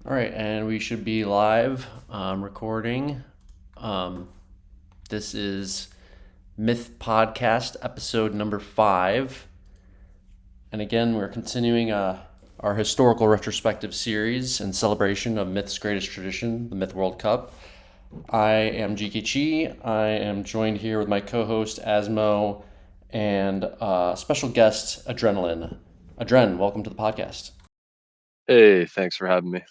All right, and we should be live recording. Um, this is Myth Podcast, episode number 5. And again, we're continuing our historical retrospective series in celebration of Myth's greatest tradition, the Myth World Cup. I am GKG. I am joined here with my co host, Asmo, and special guest, Adrenaline. Adren, welcome to the podcast. Hey, thanks for having me.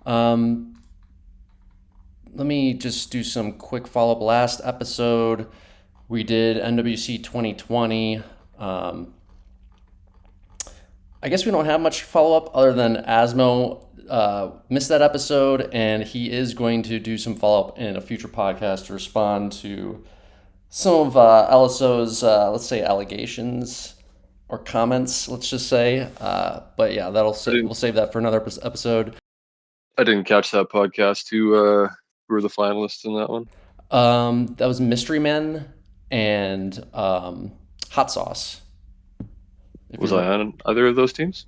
Um, Let me just do some quick follow up. Last episode, we did NWC 2020. Um, I guess we don't have much follow up other than Asmo missed that episode, and he is going to do some follow up in a future podcast to respond to some of LSO's, let's say, allegations or comments, let's just say. But yeah, we'll save that for another episode. I didn't catch that podcast. Who were the finalists in that one? That was Mystery Men and Hot Sauce. If Was you I remember, on either of those teams?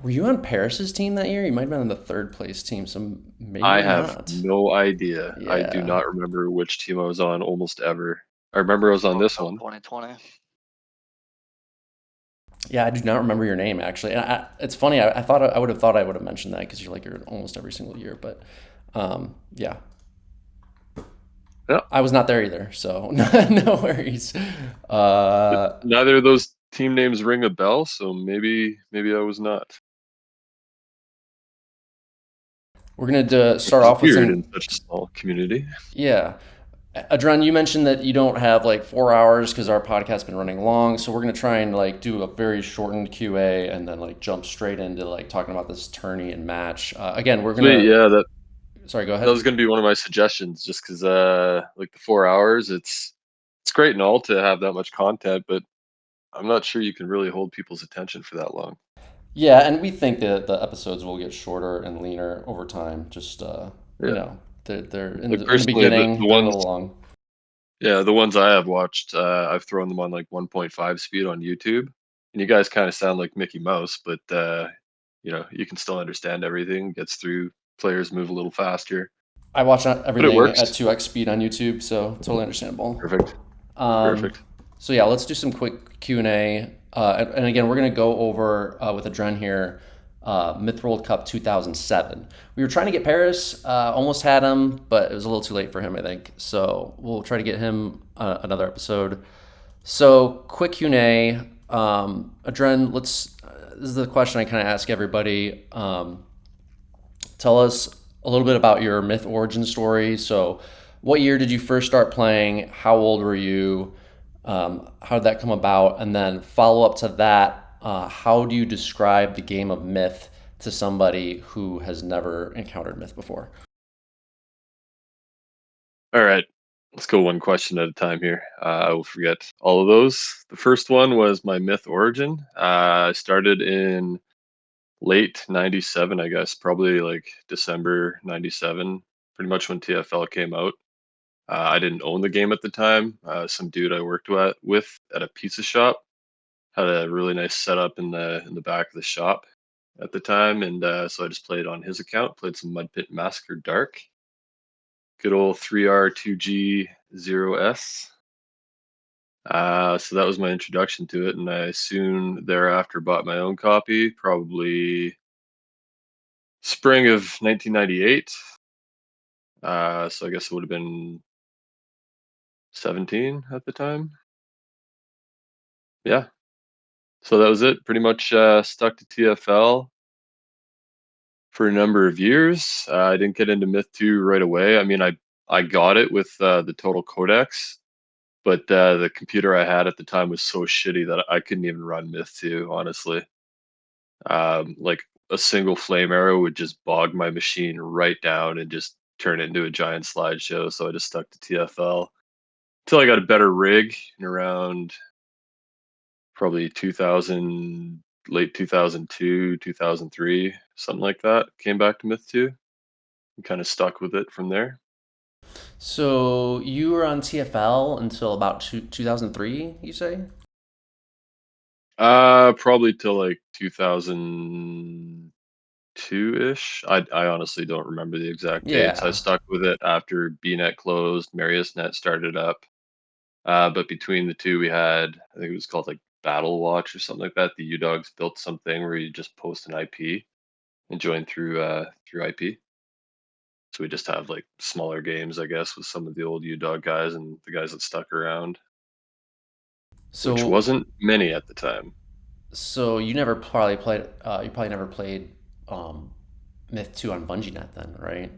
were you on Paris's team that year? You might have been on the third place team, so I maybe have not. no idea. I do Yeah, not remember which team I was on almost ever. I remember I was on this one. 2020. yeah, I do not remember your name actually. And it's funny. I thought I would have thought I would have mentioned that because you're almost every single year. But yeah, Yeah, I was not there either, so no worries. neither of those team names ring a bell, so maybe I was not. We're gonna Which start is off with weird in some. such a small community. Yeah. Adran, you mentioned that you don't have like 4 hours because our podcast's been running long. So we're gonna try and like do a very shortened QA and then like jump straight into like talking about this tourney and match. Again, we're Sweet, gonna. yeah, Sorry, go that ahead. was gonna be one of my suggestions, just because like the 4 hours, it's great and all to have that much content, but I'm not sure you can really hold people's attention for that long. Yeah, and we think that the episodes will get shorter and leaner over time. Just Yeah, they're like in the personally, beginning they're a little long. the ones I have watched, I've thrown them on like 1.5 speed on YouTube, and you guys kind of sound like Mickey Mouse, but you can still understand everything. Gets through. Players move a little faster, I watch but it everything works. at 2x speed on YouTube, so totally understandable. Perfect, Um, perfect. so yeah, let's do some quick Q&A. And again, we're going to go over with Adren here, Myth World Cup 2007. We were trying to get Paris, almost had him, but it was a little too late for him, I think. So we'll try to get him another episode. So quick Q&A. Adren, this is the question I kind of ask everybody. Tell us a little bit about your Myth origin story. So, what year did you first start playing? How old were you? How did that come about? And then follow up to that, how do you describe the game of Myth to somebody who has never encountered Myth before? All right, let's go one question at a time here. I will forget all of those. The first one was my myth origin. I started in late 97, I guess, probably like December 97, pretty much when TFL came out. I didn't own the game at the time. Some dude I worked with at a pizza shop had a really nice setup in the back of the shop at the time, and so I just played on his account. Played some Mud Pit Massacre Dark, good old 3R 2G 0S. So that was my introduction to it, and I soon thereafter bought my own copy, probably spring of 1998. So I guess it would have been 17 at the time. Yeah. So that was it. Pretty much stuck to TFL for a number of years. I didn't get into Myth 2 right away. I mean, I got it with the Total Codex, but the computer I had at the time was so shitty that I couldn't even run Myth 2, honestly. Like a single flame arrow would just bog my machine right down and just turn it into a giant slideshow. So I just stuck to TFL until I got a better rig in around probably 2000, late 2002, 2003, something like that. Came back to Myth 2 and kind of stuck with it from there. So, you were on TFL until about 2003, you say? Probably till like 2010, 2-ish. I honestly don't remember the exact dates. I Yeah. stuck with it after BNet closed, MariusNet started up. But between the two, we had, I think it was called like Battle Watch or something like that. The U Dogs built something where you just post an IP and join through IP. So we just have like smaller games, I guess, with some of the old U Dog guys and the guys that stuck around, which So wasn't many at the time. so you never probably played you probably never played um Myth 2 on Bungie Net then, right?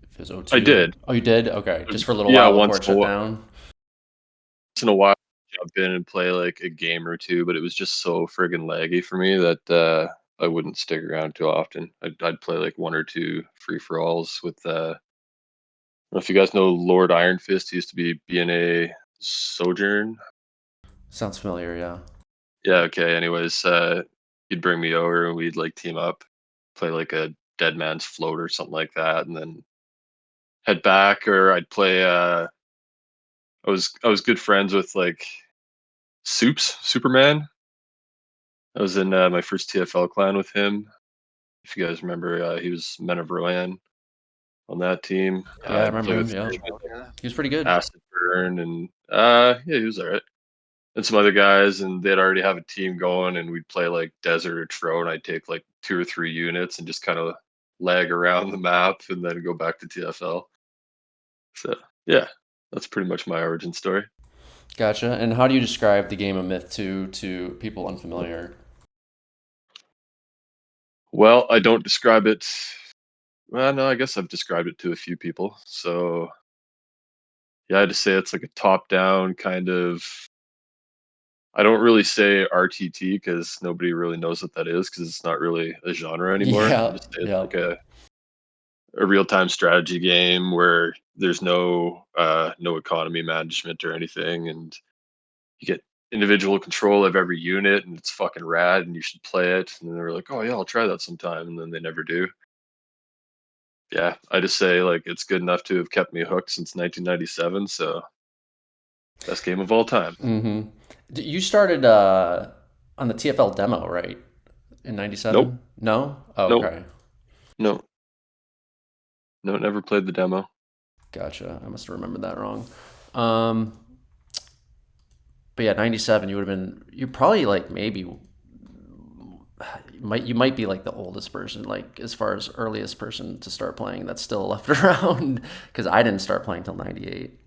If it was I 02. did, Oh, you did? Okay. Just for a little yeah, while before it shut down. once in a while, jump in and play like a game or two, but it was just so friggin' laggy for me that I wouldn't stick around too often. I'd play like one or two free for alls with. I don't know if you guys know Lord Iron Fist. He used to be BNA Sojourn. Sounds familiar, yeah. Yeah. Okay. Anyways, he'd bring me over and we'd like team up, play like a Dead Man's Float or something like that, and then head back. Or I'd play. I was good friends with like Soups Superman. I was in my first TFL clan with him. If you guys remember, he was Men of Rohan on that team. Yeah, I I'd play remember him, with yeah. He was pretty good. Acid Burn and yeah, he was alright. And some other guys, and they'd already have a team going, and we'd play like Desert or Throne. I'd take like 2 or 3 units and just kind of lag around the map, and then go back to TFL. So yeah, that's pretty much my origin story. Gotcha. And how do you describe the game of Myth 2 to people unfamiliar? Well, I don't describe it. Well, no, I guess I've described it to a few people. So yeah, I'd say it's like a top-down kind of. I don't really say RTT because nobody really knows what that is because it's not really a genre anymore. I Yeah, just say it's yeah. like a real-time strategy game where there's no economy management or anything, and you get individual control of every unit, and it's fucking rad, and you should play it. And then they're like, "Oh yeah, I'll try that sometime," and then they never do. Yeah, I just say like it's good enough to have kept me hooked since 1997. So best game of all time. Mm-hmm. You started on the TFL demo, right? In Nope, 97? No? Oh, nope, okay. no, no, never played the demo. Gotcha. I must have remembered that wrong. Um, but yeah, 97, you would have been, you're probably like maybe, you might be like the oldest person, like as far as earliest person to start playing that's still left around. Because I didn't start playing till 98.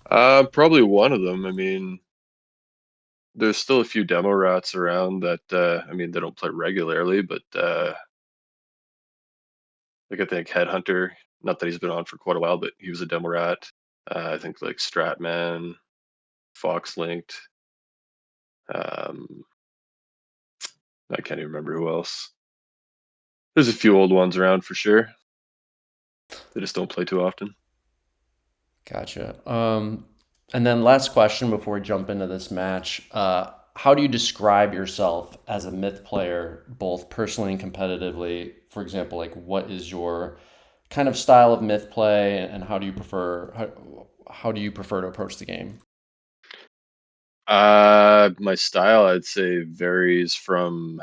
Probably one of them. I mean, there's still a few demo rats around that. I mean, they don't play regularly, but like I think Headhunter. Not that he's been on for quite a while, but he was a demo rat. I think like Stratman, Fox Linked. Um, I can't even remember who else. There's a few old ones around for sure. They just don't play too often. Gotcha. And then last question before we jump into this match. How do you describe yourself as a myth player, both personally and competitively? For example, like what is your kind of style of myth play, and how do you prefer to approach the game? My style, I'd say, varies from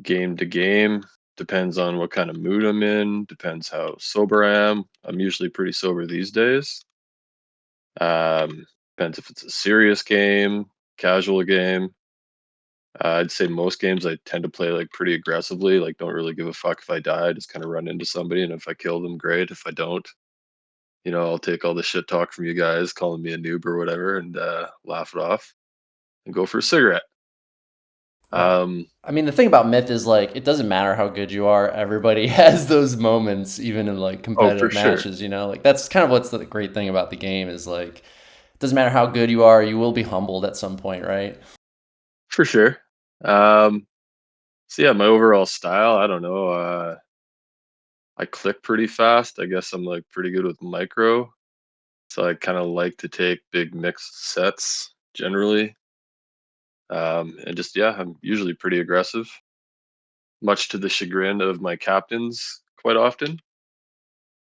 game to game. Depends on what kind of mood I'm in. Depends how sober I am. I'm usually pretty sober these days. Depends if it's a serious game, casual game. I'd say most games I tend to play like pretty aggressively. Like, don't really give a fuck if I die. Just kind of run into somebody, and if I kill them, great. If I don't, I'll take all the shit talk from you guys calling me a noob or whatever, and laugh it off and go for a cigarette. Yeah. Um, I mean, the thing about myth is like it doesn't matter how good you are. Everybody has those moments, even in like oh, for competitive sure, matches. Like that's kind of what's the great thing about the game is like it doesn't matter how good you are, you will be humbled at some point, right? for sure. Um, so yeah, my overall style, I don't know. I click pretty fast. I guess I'm like pretty good with micro. So I kind of like to take big mixed sets generally. And just, yeah, I'm usually pretty aggressive, much to the chagrin of my captains quite often.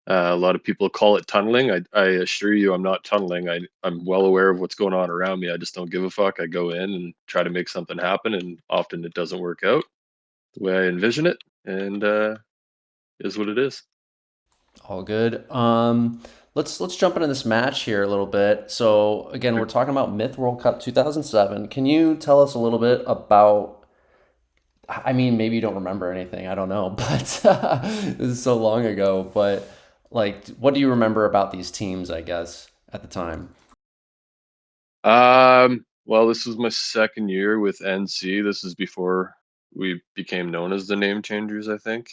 A lot of people call it tunneling. I assure you, I'm not tunneling. I'm well aware of what's going on around me. I just don't give a fuck. I go in and try to make something happen, and often it doesn't work out. the way I envision it, and is what it is. All good. Let's jump into this match here a little bit. So again, we're talking about Myth World Cup 2007. Can you tell us a little bit about? I mean, maybe you don't remember anything. I don't know, but this is so long ago. But like, what do you remember about these teams? I guess at the time. Well, this was my second year with NC. This is before we became known as the Name Changers, I think.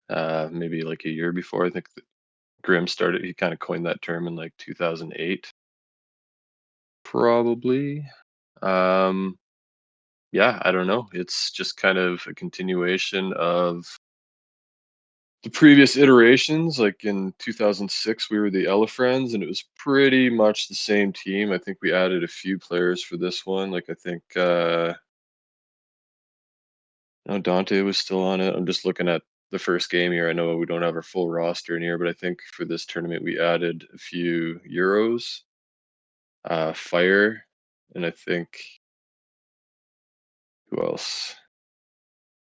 Maybe like a year before. I think Grim started. He kind of coined that term in like 2008, probably. Um, yeah, I don't know. It's just kind of a continuation of the previous iterations. Like in 2006, we were the Elefriends, and it was pretty much the same team. I think we added a few players for this one. Like I think no, Dante was still on it. I'm just looking at the first game here. I know we don't have our full roster in here, but I think for this tournament we added a few Euros, Fire, and I think who else?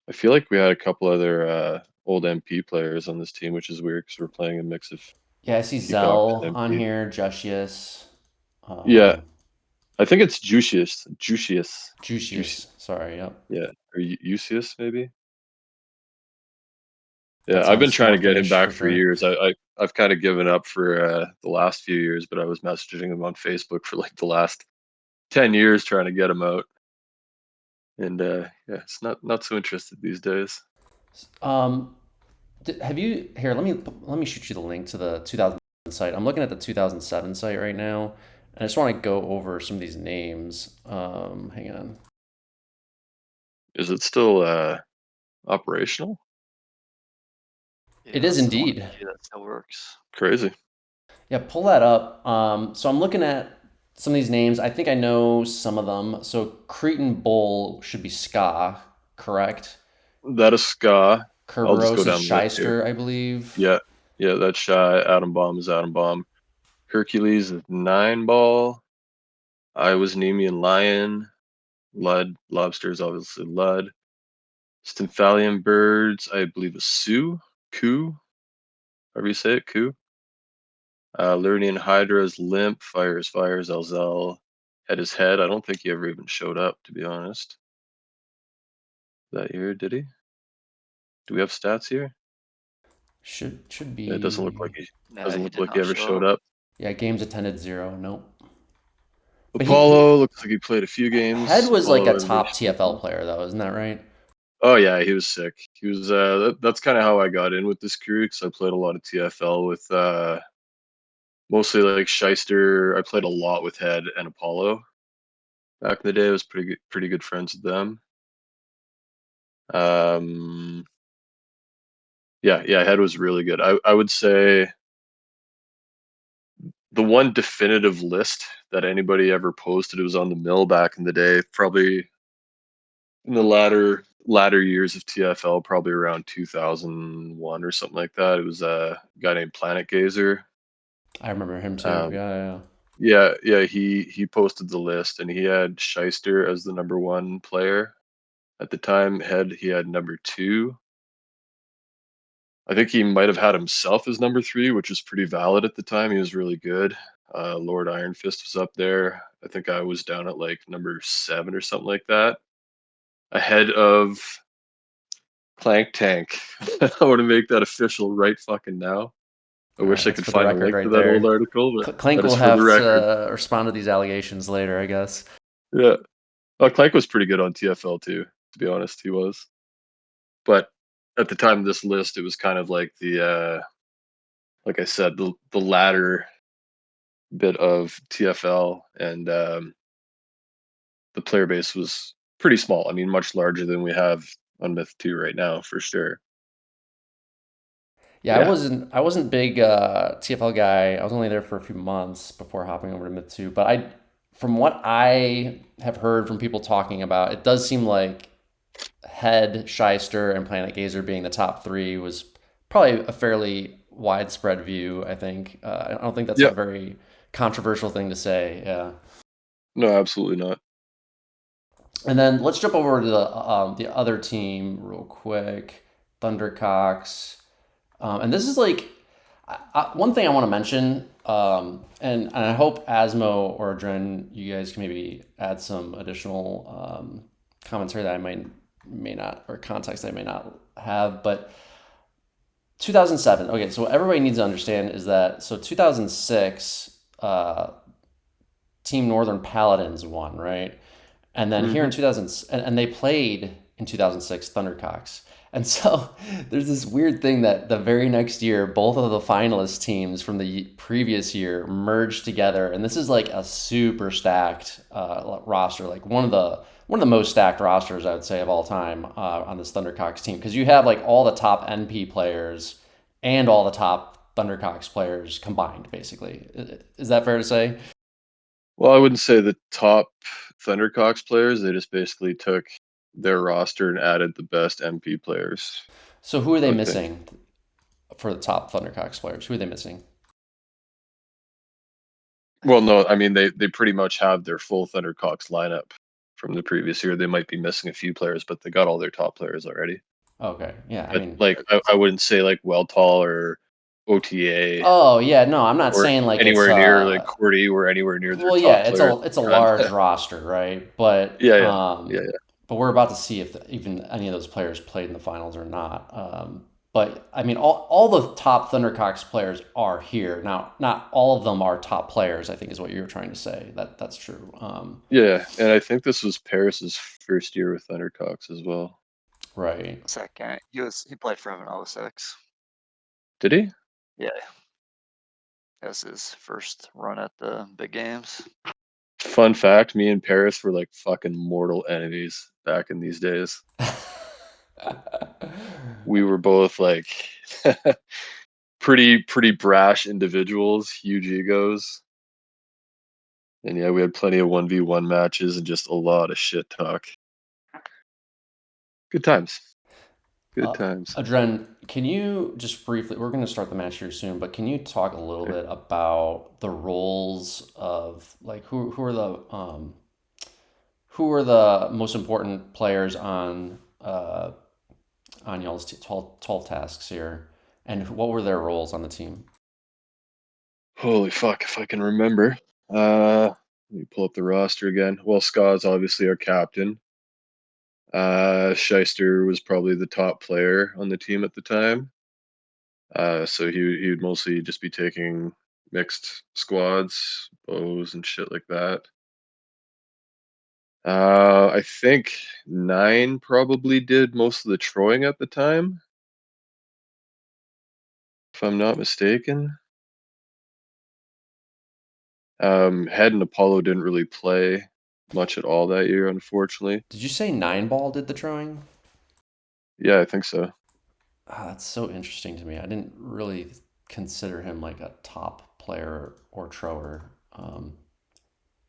I feel like we had a couple other old MP players on this team, which is weird because we're playing a mix of Yeah, I see Peacock Zell and on MP. here, Jushius, Yeah, um, I think it's Jushius. Jushius. Juice. Juicius. Sorry, yep. Yeah, or Eusius maybe. That Yeah, I've been sounds trying more to get him Finnish back for for sure. years. I've kind of given up for the last few years, but I was messaging him on Facebook for like the last 10 years trying to get him out, and yeah, it's not so interested these days. Um, have you here? Let me shoot you the link to the 2000 site. I'm looking at the 2007 site right now, and I just want to go over some of these names. Hang on. Is it still operational? It Yeah, is that's the one indeed. PG that still works. Crazy. Yeah, pull that up. So I'm looking at some of these names. I think I know some of them. So Cretan Bull should be Ska, correct? That is Ska. I'll just go Kerberos is down the list here. Shaister, I believe. Yeah, yeah, that's Shy. Atom Bomb is Atom Bomb. Hercules is Nineball. I was Nemean Lion. Lud. Lobster is obviously Lud. Stymphalian Birds, I believe is Sue. Ku. However you say it, Ku. Lernian Hydra is Limp. Fire is Elzel. Head is Head. I don't think he ever even showed up, to be honest. That year, did he? Do we have stats here? Should Yeah, it doesn't look be. like he No, doesn't he look did like he not ever show showed up. up. Yeah, games attended 0. Nope. But Apollo looks like he played a few Head games. was like Apollo a top Revolution. TFL player, though, isn't that right? Oh yeah, he was sick. He was. That's kind of how I got in with this crew because I played a lot of TFL with mostly like Shaister. I played a lot with Head and Apollo back in the day. I was pretty good friends with them. Um, yeah, Head was really good. I would say the one definitive list that anybody ever posted, it was on the mill back in the day, probably in the latter years of TFL, probably around 2001 or something like that. It was a guy named Planet Gazer. I remember him too. Um, Yeah. yeah, he posted the list, and he had Shaister as the number one player at the time. Head he had number two. I think he might have had himself as number three, which was pretty valid at the time. He was really good. Lord Iron Fist was up there. I think I was down at like number seven or something like that, ahead of Clank Tank. I want to make that official right fucking now. I All right, wish I that's could for the find a record link to right that old there. article, but Clank that is will for the have record. to respond to these allegations later, I guess. Yeah. Clank was pretty good on TFL too, to be honest. He was. But at the time of this list, it was kind of like like I said, the latter bit of TFL, and the player base was pretty small. I mean, much larger than we have on Myth 2 right now, for sure. Yeah, Yeah. I wasn't big TFL guy. I was only there for a few months before hopping over to Myth 2. But from what I have heard from people talking about, it does seem like Head, Shyster, and Planet Gazer being the top three was probably a fairly widespread view. I think. I don't think that's a Yeah. very controversial thing to say. Yeah. No, absolutely not. And then let's jump over to the other team real quick, Thundercox. And this is like one thing I want to mention, and I hope Asmo or Dren, you guys can maybe add some additional commentary that I may not, or context I may not have. But 2007. Okay, so what everybody needs to understand is that 2006, Team Northern Paladins won, right? And then here Hmm. in 2000, and they played in 2006 Thundercox. And so there's this weird thing that the very next year, both of the finalist teams from the previous year merged together, and this is like a super stacked roster, like one of the most stacked rosters I would say of all time on this Thundercox team, because you have like all the top NP players and all the top Thundercox players combined, basically. Is that fair to say? Well, I wouldn't say the top Thundercox players. They just basically took their roster and added the best MP players, So who are I they would think. missing for the top Thundercox players? Who are they missing? Well, no, I mean they pretty much have their full Thundercox lineup from the previous year. They might be missing a few players, but they got all their top players already. Okay, yeah, I But mean, like I wouldn't say like Weltall or OTA oh yeah, no, I'm not or saying like it's anywhere near like Qwerty or anywhere near their well, yeah, top players at it's a the time. large roster, right? But Yeah, yeah, yeah, yeah. we're about to see if even any of those players played in the finals or not. But I mean, all the top Thundercox players are here now. Not all of them are top players, I think, is what you were trying to say. That's true. Yeah, and I think this was Paris's first year with Thundercox as well. Right. Second, he played for him in '06. Did he? Yeah, that was his first run at the big games. Fun fact, me and Paris were like fucking mortal enemies back in these days. We were both like pretty brash individuals, huge egos. And yeah, we had plenty of 1v1 matches and just a lot of shit talk. Good times. Good Uh, times. Adren, can you just briefly, we're going to start the match here soon, but can you talk a little Sure. bit about the roles of like who are the most important players on y'all's 12 tasks here, and what were their roles on the team? Holy fuck, if I can remember. Let me pull up the roster again. Well, Ska's obviously our captain. Shaister was probably the top player on the team at the time. So he would mostly just be taking mixed squads, bows and shit like that. I think Nine probably did most of the trolling at the time, if I'm not mistaken. Head and Apollo didn't really play much at all that year, unfortunately. Did you say Nineball did the throwing? Yeah, I think so. Ah, that's so interesting to me. I didn't really consider him like a top player or thrower.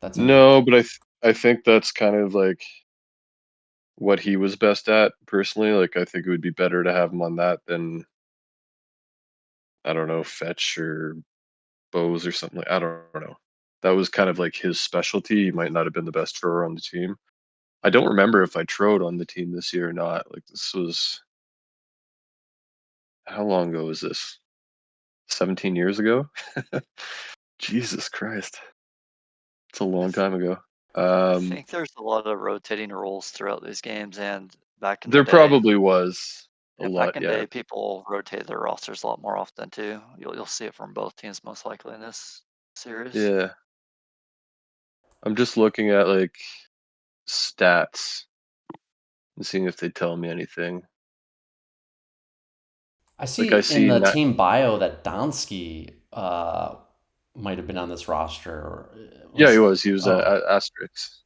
That's interesting. No, but I think that's kind of like what he was best at personally. Like I think it would be better to have him on that than I don't know, fetch or bows or something like I don't know. That was kind of like his specialty. He might not have been the best thrower on the team. I don't remember if I trowed on the team this year or not. Like this was how long ago was this? 17 years ago? Jesus Christ. It's a I, long th- time ago. I Um, think there's a lot of rotating roles throughout these games, and back in the there day, probably was a yeah, lot, back in the yeah. day, people rotate their rosters a lot more often too. You'll see it from both teams most likely in this series. Yeah. I'm just looking at like stats and seeing if they tell me anything. I Like see I in see the not team bio that Dantski might have been on this roster. Or yeah, was he was oh at Asterix.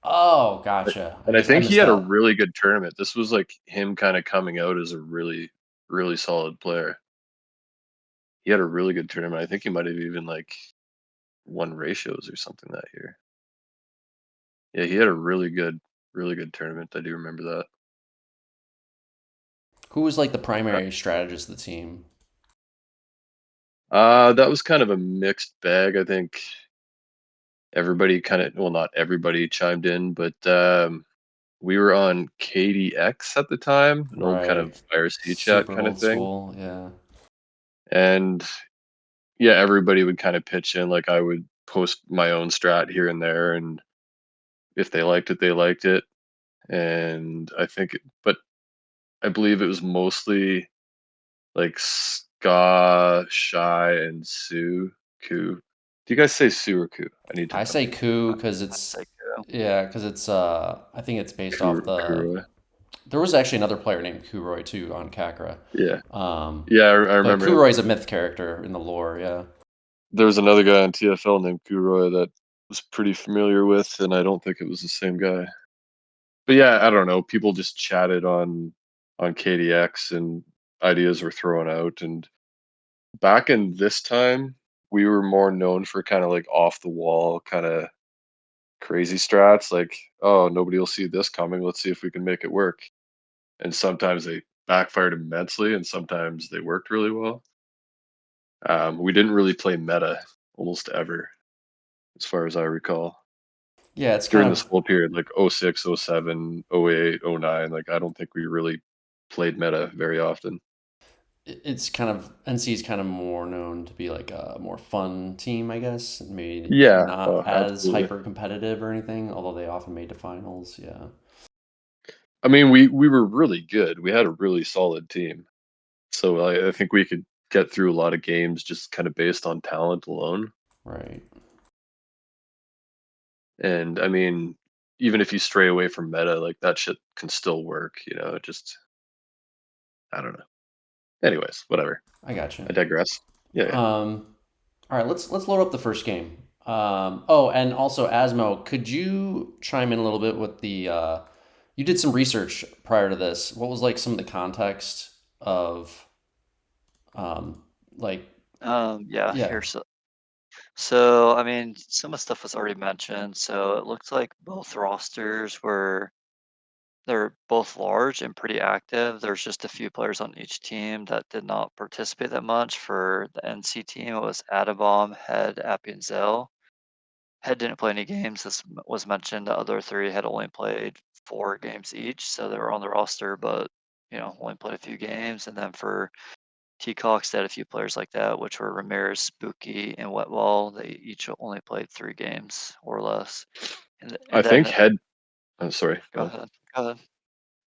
oh gotcha. I And I guess I think he missed had a that. really good tournament. This was like him kind of coming out as a really solid player. He had a really good tournament. I think he might have even like won ratios or something that year. Yeah, he had a really good tournament. I do remember that. Who was like the primary strategist of the team? That was kind of a mixed bag. I think everybody kind of, well, not everybody chimed in, but we were on KDX at the time, an old kind Right. of IRC chat Super kind of old thing. school. Yeah. And yeah, everybody would kind of pitch in. Like I would post my own strat here and there, and if they liked it, they liked it. And but I believe it was mostly like Ska, Shy, and Sue. Ku. Do you guys say Sue or Ku? I need to I know. say coup because I'd it's say go. yeah, because it's I think it's based off the. Kuroi. There was actually another player named Kuroi too on Kakra. Yeah, Um, yeah, I but remember him. Kuroi's a myth character in the lore. Yeah. There was another guy on TFL named Kuroi that was pretty familiar with, and I don't think it was the same guy. But yeah, I don't know. People just chatted on KDX, and ideas were thrown out. And back in this time, we were more known for kind of like off the wall, kind of crazy strats. Like, oh, nobody will see this coming. Let's see if we can make it work. And sometimes they backfired immensely, and sometimes they worked really well. We didn't really play meta almost ever, as far as I recall. Yeah, it's During kind this of whole period, like 06, 07, 08, 09, like I don't think we really played meta very often. it's kind of NC is kind of more known to be like a more fun team, I guess. Maybe Yeah, not oh, as absolutely. hyper competitive or anything, although they often made to finals. Yeah. I mean, we were really good. We had a really solid team. So I think we could get through a lot of games just kind of based on talent alone. Right. And I mean, even if you stray away from meta, like that shit can still work, just I don't know. Anyways, whatever. I got you. I digress. Yeah, yeah. All right, let's load up the first game. Oh, and also Asmo, could you chime in a little bit with the you did some research prior to this. What was like some of the context of um like Yeah, yeah, so I mean, some of the stuff was already mentioned. So it looks like both rosters they're both large and pretty active. There's just a few players on each team that did not participate that much. For the NC team, it was Adabomb, Head, Appy, and Zell. Head didn't play any games. This was mentioned. The other three had only played 4 games each, so they were on the roster, but only played a few games. And then for T-Cox, they had a few players like that, which were Ramirez, Spooky, and Wetwall. They each only played 3 games or less. And, I and think then Head. Oh, sorry. go Go ahead. ahead, go ahead.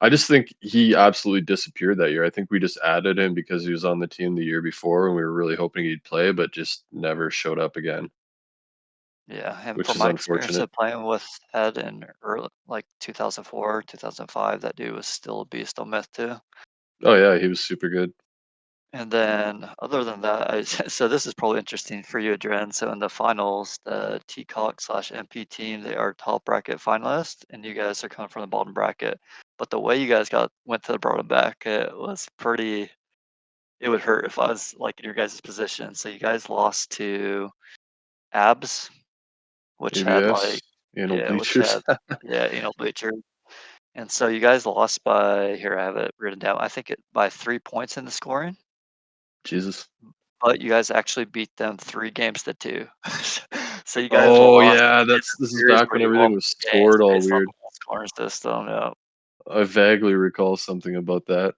I just think he absolutely disappeared that year. I think we just added him because he was on the team the year before, and we were really hoping he'd play, but just never showed up again, Yeah, and which from is my experience unfortunate. of playing with Head in early, like 2004, 2005, that dude was still a beast on Myth too. Oh yeah, he was super good. And then other than that, so this is probably interesting for you, Adrian. So in the finals, the TCOG/MP team, they are top bracket finalists, and you guys are coming from the bottom bracket. But the way you guys went to the bottom bracket was pretty. It would hurt if I was like in your guys' position. So you guys lost to Abs, which had ABS, like anal yeah, which bleachers. had Bleacher. And so you guys lost by here. I have it written down. I think by 3 points in the scoring. Jesus. But you guys actually beat them 3 games to 2. So you guys Oh lost yeah, in this a is series back where when you won everything was the games scored all based on weird. the scoring system, yeah. I vaguely recall something about that.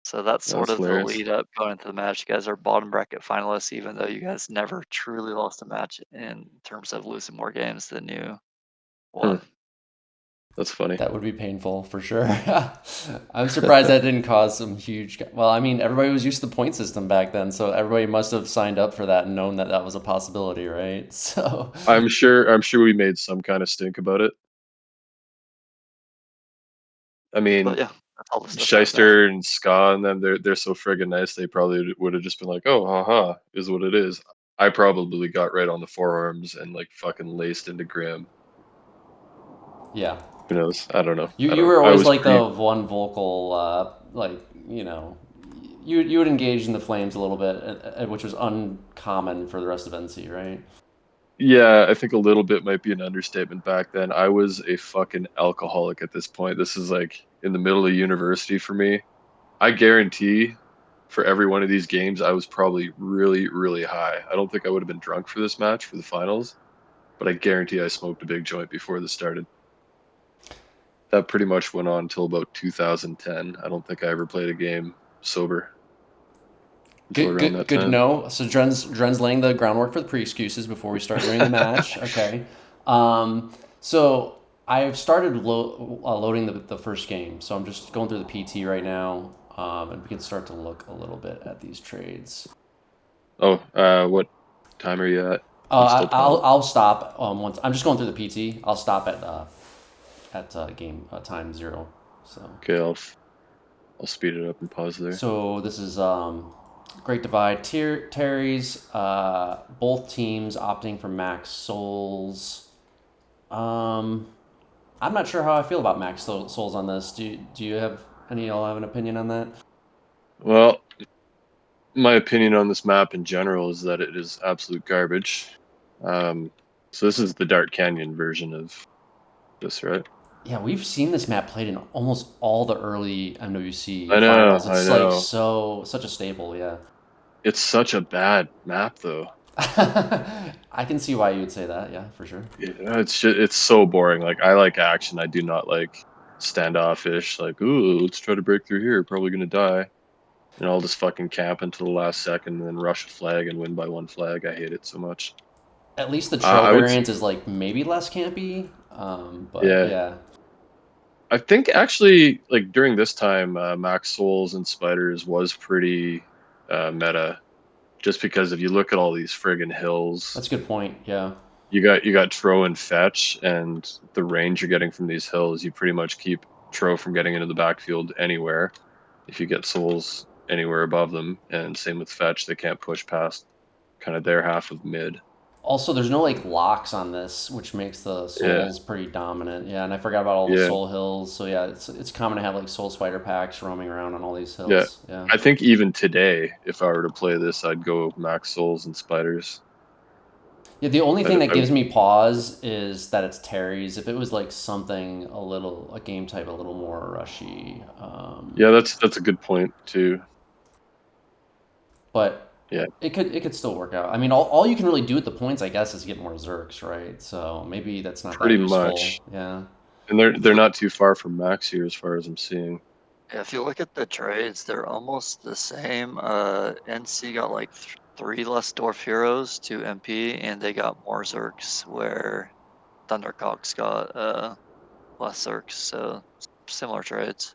So that's sort That's of the hilarious. lead up going into the match. You guys are bottom bracket finalists, even though you guys never truly lost a match in terms of losing more games than you Huh, won. that's funny. that would be painful for sure. I'm surprised that didn't cause some huge. Well, I mean, everybody was used to the point system back then, so everybody must have signed up for that and known that that was a possibility, right? So, I'm sure we made some kind of stink about it. I But mean, yeah, that's all the stuff I have there. Shaister and Ska and them, they're so friggin' nice. They probably would have just been like, "Oh, haha, is what it is." I probably got right on the forearms and like fucking laced into Graham. yeah. Who knows? I don't know. You were I always was like pretty. the one vocal, like you know, you would engage in the flames a little bit, which was uncommon for the rest of NC, right? Yeah, I think a little bit might be an understatement back then. I was a fucking alcoholic at this point. This is like in the middle of university for me. I guarantee for every one of these games, I was probably really, really high. I don't think I would have been drunk for this match for the finals, but I guarantee I smoked a big joint before this started. that pretty much went on until about 2010. I don't think I ever played a game sober until around that Good to time. know. So Dren's laying the groundwork for the pre-excuses before we start doing the match. Okay. So I've started loading the first game. So I'm just going through the PT right now, and we can start to look a little bit at these trades. Oh, what time are you at? I'll stop once. I'm just going through the PT. I'll stop at game time 0. So Okay, I'll speed it up and pause there. So this is Great Divide Terry's. Both teams opting for max souls. I'm not sure how I feel about max souls on this. Do you have y'all have an opinion on that? Well, my opinion on this map in general is that it is absolute garbage. So this is the Dark Canyon version of this, right? Yeah, we've seen this map played in almost all the early MWC I know, finals. I It's know. like such a staple, yeah. It's such a bad map, though. I can see why you would say that, yeah, for sure. Yeah, it's so boring. Like, I like action. I do not like standoffish. Like, ooh, let's try to break through here. Probably gonna die. And I'll just fucking camp until the last second, and then rush a flag and win by 1 flag. I hate it so much. At least the Tro variant is like maybe less campy, but yeah. I think actually, like during this time, Max Souls and Spiders was pretty meta, just because if you look at all these friggin' hills, That's a good point. Yeah, you got Tro and Fetch, and the range you're getting from these hills, you pretty much keep Tro from getting into the backfield anywhere. If you get Souls anywhere above them, and same with Fetch, they can't push past kind of their half of mid. Also, there's no like locks on this, which makes the souls pretty dominant. Yeah, and I forgot about all the soul hills. So yeah, it's common to have like soul spider packs roaming around on all these hills. Yeah. I think even today, if I were to play this, I'd go Max Souls and Spiders. Yeah, the only thing that gives me pause is that it's Terry's. If it was like something a game type a little more rushy. Yeah, that's a good point too. But yeah, it could still work out. I mean, all you can really do with the points, I guess, is get more Zerks, right? So maybe that's not pretty that useful. much. Yeah. And they're not too far from max here as far as I'm seeing. Yeah, if you look at the trades, they're almost the same. NC got like 3 less Dwarf Heroes to MP, and they got more Zerks, where Thundercox got less Zerks, so similar trades.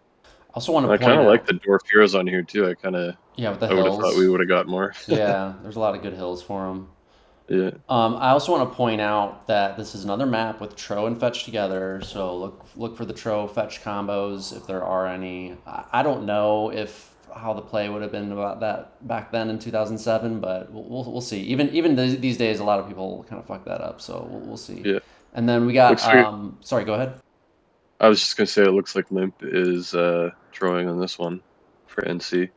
I also want to I point kind of out, like the Dwarf Heroes on here too. with the I would have hills. thought we would have got more. Yeah, there's a lot of good hills for them. Yeah. I also want to point out that this is another map with Tro and Fetch together. So look for the Tro Fetch combos if there are any. I don't know how the play would have been about that back then in 2007, but we'll see. Even these days, a lot of people kind of fuck that up. So we'll see. Yeah. And then we got. Sorry, go ahead. I was just gonna say it looks like Limp is throwing on this one for NC.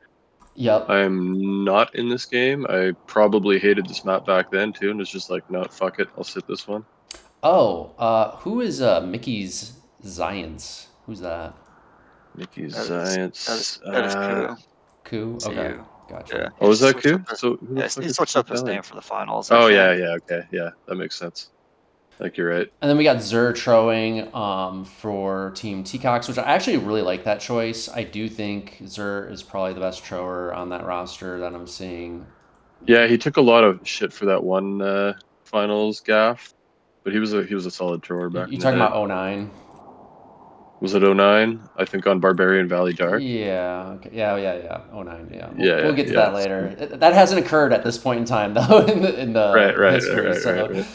Yep. I am not in this game. I probably hated this map back then too, and was just like, no, fuck it, I'll sit this one. Oh, who is Mickey's Zions? Who's that? Mickey's Zions. That is Coup. Coup? Okay, gotcha. Yeah. Oh, is that Coup? So who the fuck he is switched up his name for the finals. Oh yeah, okay, yeah, that makes sense. Like you're right. And then we got Zer Troing for Team T-Cox, which I actually really like that choice. I do think Zer is probably the best Trower on that roster that I'm seeing. Yeah, he took a lot of shit for that one finals gaff, but he was a solid thrower back. You talking about 09? Was it 09? I think on Barbarian Valley Dark. Yeah. Okay. Yeah. 09. Yeah. We'll get to that later. That hasn't occurred at this point in time, though, in the history. Right.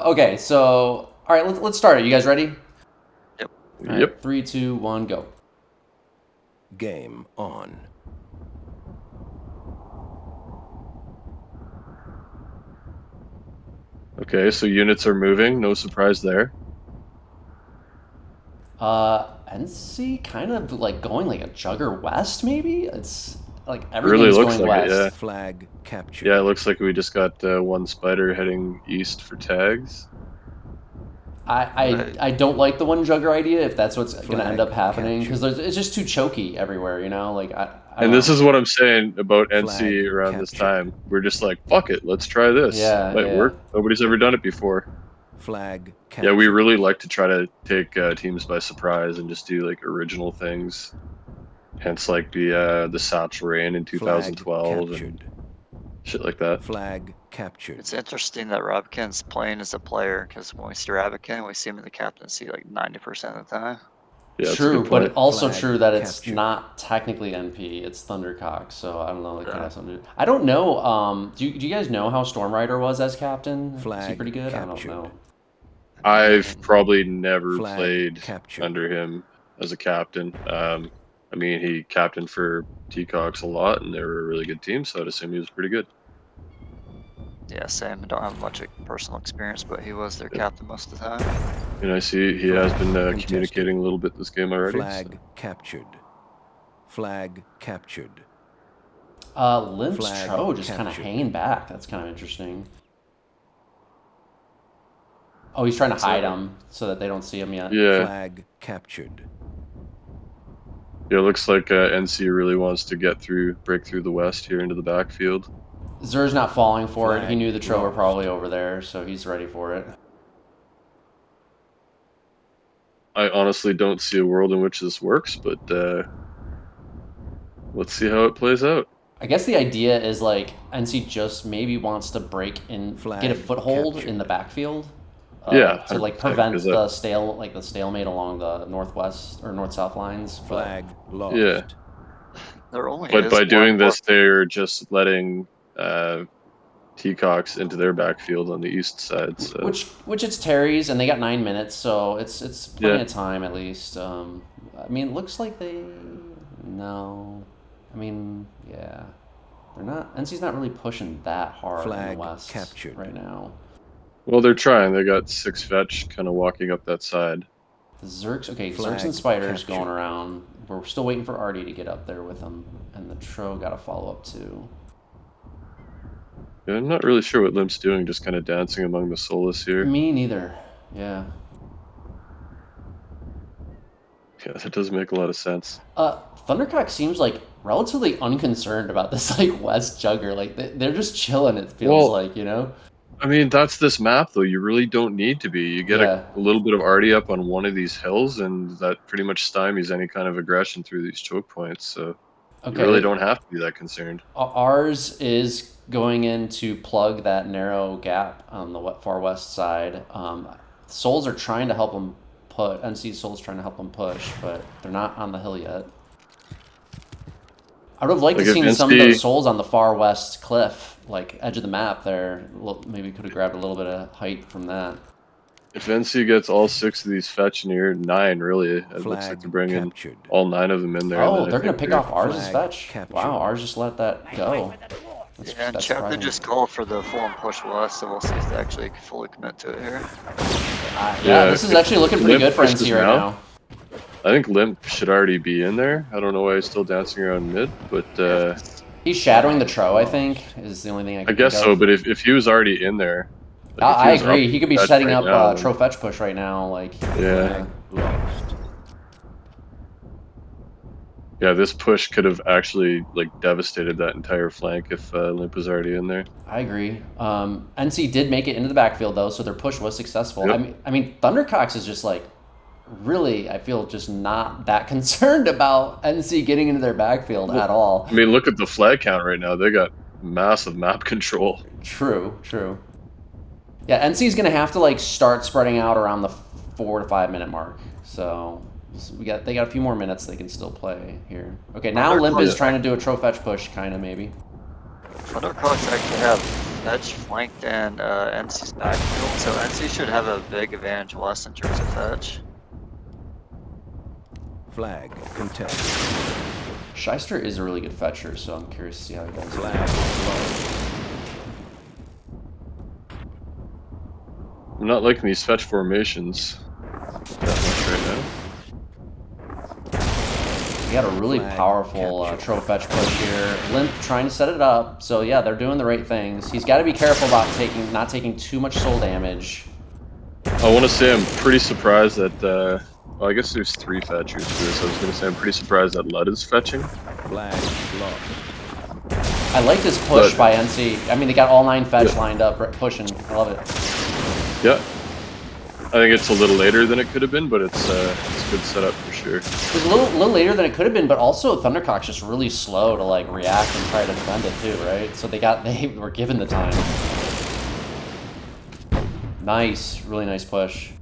Okay. So, all right. Let's start it. You guys ready? Yep. All right, 3, 2, 1, go. Game on. Okay, so units are moving. No surprise there. NC kind of like going like a Jugger west, maybe? It's like everything's really looks going like west. It, yeah. Flag captured. Yeah, it looks like we just got one spider heading east for tags. I don't like the one Jugger idea if that's what's going to end up happening, because it's just too choky everywhere, you know? Like and this is what I'm saying about NC around this time. We're just like, fuck it, let's try this. Yeah, Might work. Nobody's ever done it before. Flag Yeah, captured. we really like to try to take teams by surprise and just do like original things. Hence, like the Satchel Rain in Flag 2012 and captured. shit like that. Flag captured. It's interesting that Rabican's playing as a player because when we see Rabican, we see him in the captaincy like 90% of the time. Yeah, that's a True, good but point. it also Flag true that it's captured. not technically NP. It's Thundercox, so I don't know. It could Yeah. have something to do. I don't know. Do you guys know how Stormrider was as captain? Is he Flag pretty good? I captured. don't know. I've probably never Flag played captured. under him as a captain. I mean, he captained for T-Cox a lot, and they were a really good team, so I'd assume he was pretty good. Yeah, same. I don't have much personal experience, but he was their captain most of the time. And I see he has been Contested. communicating a little bit this game already. Flag captured. Flag captured. Limp's Flag Tro just kind of captured. hanging back. That's kind of interesting. Oh, he's trying to hide him so that they don't see him yet. Yeah, Flag captured. yeah. It looks like NC really wants to break through the west here into the backfield. Zer's not falling for it. He Flag knew the Tro were lost. probably over there, so he's ready for it. I honestly don't see a world in which this works, but let's see how it plays out. I guess the idea is like NC just maybe wants to break in, Flag get a foothold captured. in the backfield. Yeah, To like 100%, prevent 'cause the stalemate along the northwest or north-south lines. But Flag lost. Yeah. There only But is by doing one this, they're just letting T-Cox into their backfield on the east side. So which it's Terry's, and they got 9 minutes, so it's plenty Yeah. of time at least. I mean, it looks like no. I mean, yeah, they're not. NC's not really pushing that hard in Flag the west captured. right now. well, they're trying. They got 6 fetch kind of walking up that side. Zerks, okay, Flag Zerks and Spiders captured. going around. We're still waiting for Artie to get up there with them, and the Tro got to follow up too. Yeah, I'm not really sure what Limp's doing, just kind of dancing among the Solus here. Me neither. Yeah. Yeah, that doesn't make a lot of sense. Thundercock seems like relatively unconcerned about this like West Jugger. Like they're just chilling. It feels Well, like, you know. I mean, that's this map, though. You really don't need to be. You get Yeah. a little bit of arty up on one of these hills, and that pretty much stymies any kind of aggression through these choke points. So you really Okay. don't have to be that concerned. Ours is going in to plug that narrow gap on the far west side. Souls are trying to help them put. NC Souls trying to help them push, but they're not on the hill yet. I would have liked Like to if seen some of NC those souls on the far west cliff, like edge of the map there. Maybe could have grabbed a little bit of height from that. If NC gets all 6 of these fetch near 9, really, it looks like Flag they're bringing captured. all 9 of them in there. Oh, then I they're going think to pick they're- off Ars's Flag fetch. captured. Wow, Ars just let that go. And That's Chapter surprising. just called for the full and push west, so we'll see if they actually fully commit to it here. Yeah, this is if actually looking pretty Limp good for pushes NC right now. I think Limp should already be in there. I don't know why he's still dancing around mid, but He's shadowing the Tro, I think, is the only thing I I can guess think so. of. But if he was already in there, like, if I was agree. up He could be fetch setting right up now, then- Tro fetch push right now. Like, Yeah. Lost. Yeah, this push could have actually like devastated that entire flank if Limp was already in there. I agree. NC did make it into the backfield though, so their push was successful. Yep. I mean, Thundercox is just like really, I feel just not that concerned about NC getting into their backfield at all. I mean, look at the flag count right now. They got massive map control. True. Yeah, NC is gonna have to like start spreading out around the 4 to 5 minute mark. So they got a few more minutes they can still play here. Okay, now Limp is trying to do a Tro fetch push, kind of maybe. Thundercox actually have fetch flanked and NC's backfield, so NC should have a big advantage west in terms of fetch. Flag contested. Shaister is a really good fetcher, so I'm curious to see how he does. Flag lost. I'm not liking these fetch formations that much right now. We got a really Flag powerful captured. Tro fetch push here. Limp trying to set it up. So yeah, they're doing the right things. He's got to be careful about not taking too much soul damage. I want to say I'm pretty surprised that. Well, I guess there's 3 fetchers here, so I was going to say I'm pretty surprised that Ludde's fetching. Flag lost. I like this push But- by NC. I mean, they got all 9 fetch lined up, pushing. I love it. Yeah. I think it's a little later than it could have been, but it's a good setup for sure. It was a little later than it could have been, but also Thundercox just really slow to like react and try to defend it too, right? So they were given the time. Nice, really nice push.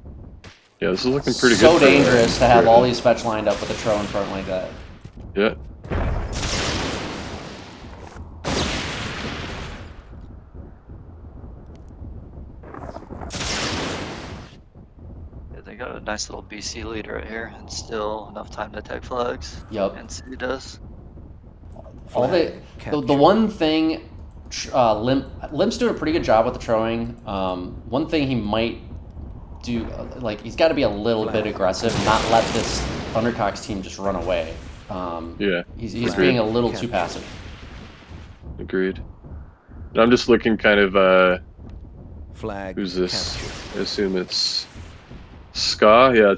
Yeah, this is looking pretty good. So dangerous to have all these fetch lined up with a Tro in front like that. Yeah. They got a nice little BC lead right here, and still enough time to tag flags. Yup. NC does. All the one thing, Limp's doing a pretty good job with the Troing. One thing he might do, like he's got to be a little bit aggressive, not let this Thundercox team just run away. Yeah. He's being a little too passive. Agreed. I'm just looking kind of Flag. who's this? Captured. I assume it's Ska. Yeah.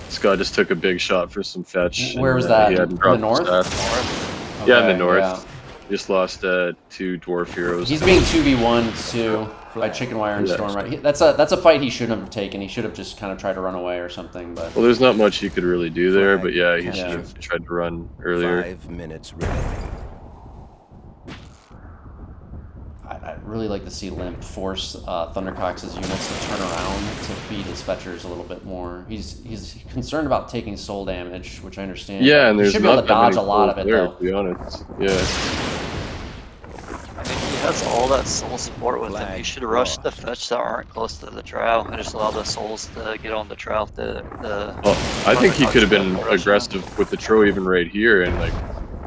Ska just took a big shot for some fetch. Where was and, that? He In hadn't the dropped north? Staff. Yeah, in the Okay, north. yeah. Just lost 2 dwarf heroes. He's being 2v1 too by Chickenwire and Yeah. Stormrider. That's a fight he shouldn't have taken. He should have just kind of tried to run away or something. But Well, there's not much he could really do there, but yeah, he Flag should have captured. tried to run earlier. 5 minutes remaining. I'd really like to see Limp force Thundercox's units to turn around to feed his fetchers a little bit more. He's concerned about taking soul damage, which I understand. Yeah, and he there's should be able not to that dodge many a lot of souls it there, though. to be honest. Yeah. I mean, he has all that soul support with him. He Flag should have rushed the lost. fetch that aren't close to the trow and just allow the souls to get on the trow. Well, I think he could have been aggressive with the Tro even right here, and like,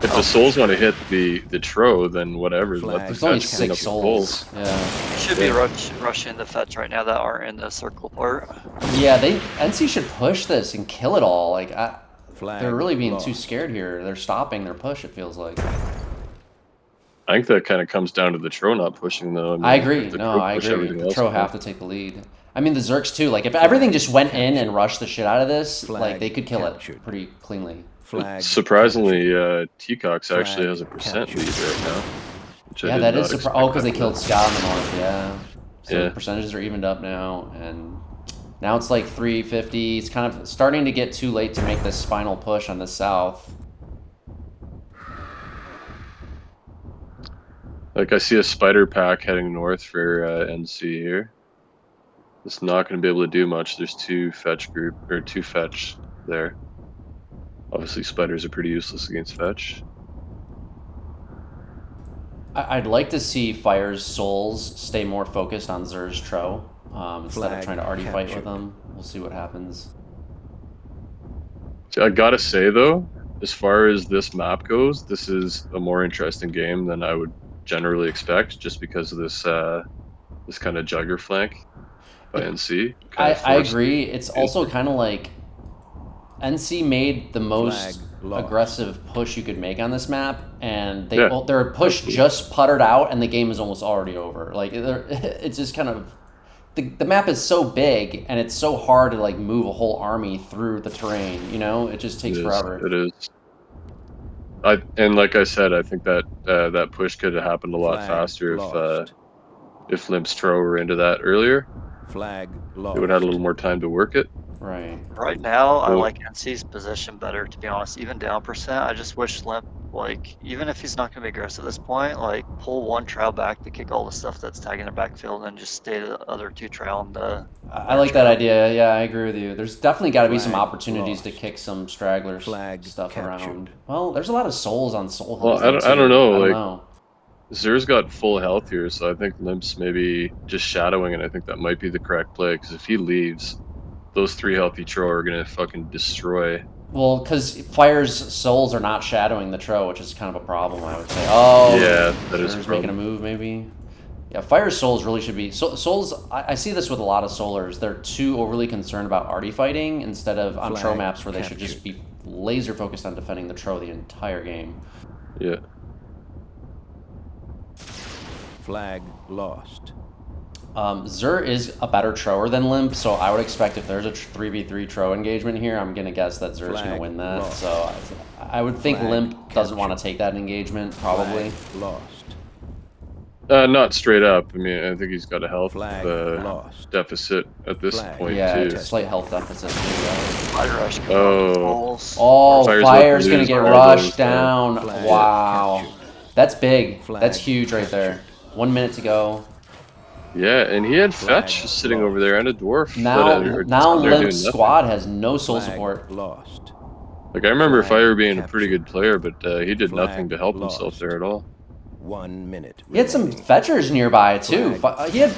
if the souls want to hit the Tro, then whatever. Let the There's only fetch clean 6 up the souls. Yeah. He should be rushing the fetch right now that aren't in the circle part. Yeah, NC should push this and kill it all. Like Flag they're really being too lost. scared here. They're stopping their push. It feels like. I think that kind of comes down to the Tro not pushing, though. I mean, agree. if the No, Tro I push, agree. everything The else Tro will. have to take the lead. I mean, the Zergs too. Like if everything just went in and rushed the shit out of this, Flag like they could kill captured. it pretty cleanly. Flag Surprisingly, T-Cox actually Flag has a percent captured. lead right now. Which I Yeah, did that not is surprising. expect Oh, because that they killed to- Scott in the north. Yeah. So Yeah. the percentages are evened up now, and now it's like 350. It's kind of starting to get too late to make this final push on the south. Like, I see a spider pack heading north for NC here. It's not going to be able to do much. There's 2 fetch there. Obviously, spiders are pretty useless against fetch. I'd like to see Fire's souls stay more focused on Zer's Tro instead of Flag trying to arty fight with captured. them. We'll see what happens. So I gotta say, though, as far as this map goes, this is a more interesting game than I would generally expect, just because of this this kind of jugger flank by NC. I forced agree. It's also kind of like NC made the most Flag lost. aggressive push you could make on this map, and Yeah, their push absolutely. just puttered out, and the game is almost already over. Like it's just kind of the map is so big, and it's so hard to like move a whole army through the terrain. You know, it just takes forever. It is. And like I said, I think that that push could have happened a lot Flag faster lost. if Limp's Tro were into that earlier. Flag They would have had a lost. little more time to work it. Right. Right now, I Well- like NC's position better, to be honest. Even down percent, I just wish Limp, like, even if he's not going to be aggressive at this point, like, pull one trail back to kick all the stuff that's tagging the backfield and just stay the other 2 trail on the. I like that idea. Yeah, I agree with you. There's definitely got to be some Flag opportunities to lost. kick some stragglers Flag stuff captured. around. Well, there's a lot of souls on Soul Well, Hills. I don't know, I don't like- know. Zer's got full health here, so I think Limp's maybe just shadowing, and I think that might be the correct play, because if he leaves, those 3 healthy Tro are going to fucking destroy. Well, because Fire's souls are not shadowing the Tro, which is kind of a problem, I would say. Oh, Yeah, that is a Zer's making a problem. move, maybe. Yeah, Fire's souls really should be souls. I see this with a lot of Solars. They're too overly concerned about arty fighting instead of on Tro Flag maps where they should just captured. be laser focused on defending the Tro the entire game. Yeah. Flag lost. Zer is a better Troer than Limp, so I would expect if there's a 3v3 Tro engagement here, I'm going to guess that Zer's going to Flag win that. lost. So I would think Flag Limp doesn't want to captured. take that engagement, probably. Flag lost. Not straight up. I mean, I think he's got a health Flag lost. deficit at this Flag. point Yeah, too. slight health deficit. Fire rush could Oh. Souls. Oh, Fire's about to Fire's gonna lose get all rushed those, down. Flag Wow. captured. That's big. Flag That's huge right there. captured. 1 minute to go. Yeah, and he had Flag Fetch just sitting over lost. there and a Dwarf Now that now are doing Limp's nothing. squad has no soul Flag support. lost. Like, I remember Flag Fire being a pretty captured. good player, but he did Flag nothing to help himself lost. there at all. 1 minute. He had some remaining. fetchers nearby too. Flag He had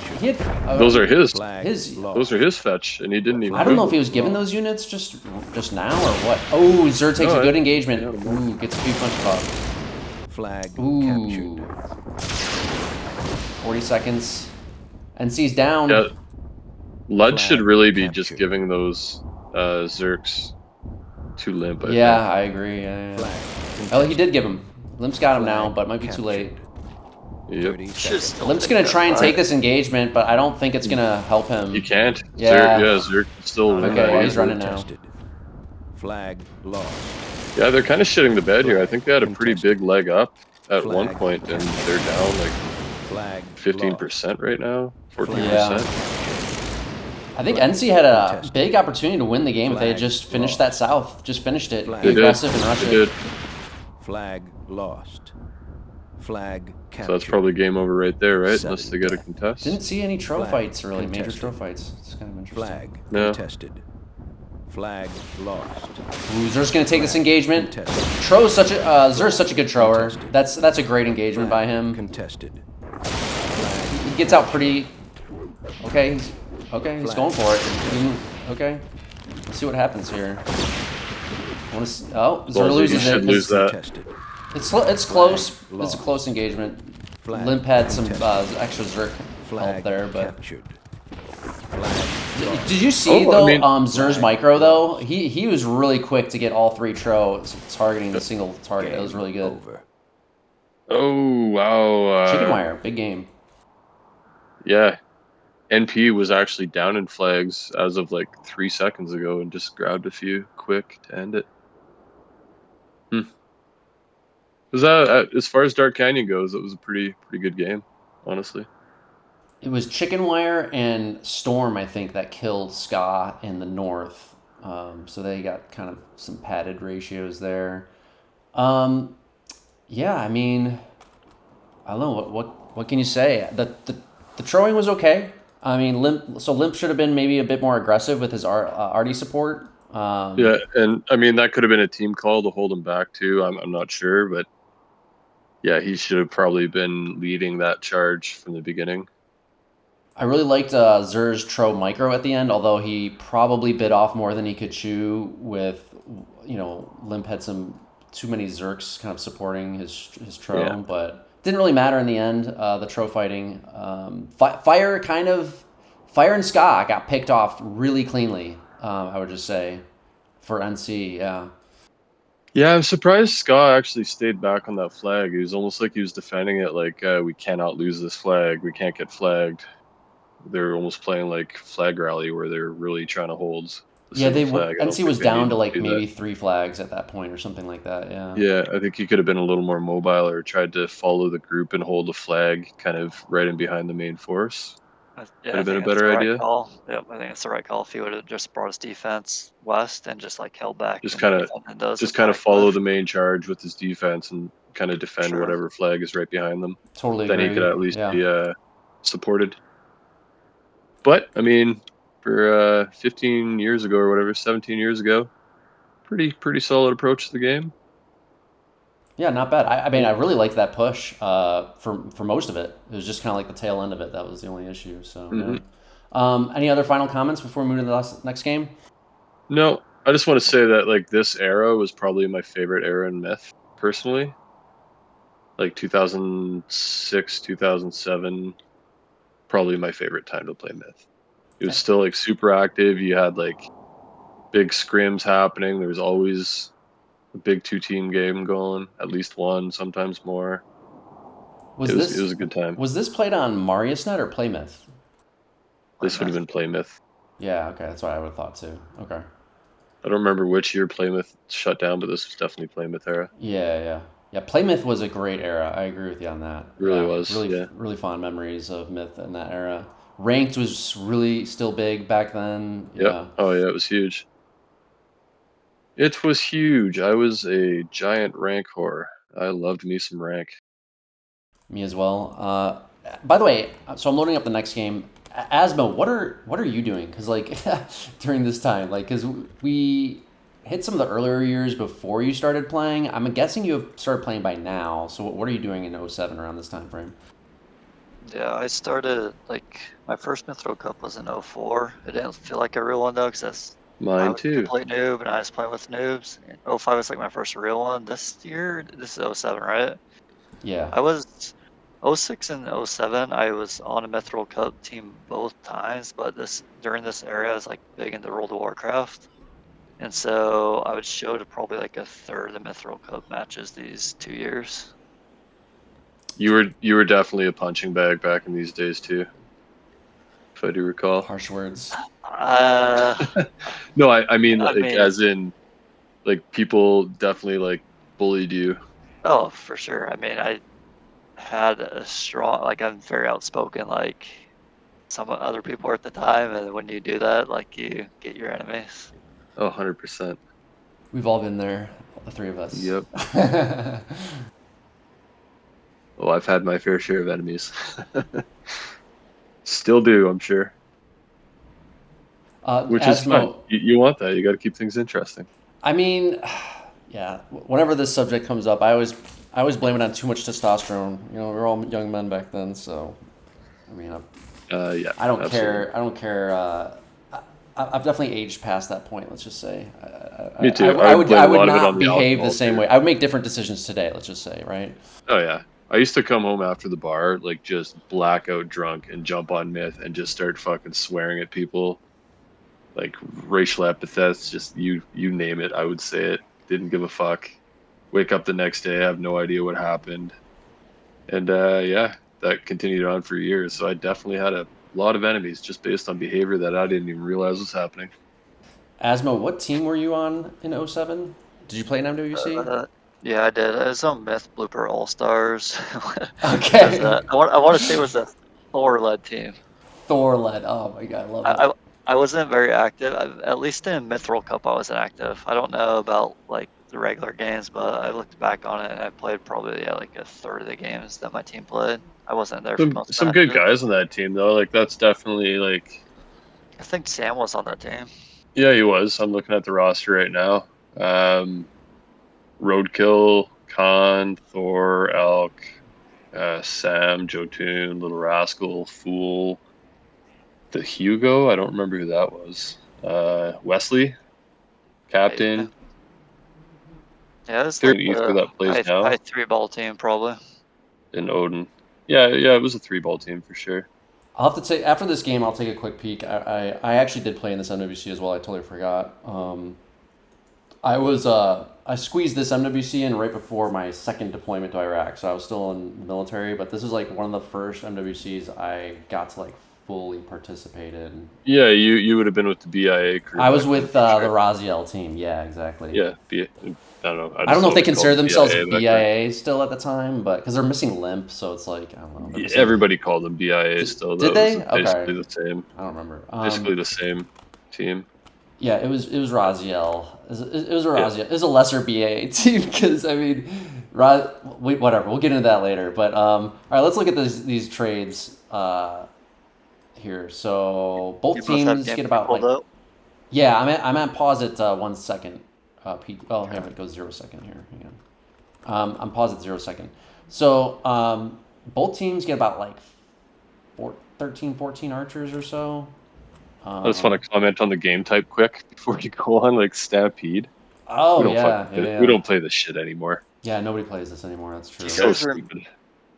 Those are his. Flag his- lost. Those are his Fetch, and he didn't even. I don't know if he move was given Lost. those units just now or what. Oh, Zer takes No, a good I- engagement. yeah, Ooh, gets a few punches off. Flag Ooh. captured. 40 seconds. NC's down. Yeah, Ludde Flag should really be just captured. giving those Zerks to Limp. I Yeah, think. I agree. Yeah. Flag Oh, he did give him. Limp's got him now, Flag but it might be too late. captured. Yep. 30 Should seconds. still Limp's take gonna that try and fire. take this engagement, but I don't think it's gonna help him. He can't. Yeah. Zerk can still win Okay, that yeah, he's easily. running now. Contested. Flag lost. Yeah, they're kind of shitting the bed here. I think they had a pretty Contested. big leg up at Flag one point, and they're down like Flag 15% right now, 14%. Yeah. I think NC had a big opportunity to win the game if they had just finished that south. Just finished it. Flag. Be They did. aggressive and rush They it. did. Flag lost. Flag captured. So that's probably game over right there, right? Sudden Unless they get a death. contest. Didn't see any tro Flag fights really, major contested. tro fights. It's kind of interesting. Flag No. contested. Flag lost. Ooh, Zer's gonna take this Flag engagement. contested. Tro's such a Zer's such a good thrower. Contested. That's a great engagement by Flag him. Contested. He gets out pretty. Okay, he's Flag. going for it. Okay, let's see what happens here. Oh, Zer Well, he loses should it. lose that. Contested. It's close. It's a lost. close engagement. Flag Limp had some contested. extra Zerk Flag help there, but captured. Flag did you see Oh, though? I mean- Zer's micro though. He was really quick to get all three tro targeting the single target. That was really good. over. Oh, wow. Chickenwire, big game. Yeah. NP was actually down in flags as of like 3 seconds ago and just grabbed a few quick to end it. Was that, as far as Dark Canyon goes, it was a pretty good game, honestly. It was Chickenwire and Storm, I think, that killed Ska in the north. So they got kind of some padded ratios there. Yeah, I mean, I don't know what can you say. The throwing was okay. I mean, Limp should have been maybe a bit more aggressive with his Artie support. Yeah, and I mean that could have been a team call to hold him back too. I'm not sure, but yeah, he should have probably been leading that charge from the beginning. I really liked Zer's Tro Micro at the end, although he probably bit off more than he could chew with, Limp had some too many Zerks kind of supporting his Tro, Yeah. but didn't really matter in the end, the Tro fighting. Fire and Ska got picked off really cleanly, I would just say, for NC, yeah. Yeah, I'm surprised Ska actually stayed back on that flag. It was almost like he was defending it like, we cannot lose this flag. We can't get flagged. They're almost playing like flag rally where they're really trying to hold the Yeah, single flag. I don't NC think was they down needed to like do that. maybe 3 flags at that point or something like that, yeah. Yeah, I think he could have been a little more mobile or tried to follow the group and hold the flag kind of right in behind the main force. Yeah, Could have I been a think that's better the right idea. call. Yep, I think it's the right call. If he would have just brought his defense west and just like held back, Just and kind of defended those just kind of attack follow left. the main charge with his defense and kind of defend Sure. whatever flag is right behind them. Totally Then agree. he could at least yeah. be supported. But I mean, for 15 years ago or whatever, 17 years ago, pretty solid approach to the game. Yeah, not bad. I mean, I really liked that push for most of it. It was just kind of like the tail end of it. That was the only issue. So, Mhm. yeah. Any other final comments before we move to the next game? No, I just want to say that like this era was probably my favorite era in Myth, personally. Like 2006, 2007, probably my favorite time to play Myth. It was still like super active. You had like big scrims happening. There was always a big 2-team game going, at least one, sometimes more. It was a good time. Was this played on Mariusnet or Playmyth? This would have been Playmyth. Yeah, okay, that's what I would have thought too. Okay. I don't remember which year Playmouth shut down, but this was definitely Playmouth era. Yeah. Yeah, Play Myth was a great era. I agree with you on that. Really Yeah, was, really, yeah. really fond memories of Myth in that era. Ranked was really still big back then. Yep. Yeah, Oh yeah, it was huge. It was huge. I was a giant rank whore. I loved me some rank. me as well. By the way, so I'm loading up the next game. Asmo, what are you doing? Because like during this time, like because we hit some of the earlier years before you started playing. I'm guessing you have started playing by now. So what are you doing in 07 around this time frame? Yeah, I started like my first Mithril Cup was in '04. It didn't feel like a real one though, because I Mine was a too. complete noob and I was playing with noobs. And '05 was like my first real one. This year, this is '07, right? Yeah. I was '06 and '07. I was on a Mithril Cup team both times, but this during this area, I was like big into World of Warcraft. And so I would show to probably like a third of the Mithril Cup matches these 2 years. You were definitely a punching bag back in these days too, if I do recall. Harsh words. Uh, No, I mean I like mean, as in like people definitely like bullied you. oh, for sure. I mean, I had a strong, like, I'm very outspoken, like some other people were at the time. And when you do that, like, you get your enemies. Oh, 100%. We've all been there, the three of us. Yep. Oh, I've had my fair share of enemies. Still do, I'm sure. Which is fun. Asmo, You want that. You got to keep things interesting. I mean, yeah. Whenever this subject comes up, I always blame it on too much testosterone. You know, we were all young men back then, so I mean, Yeah, I don't absolutely. care. I don't care. I've definitely aged past that point. Let's just say. Me too. I would blame I a would lot of it on not the behave the alcohol same too. way. I would make different decisions today. Let's just say, right? Oh yeah. I used to come home after the bar, like just blackout drunk and jump on Myth and just start fucking swearing at people, like racial epithets, just you name it, I would say it. Didn't give a fuck. Wake up the next day, I have no idea what happened. And yeah, that continued on for years. So I definitely had a lot of enemies just based on behavior that I didn't even realize was happening. Asmo, what team were you on in '07? Did you play in MWC? Uh, yeah, I did. It was on Myth Blooper All Stars. It was, Okay. I want to say it was a Thor led team. Thor led. Oh my god, I love it. I wasn't very active. At least in Mithril Cup, I wasn't active. I don't know about like the regular games, but I looked back on it and I played probably like a third of the games that my team played. I wasn't there for most Some good matches. guys on that team though. Like that's definitely like I think Sam was on that team. yeah, he was. I'm looking at the roster right now. Roadkill, Khan, Thor, Elk, Sam, Jotun, Little Rascal, Fool, the Hugo. I don't remember who that was. Wesley, Maybe. Captain. Yeah, it's There's like an ether a that plays high now, three ball team probably. and Odin. Yeah, it was a 3-ball team for sure. I'll have to take after this game. I'll take a quick peek. I actually did play in this MWC as well. I totally forgot. I squeezed this MWC in right before my second deployment to Iraq, so I was still in the military. But this is like one of the first MWCs I got to like fully participate in. Yeah, you would have been with the BIA crew I was back then with for the sure. Raziel team. Yeah, exactly. Yeah, I don't know. I I don't just know if they always called consider it themselves BIA back then. BIA still at the time, but because they're missing Limp, so it's like I don't know. They're Yeah, missing. everybody called them BIA still, Did though. It was they? Okay, basically the same. I don't remember. Basically the same team. Yeah, it was Raziel. It was a Yeah. Raziel. It was a lesser BA team because I mean, whatever. We'll get into that later. But all right, let's look at these trades here. So You both both have teams get gameplay about pulled like up. yeah. I'm at pause at 1 second. Oh, hang on, it goes 0 second here. Hang on. I'm paused at 0 second. So both teams get about like 13, 14 archers or so. I just want to comment on the game type quick before you go on, like Stampede. Oh yeah, yeah, We yeah. don't play this shit anymore. Yeah, nobody plays this anymore. That's true. Do you So guys stupid.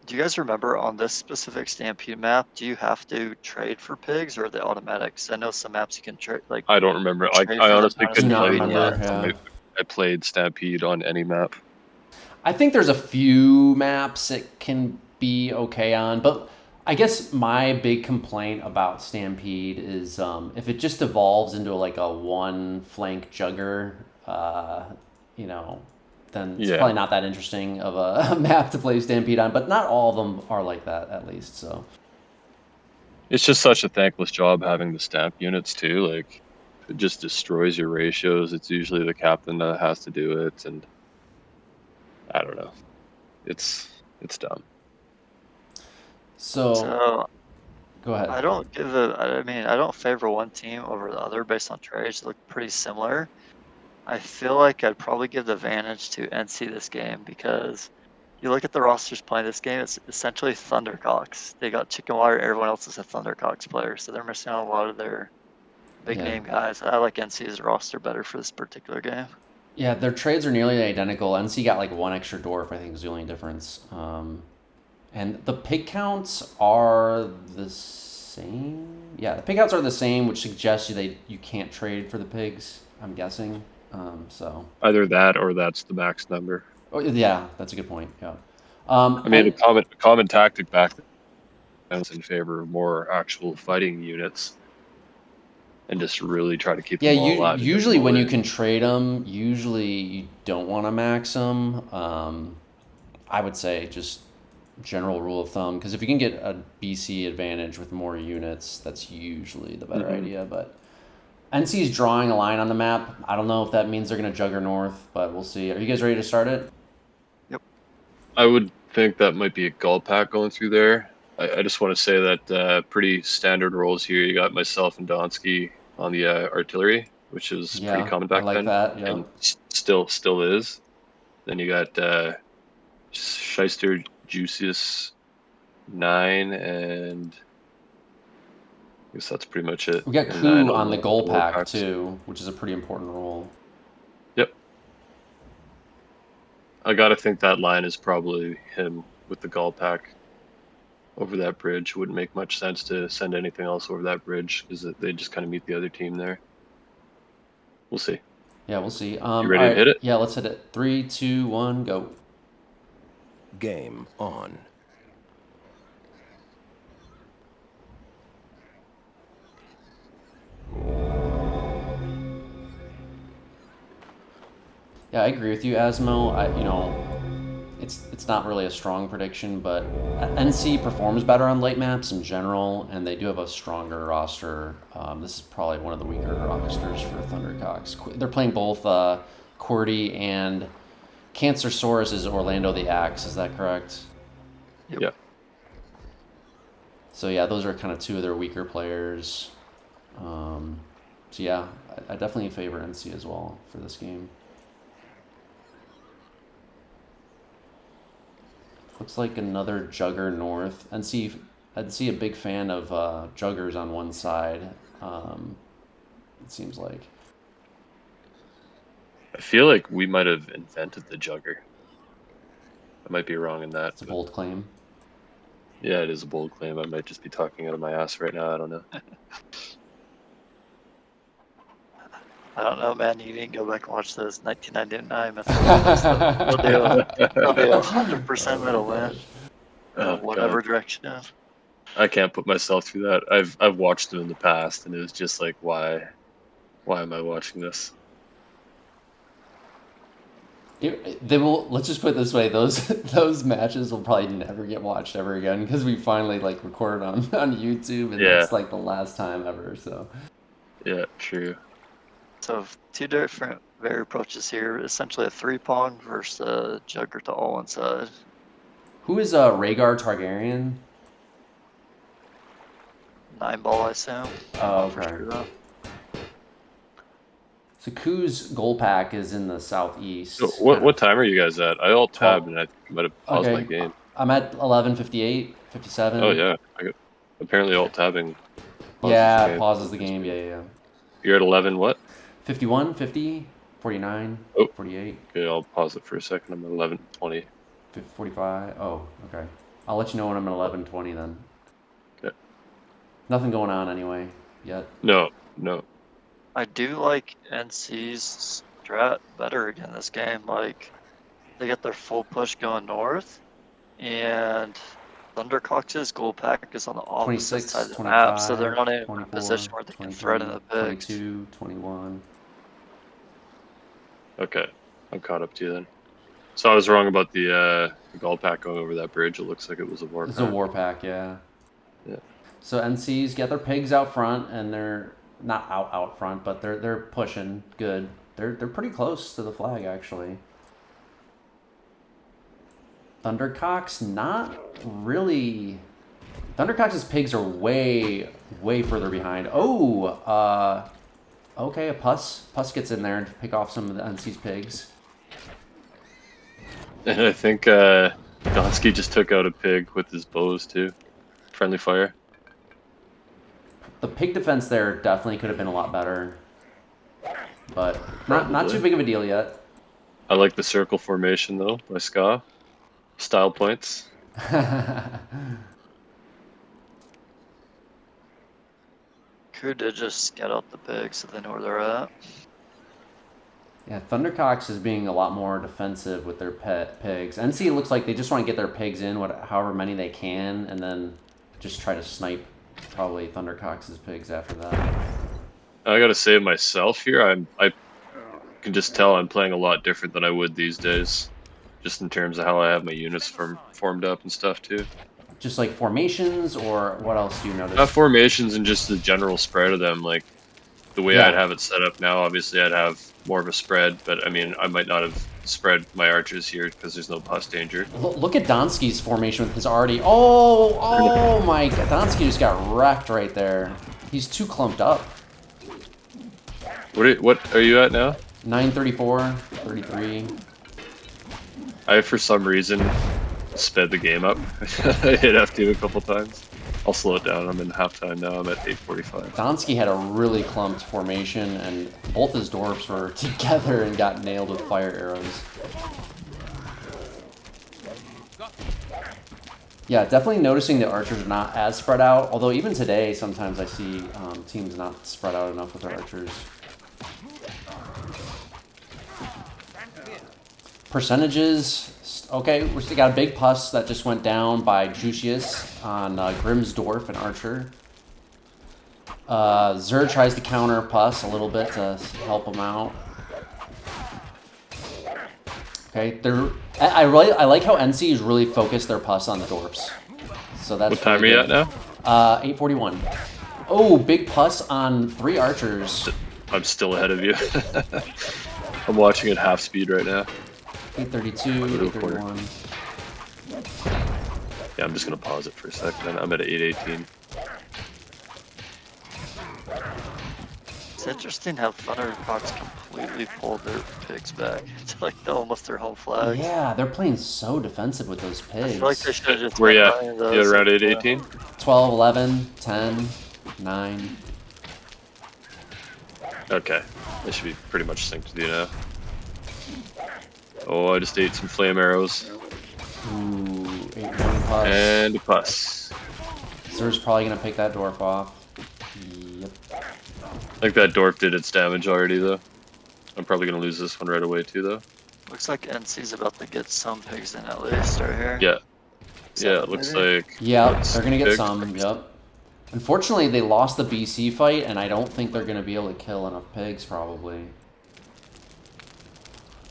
do you guys remember on this specific Stampede map, do you have to trade for pigs or are they automatics? I know some maps you can trade like I don't remember. trade I for them honestly down a Do couldn't not tell speed. you the remember. last Yeah. time Yeah. I played Stampede on any map. I think there's a few maps it can be okay on, but I guess my big complaint about Stampede is if it just evolves into like a one flank jugger, you know, then it's probably not that interesting of a map to play Stampede on. But not all of them are like that, at least. So It's just such a thankless job having the stamp units too. Like, it just destroys your ratios. It's usually the captain that has to do it, and I don't know. It's dumb. So go ahead. I don't I don't favor one team over the other based on trades. They look pretty similar. I feel like I'd probably give the advantage to NC this game because you look at the rosters playing this game, it's essentially Thundercox. They got Chickenwire, everyone else is a Thundercox player, so they're missing out on a lot of their big name guys. I like NC's roster better for this particular game. Yeah, their trades are nearly identical. NC got like one extra dwarf, I think is the only difference. And the pig counts are the same. Yeah, the pig counts are the same, which suggests you can't trade for the pigs, I'm guessing. So either that or that's the max number. Oh yeah, that's a good point. Yeah. I mean, a common tactic back then was in favor of more actual fighting units, and just really try to keep them all alive. Usually when you can trade them, usually you don't want to max them. I would say just general rule of thumb, because if you can get a BC advantage with more units, that's usually the better idea. But NC's drawing a line on the map. I don't know if that means they're going to Jugger North, but we'll see. Are you guys ready to start it? Yep. I would think that might be a gull pack going through there. I just want to say that pretty standard roles here. You got myself and Dantski on the artillery, which is pretty common back then. That, yeah. And still is. Then you got Shaister, Jushius, 9, and I guess that's pretty much it. We got And Coup on the goal war pack packs. too, which is a pretty important role. Yep. I gotta think that line is probably him with the gull pack over that bridge. Wouldn't make much sense to send anything else over that bridge because they just kind of meet the other team there. We'll see. Yeah, we'll see. You ready to hit it? Yeah, let's hit it. 3, 2, 1, go. Game on. Yeah, I agree with you, Asmo. It's not really a strong prediction, but NC performs better on late maps in general, and they do have a stronger roster. This is probably one of the weaker rosters for Thundercox. They're playing both Qwerty and Cancersaurus is Orlando the Axe. Is that correct? Yep. Yeah. So yeah, those are kind of two of their weaker players. So yeah, I definitely favor NC as well for this game. Looks like another Jugger North. I'd see a big fan of Juggers on one side. It seems like. I feel like we might have invented the Jugger. I might be wrong in that. It's a bold claim. Yeah, it is a bold claim. I might just be talking out of my ass right now. I don't know. I don't know, man. You didn't go back and watch those 1999 they'll do 100% middle, man. Whatever direction of. I can't put myself through that. I've watched them in the past, and it was just like, why am I watching this? They will. Let's just put it this way: those matches will probably never get watched ever again because we finally recorded on YouTube, and it's like the last time ever. So. Yeah, true. So two different very approaches here. Essentially a 3-pong versus a Jugger to all one side. Who is Rhaegar Targaryen? Nineball, I assume. Oh, For okay. sure, though. So Ku's goal pack is in the southeast. So what time are you guys at? I alt tabbed and I might have paused my game. I'm at 11:58, 57. Oh yeah, apparently alt tabbing. Pauses the game. Yeah. You're at 11 what? 51, 50, 49, 48. Okay, I'll pause it for a second. I'm at 11:20. 45. Oh, okay. I'll let you know when I'm at 11:20 then. Okay. Nothing going on anyway yet. No. I do like NC's strat better again this game. Like, they get their full push going north, and Thundercox's goal pack is on the opposite 26, side of the 25, map, so they're not in a 24, position where they can threaten the pigs. 22, 21. Okay, I'm caught up to you then. So I was wrong about the Gull Pack going over that bridge. It looks like it was a war It's pack. a war pack, yeah. Yeah. So NC's get their pigs out front, and they're not out front, but they're pushing good. They're pretty close to the flag actually. Thundercox not really. Thundercox's pigs are way further behind. Oh, okay, a Puss gets in there to pick off some of the NC's pigs. And I think Dantski just took out a pig with his bows too. Friendly fire. The pig defense there definitely could have been a lot better, but not Probably. too big of a deal yet. I like the circle formation though by Ska. Style points. Crew did just scout out the pigs, so they know where they're at. Yeah, Thundercox is being a lot more defensive with their pet pigs. NC looks like they just want to get their pigs in, however many they can, and then just try to snipe probably Thundercox's pigs after that. I gotta say myself here, I can just tell I'm playing a lot different than I would these days, just in terms of how I have my units formed up and stuff too. Just like formations, or what else do you notice? Formations and just the general spread of them. Like the way Yeah. I'd have it set up now, obviously I'd have more of a spread, but I mean I might not have spread my archers here because there's no pus danger. Look at Dantski's formation with his already. Oh my God, Dantski just got wrecked right there. He's too clumped up. What are you at now? 934, 33. I, for some reason, sped the game up. I hit F2 a couple times. I'll slow it down. I'm in halftime now. I'm at 8:45. Dantski had a really clumped formation, and both his dwarfs were together and got nailed with fire arrows. Yeah, definitely noticing the archers are not as spread out, although even today, sometimes I see teams not spread out enough with their archers. Percentages, okay, we still got a big pus that just went down by Jushius on Grimm's dwarf and archer. Zer tries to counter pus a little bit to help him out. Okay, I like how NC's really focused their pus on the dwarfs. So that's What time really are you good. at now? 841. Oh, big pus on 3 archers. I'm still ahead of you. I'm watching at half speed right now. 832, 831. Yeah, I'm just gonna pause it for a second. I'm at 818. It's interesting how Thundercox completely pulled their pigs back to like almost their home flag. Yeah, they're playing so defensive with those I pigs. feel like they should have just Where you went at? buying You those. at around 818? 12, 11, 10, 9. Okay, I should be pretty much synced with you now. Oh, I just ate some flame arrows Ooh, 8-1 pus. and a pus. Zer's probably gonna pick that dwarf off. Yep. I think that dwarf did its damage already, though. I'm probably gonna lose this one right away too, though. Looks like NC's about to get some pigs in at least right here. Yeah, yeah, Seven, it looks maybe? like. Yeah, that's they're gonna get big. some. Yep. Unfortunately, they lost the BC fight, and I don't think they're gonna be able to kill enough pigs. Probably.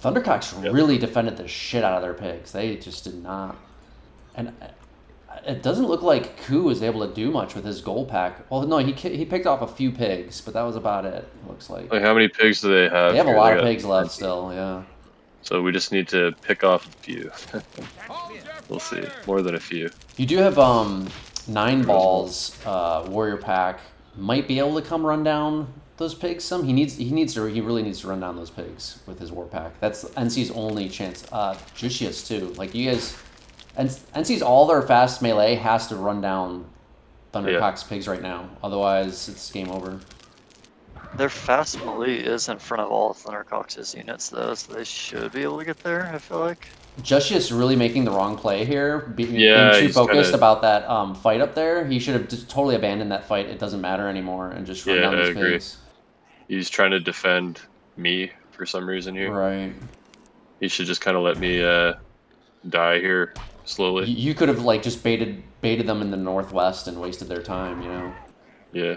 Thundercox Yep. really defended the shit out of their pigs. They just did not. And it doesn't look like Ku was able to do much with his goal pack. Well, no, he picked off a few pigs, but that was about it. It looks like. Like, how many pigs do they have? They have a here? lot They of got pigs left 20. still. Yeah. So we just need to pick off a few. We'll see. More than a few. You do have Nineball's warrior pack might be able to come run down those pigs some. He really needs to run down those pigs with his war pack. That's NC's only chance. Jushius too. Like you guys, NC's all their fast melee has to run down Thundercox pigs right now. Otherwise, it's game over. Their fast melee is in front of all of Thundercox's units though, so they should be able to get there, I feel like. Jushius really making the wrong play here, being Yeah, too he's focused kinda- about that fight up there. He should have just totally abandoned that fight. It doesn't matter anymore, and just run Yeah, down I those agree. pigs. He's trying to defend me for some reason here. Right. He should just kind of let me die here slowly. You could have like just baited them in the northwest and wasted their time, you know. Yeah.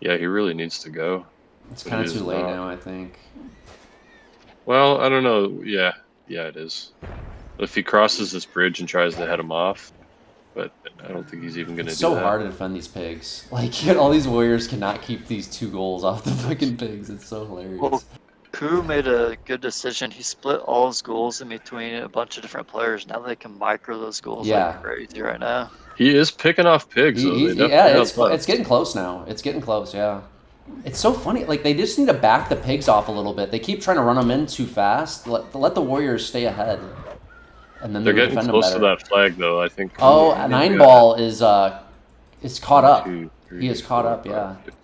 Yeah, he really needs to go. It's but kind it of too is late not. now, I think. Well, I don't know. Yeah, it is. If he crosses this bridge and tries to head him off, but I don't think he's even going It's to do so that. hard to defend these pigs. Like, all these warriors cannot keep these 2 goals off the fucking pigs. It's so hilarious. Well, Ku made a good decision. He split all his goals in between a bunch of different players. Now they can micro those goals Yeah. like crazy right now. He is picking off pigs, though. They definitely have it's less. getting close now. It's getting close, yeah. It's so funny. Like, they just need to back the pigs off a little bit. They keep trying to run them in too fast. Let the warriors stay ahead. And then They're they would getting defend them close to better. that flag, though. I think. Oh, Yeah, Nineball is caught 1, up. 2, 3, He is caught 4, up, 5, yeah. 6.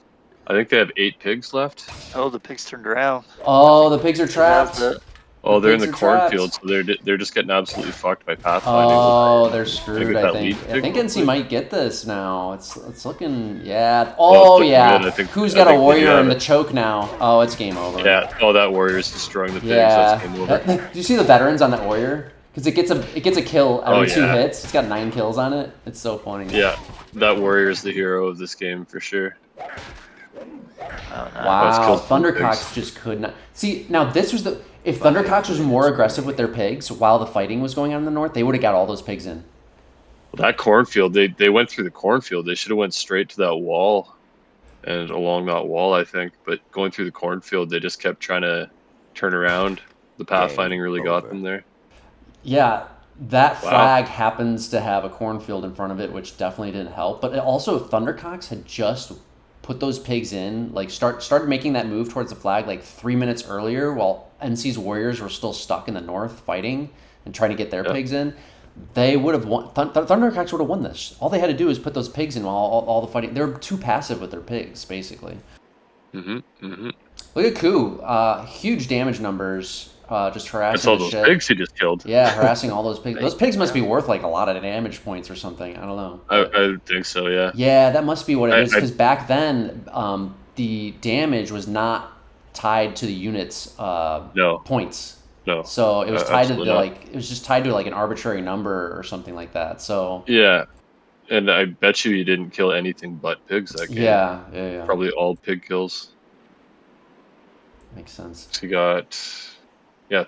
I think they have 8 pigs left. Oh, the pigs turned around. Oh, the pigs are It has trapped. it. Oh, they're in pigs the are trapped. cornfield, so they're just getting absolutely fucked by pathfinding. Oh, they're I screwed, get I that think. lead I pig think real NC quick. might get this now. It's looking, yeah. Well, Oh, it's looking yeah. good. I think- Who's I got a think they warrior in have the it. choke now? Oh, it's game over. Yeah. Oh, that warrior's destroying the pigs. Yeah. That's game over. Do you see the veterans on that warrior? Because it gets a kill every 2 yeah. hits. It's got 9 kills on it. It's so funny. Yeah, that warrior's the hero of this game for sure. Oh, no. Wow, killed 2 Thundercox pigs. just could not. See, now this was if Thundercox was more aggressive with their pigs while the fighting was going on in the north, they would have got all those pigs in. Well, that cornfield, they went through the cornfield. They should have went straight to that wall and along that wall, I think. But going through the cornfield, they just kept trying to turn around. The pathfinding really got them there. Yeah, that Wow. flag happens to have a cornfield in front of it, which definitely didn't help. But also, Thundercox had just put those pigs in, like started making that move towards the flag like 3 minutes earlier, while NC's warriors were still stuck in the north fighting and trying to get their pigs in. They would have won. Thundercox would have won this. All they had to do is put those pigs in while all the fighting. They were too passive with their pigs, basically. Look at Ku. Huge damage numbers. Just harassing That's all the those shit. pigs he just killed. Yeah, harassing all those pigs. Those pigs must be worth like a lot of damage points or something. I don't know. I think so, yeah. Yeah, that must be what it is. I- Because back then, the damage was not tied to the unit's No. points. No. So it was tied to absolutely not. it was just tied to like an arbitrary number or something like that. So Yeah, and I bet you didn't kill anything but pigs that game. yeah. Probably all pig kills. Makes sense. So he got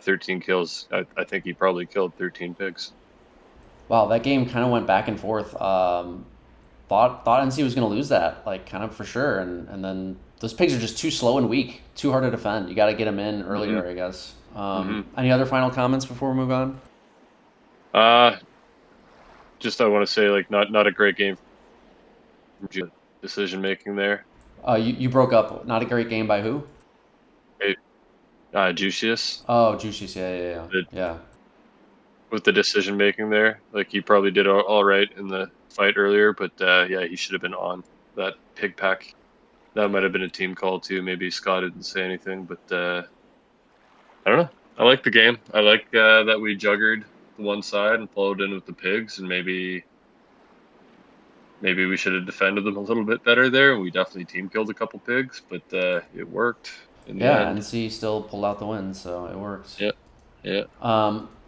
13 kills. I think he probably killed 13 pigs. Wow, that game kind of went back and forth. Thought NC was going to lose that, like kind of for sure, and then those pigs are just too slow and weak, too hard to defend. You got to get them in earlier, I guess. Any other final comments before we move on? Just I want to say, like, not a great game. Decision making there. You broke up. Not a great game by who? Jushius. Oh, Jushius. Yeah. With the decision making there, like he probably did all right in the fight earlier, but he should have been on that pig pack. That might have been a team call too. Maybe Scott didn't say anything, but I don't know. I like the game. I like that we juggered the one side and followed in with the pigs, and maybe we should have defended them a little bit better there. We definitely team killed a couple pigs, but it worked in the end. NC still pulled out the win, so it works. Yeah.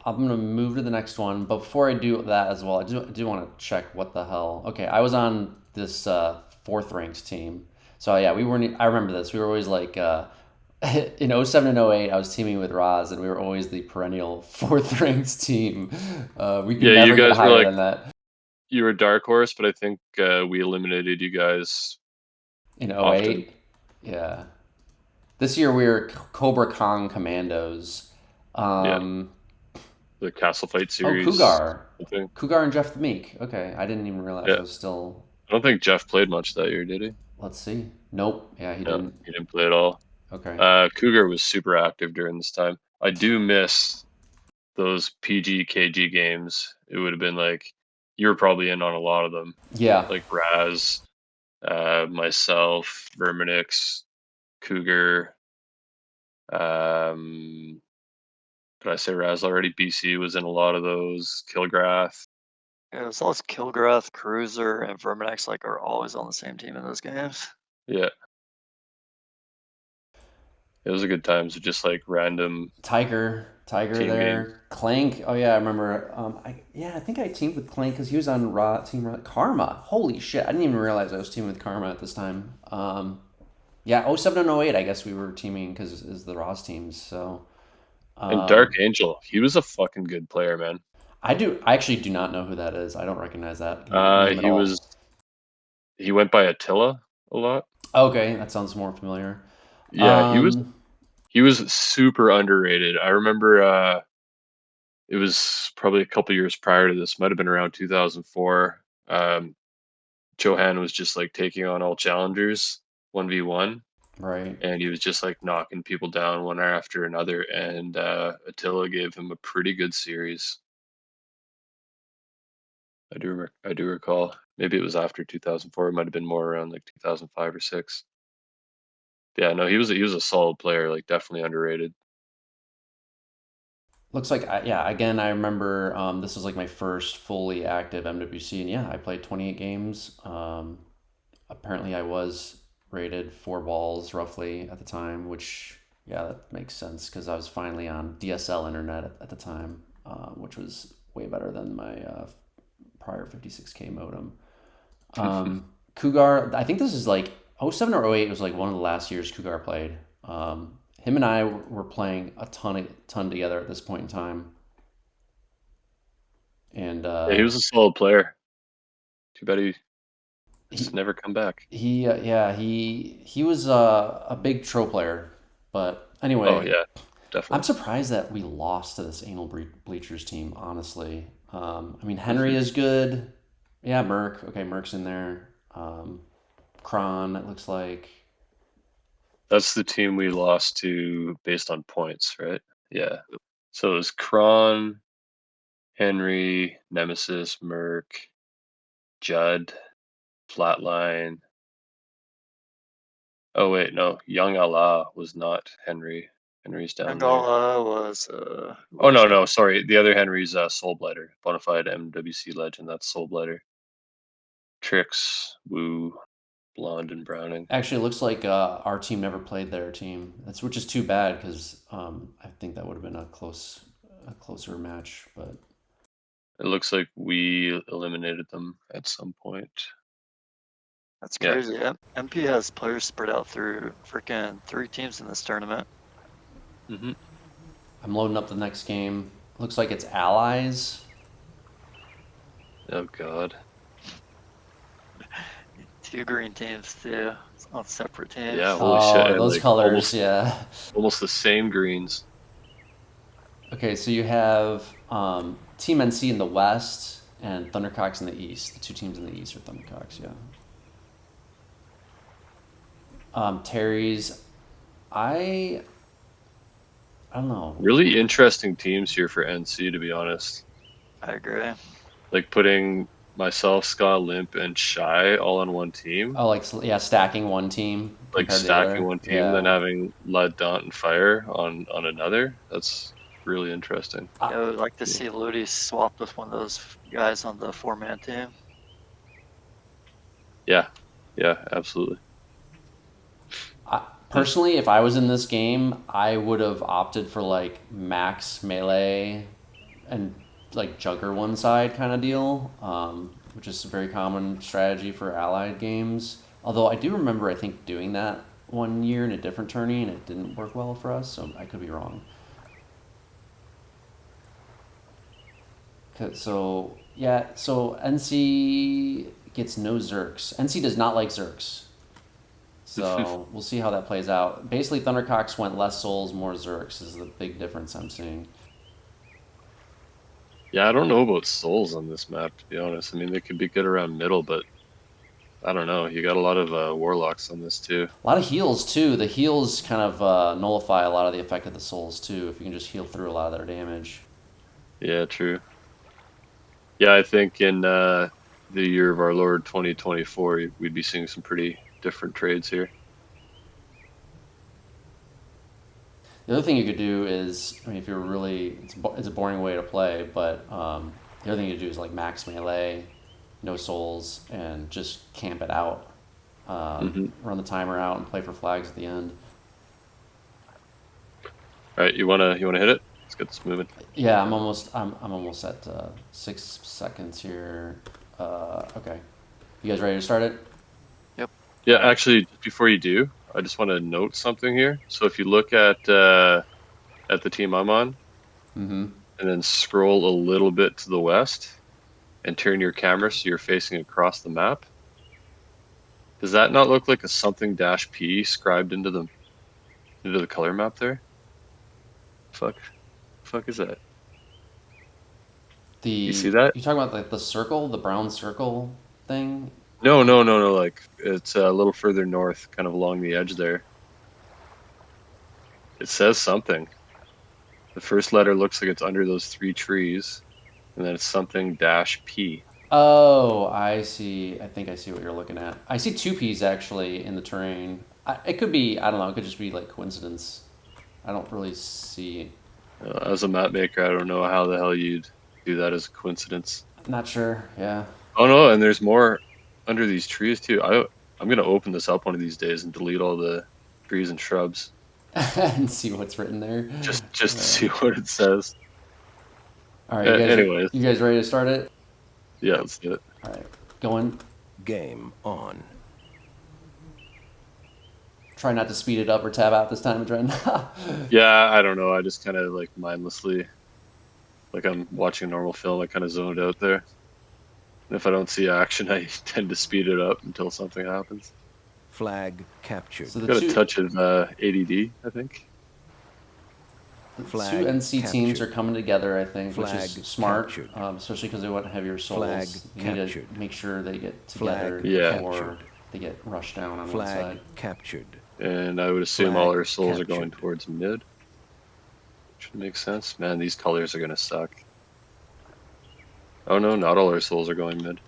I'm gonna move to the next one, but before I do that as well, I do want to check what the hell. Okay, I was on this 4th ranked team, so yeah, we weren't. I remember this. We were always like in 07 and 08, I was teaming with Roz, and we were always the perennial 4th ranked team. We could never you get guys higher were like, than that. You were dark horse, but I think we eliminated you guys In 08? often. Yeah. This year we were Cobra Kong Commandos. The Castle Fight Oh, series. Cougar. I think. Cougar and Jeff the Meek. Okay, I didn't even realize I was still... I don't think Jeff played much that year, did he? Let's see. Nope. Yeah, he didn't. He didn't play at all. Okay. Cougar was super active during this time. I do miss those PG KG games. It would have been like, you were probably in on a lot of them. Yeah. Like Raz, myself, Verminix, Cougar. Did I say Raz already? BC was in a lot of those. Kilgrath. Yeah, it was always Kilgrath, Cruiser, and Verminex are always on the same team in those games. Yeah. It was a good times of just like random Tiger team there. games. Clank. Oh yeah, I remember. I think I teamed with Clank because he was on Team Karma. Holy shit! I didn't even realize I was teaming with Karma at this time. Yeah, 07 and 08, I guess we were teaming because it's the Ross teams. So And Dark Angel, he was a fucking good player, man. I actually do not know who that is. I don't recognize that name at all. He went by Attila a lot. Okay, that sounds more familiar. Yeah, he was super underrated. I remember it was probably a couple years prior to this, might have been around 2004. Johan was just like taking on all challengers 1v1, Right. and he was just like knocking people down one after another, and Attila gave him a pretty good series. I do recall. Maybe it was after 2004. It might have been more around like 2005 or 6. Yeah, no, he was a solid player, like definitely underrated. Looks like, yeah, again, I remember this was like my first fully active MWC, and yeah, I played 28 games. Apparently, I was rated 4 balls roughly at the time, which, yeah, that makes sense because I was finally on DSL internet at the time, which was way better than my prior 56K modem. Cougar, I think this is like 07 or 08 was like one of the last years Cougar played. Him and I were playing a ton together at this point in time. And Yeah, he was a solid player. Too bad he just he never come back. yeah, he was a big tro player. But Oh anyway, yeah, I'm definitely. surprised that we lost to this Anal Bleachers team, honestly. I mean, Henry is good. Yeah, Merc. Okay, Merc's in there. Kron, it looks like. That's the team we lost to based on points, right? Yeah. So it was Kron, Henry, Nemesis, Merc, Judd, Flatline. Oh wait, no, Young Allah was not Henry. Henry's down there. Angala was who Oh was no, it? no, sorry. The other Henry's Soulblighter, bonafide MWC legend. That's Soulblighter. Trix, Woo, Blonde, and Browning. Actually, it looks like our team never played their team. That's which is too bad because I think that would have been a closer match. But It looks like we eliminated them at some point. That's Yeah. crazy. MP has players spread out through freaking 3 teams in this tournament. Hmm. I'm loading up the next game. Looks like it's allies. Oh God. 2 green teams too. It's not separate Yeah. teams. Holy shit! Oh, And those like colors, yeah. almost the same greens. Okay, so you have Team NC in the west and Thundercox in the east. The 2 teams in the east are Thundercox, yeah. Terry's, I I don't know. Really interesting teams here for NC, to be honest. I agree. Like putting myself, Scott, Limp, and Shy all on one team. Oh, like yeah, stacking one team Like compared to the stacking other. one team, then Yeah. having Lud, Daunt, and Fire on another. That's really interesting. Yeah, I would like to see Ludde swapped with one of those guys on the 4-man team. Yeah. Yeah. Absolutely. Personally, if I was in this game, I would have opted for like max melee and like jugger one side kind of deal, which is a very common strategy for allied games. Although I do remember, I think, doing that one year in a different tourney and it didn't work well for us, so I could be wrong. So, yeah, so NC gets no Zerks. NC does not like Zerks. So we'll see how that plays out. Basically, Thundercox went less souls, more Zerks is the big difference I'm seeing. Yeah, I don't know about souls on this map, to be honest. I mean, they could be good around middle, but I don't know. You got a lot of warlocks on this too. A lot of heals too. The heals kind of nullify a lot of the effect of the souls too. If you can just heal through a lot of their damage. Yeah, true. Yeah, I think in the year of our Lord 2024, we'd be seeing some pretty different trades here. The other thing you could do is, I mean, if you're really, it's a boring way to play, but the other thing you could do is like max melee, no souls, and just camp it out. Hmm. Run the timer out and play for flags at the end. All right, you wanna hit it? Let's get this moving. Yeah, I'm almost at 6 seconds here. Okay, you guys ready to start it? Yep. Yeah, actually, just before you do, I just want to note something here. So if you look at the team I'm on, Mm-hmm. and then scroll a little bit to the west, and turn your camera so you're facing across the map, does that not look like a something -P scribed into the color map there? Fuck is that? You see that? You talking about like the circle, the brown circle thing? No, no, no, no. Like it's a little further north, kind of along the edge there. It says something. The first letter looks like it's under those 3 trees, and then it's something -P. Oh, I see. I think I see what you're looking at. I see 2 P's actually in the terrain. It could be, I don't know, it could just be like coincidence. I don't really see. As a map maker, I don't know how the hell you'd do that as a coincidence. Not sure, yeah. Oh no, and there's more under these trees too. I'm gonna open this up one of these days and delete all the trees and shrubs And see what's written there. just to see what it says. All right, Anyways, you guys ready to start it? yeah, let's do it. All right, going. Game on. Try not to speed it up or tab out this time, Adren. Yeah, I don't know. I just kind of like mindlessly, like I'm watching a normal film. I kind of zoned out there. And if I don't see action, I tend to speed it up until something happens. Flag captured. So the Got two, a touch of ADD, I think. the Flag two NC teams captured. are coming together, I think, Flag which is smart, captured. especially because they want heavier souls. Flag you need captured. to make sure they get Flag together Yeah. before captured. they get rushed down on one Flag side. captured. And I would assume Flag all our souls are going captured. towards mid. Should make sense. Man, these colors are going to suck. Oh no, not all our souls are going mid.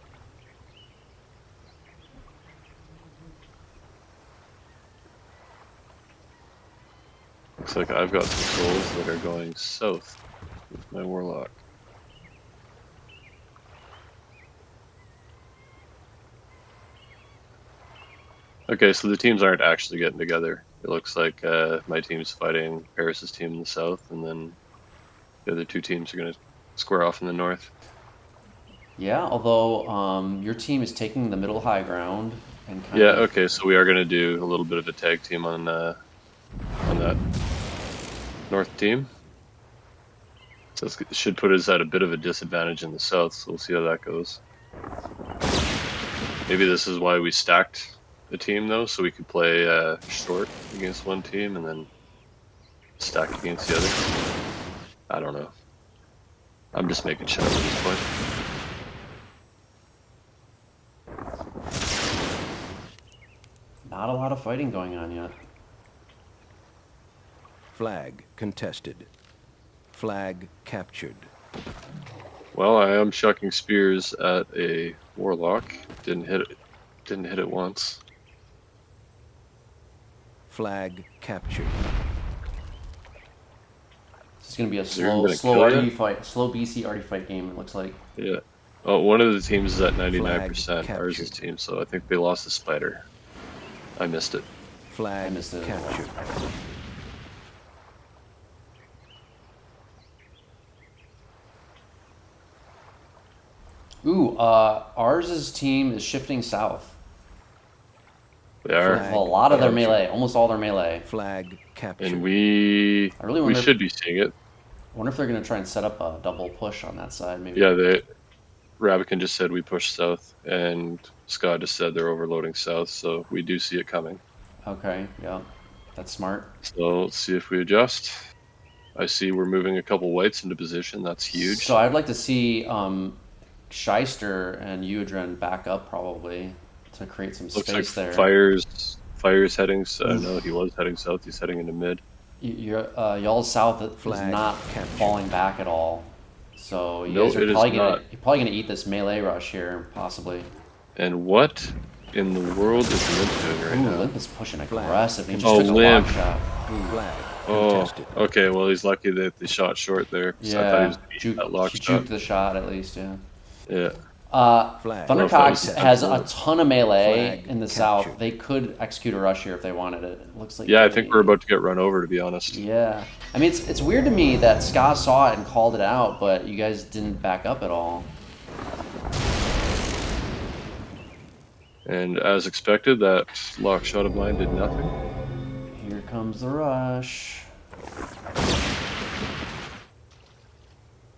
Looks like I've got some souls that are going south with my warlock. Okay, so the teams aren't actually getting together. It looks like my team's fighting Paris's team in the south, and then the other 2 teams are going to square off in the north. Yeah, although your team is taking the middle high ground and kind Yeah, of. okay, so we are going to do a little bit of a tag team on that north team. So it should put us at a bit of a disadvantage in the south, so we'll see how that goes. Maybe this is why we stacked the team, though, so we could play short against one team and then stack against the other. I don't know. I'm just making shit up at this point. Not a lot of fighting going on yet. Flag contested. Flag captured. Well, I am chucking spears at a warlock. Didn't hit it once. Flag captured. This is going to be a They're gonna slow kill RD ya? fight, slow BC RD fight game. It looks like. Yeah. Oh, one of the teams is at 99%. Flag Ours is captured. team, so I think they lost the spider. I missed it. Flag missed it as well. captured. Ooh, ours' team is shifting south. They are. Flag Well, a lot of their captured. melee, almost all their melee. Flag captured. And we I really wonder. should be seeing it. I wonder if they're going to try and set up a double push on that side. Maybe. Yeah, Rabican just said we push south, and Scott just said they're overloading south, so we do see it coming. Okay. Yeah. That's smart. So let's see if we adjust. I see we're moving a couple whites into position. That's huge. So I'd like to see Shaister and Uadren back up probably to create some Looks space like there. Fire's heading. No, he was heading south. He's heading into mid. Y'all's south is Flag not captured. falling back at all. So you No, guys are it is probably not. you're probably gonna eat this melee rush here, possibly. And what in the world is Limp doing right Ooh, now? Limp is pushing Flag. aggressive. He just Oh, took a Limp. lock shot. Flag Oh, contested. okay. Well, he's lucky that they shot short there. 'Cause I thought he Yeah, was gonna eat that lock he shot. juked the shot at least. Yeah. Yeah. Flag. Thundercox Flag has a captured. ton of melee Flag in the captured. south. They could execute a rush here if they wanted it. It looks like. Yeah, I think we're about to get run over, to be honest. Yeah, I mean it's weird to me that Ska saw it and called it out, but you guys didn't back up at all. And as expected, that lock shot of mine did nothing. comes the rush.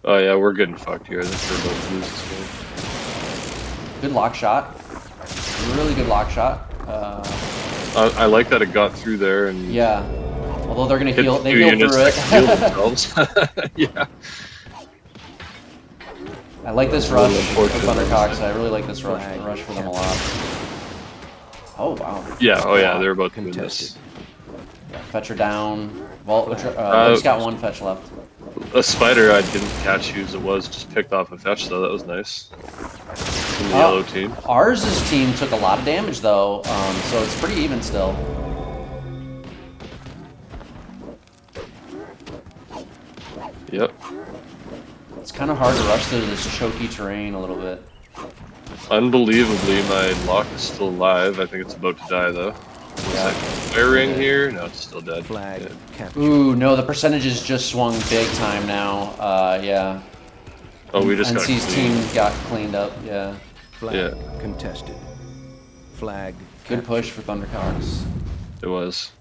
Oh yeah, we're getting fucked here. I think we're about to lose this game. Good lock shot. Really good lock shot. I like that it got through there and Yeah. Although they're gonna hit heal, the they two heal units through that it. can heal themselves. Yeah. I like this A little rush for unfortunate, Thundercox. obviously. I really like this rush for them a lot. Oh wow. Yeah. Oh yeah, Wow. they're about to win this. Yeah, fetcher down. Well, Limp's got one fetch left. A spider I didn't catch whose it was, just picked off a fetch though, that was nice. From the yellow team. Ours' team took a lot of damage though, so it's pretty even still. Yep. It's kind of hard to rush through this choky terrain a little bit. Unbelievably, my lock is still alive. I think it's about to die though. Yeah. Fire ring here? No, it's still dead. Flag Yeah. captured. Ooh, no, the percentages just swung big time now. Yeah. Oh, we just got NC's clean. team got cleaned up, yeah. Flag contested. Flag Good push for Thundercox. It was.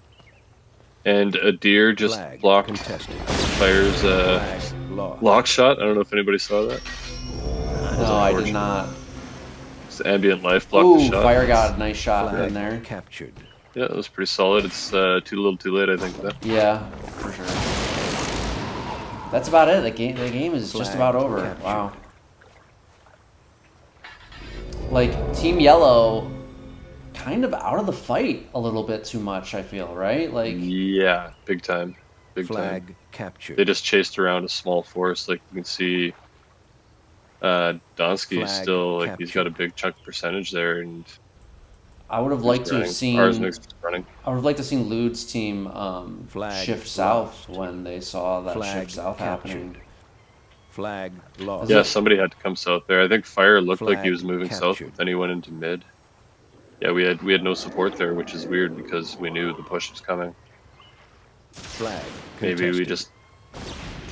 And a deer just Flag blocked contested. Fire's Flag lost. lock shot. I don't know if anybody saw that. No, I did not. It's ambient life blocked Ooh, the shot. Fire got a nice shot Flag in there. captured. Yeah, it was pretty solid. It's too little too late, I think. Though. Yeah, for sure. That's about it. The game is just about over. captured. Wow. Like, Team Yellow kind of out of the fight a little bit too much, I feel, right? Like, Yeah, big time. Big Flag time. captured. They just chased around a small force. Like you can see Dantski is Flag still like he's got a captured. big chunk percentage there and I would have just liked to have running. seen Arzenic's just running. I would have liked to have seen Ludde's team Flag shift south lost. when they saw that Flag shift south captured. happening. Flag lost. Yeah, somebody had to come south there. I think Fire looked like he Flag was moving south, captured. but then he went into mid. Yeah, we had no support there, which is weird because we knew the push was coming. Flag Maybe we contested. just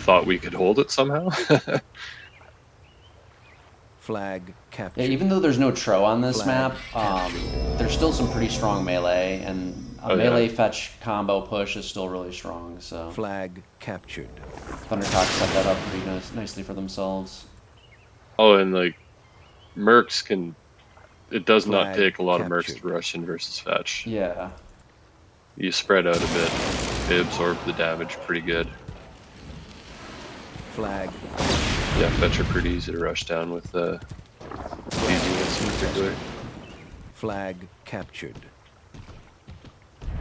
thought we could hold it somehow. Flag captured. Yeah, even though there's no Tro on this Flag map, there's still some pretty strong melee, and a Oh, yeah. melee fetch combo push is still really strong, so Flag captured. Thundercox set that up pretty nicely for themselves. Oh, and like Mercs can. It does not Flag take a lot of Mercs captured. to rush in versus fetch. Yeah. You spread out a bit, they absorb the damage pretty good. Flag. Yeah, fetch are pretty easy to rush down with these units in particular. Flag captured.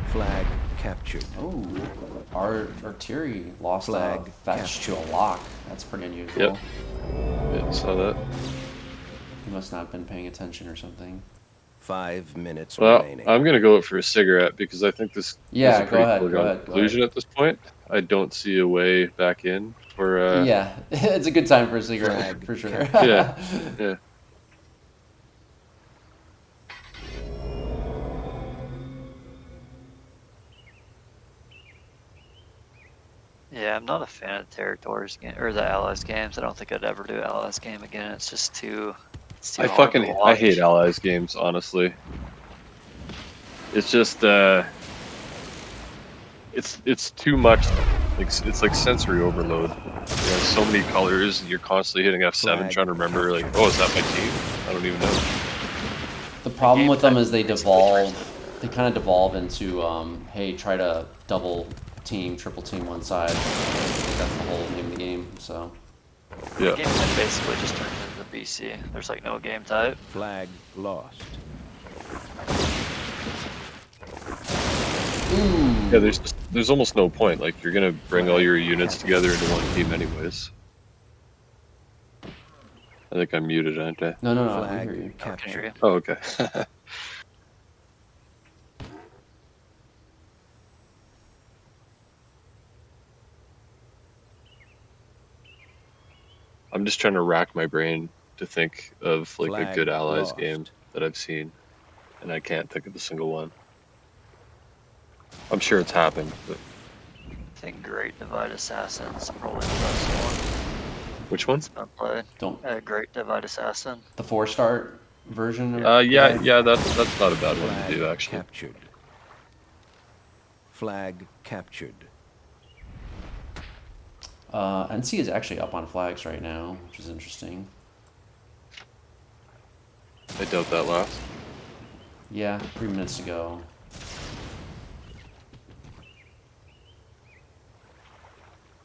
Flag captured. Oh, our tirri lost a Flag fetch to a lock. That's pretty unusual. Yep. Yeah, saw that. He must not have been paying attention or something. 5 minutes Well, remaining. I'm gonna go for a cigarette because I think this Yeah, is a go pretty ahead, go foregone ahead, go conclusion at this point. I don't see a way back in for. Yeah, it's a good time for a cigarette, Flag for sure. Yeah, yeah. Yeah, I'm not a fan of the territories game or the allies games. I don't think I'd ever do allies game again. It's just too. It's too hard to I watch. hate allies games, honestly. It's just it's too much. It's like sensory overload. You know, so many colors, and you're constantly hitting F7 Flag trying to remember like, oh, is that my team? I don't even know. The problem with them is they Gameplay devolve. They kind of devolve into, hey, try to double team, triple team one side. That's the whole name of the game. So Yeah. Gameplay basically just turns into the BC. There's like no game type. Flag lost. Yeah, there's almost no point. Like you're gonna bring all your units together into one team anyways. I think I'm muted, aren't I? no, we Flag hear you. I can hear you. Oh, okay. I'm just trying to rack my brain to think of like a Flag good allies lost. game that I've seen, and I can't think of a single one. I'm sure it's happened, but I think Great Divide Assassin's probably the best one which one? that's been played. Don't Great Divide Assassin. the 4-star version. Of Yeah, that's not a bad one to do Flag actually. captured. Flag captured. NC is actually up on flags right now, which is interesting. I doubt that last. Yeah, 3 minutes to go.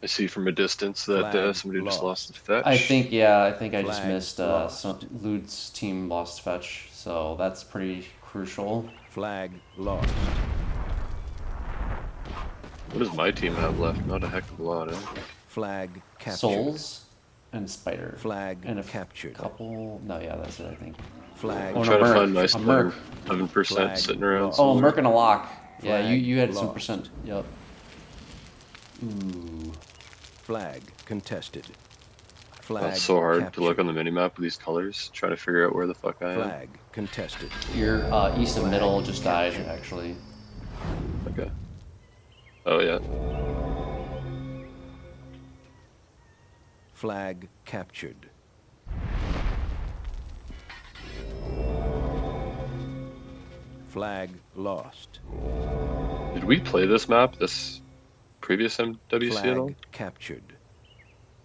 I see from a distance that Flag somebody just lost. lost the fetch. I think I just Flag missed lost. Lude's team lost fetch, so that's pretty crucial. Flag lost. What does my team have left? Not a heck of a lot, eh? Flag captured. Souls and Spider. Flag and a captured. couple. No, yeah, that's it. I think. Flag Oh, I'm no, trying to Merc. find my A stuff. Merc. 7% Flag sitting around lost. Oh, somewhere. Merc and a lock. Yeah, Flag you had some lost. percent. Yep. Ooh. Flag contested. Flag That's so hard captured. to look on the minimap with these colors, trying to figure out where the fuck I am. Flag contested. Your east of Flag middle just died, captured. actually. Okay. Oh yeah. Flag captured. Flag lost. Did we play this map this previous MWC at all? Flag captured.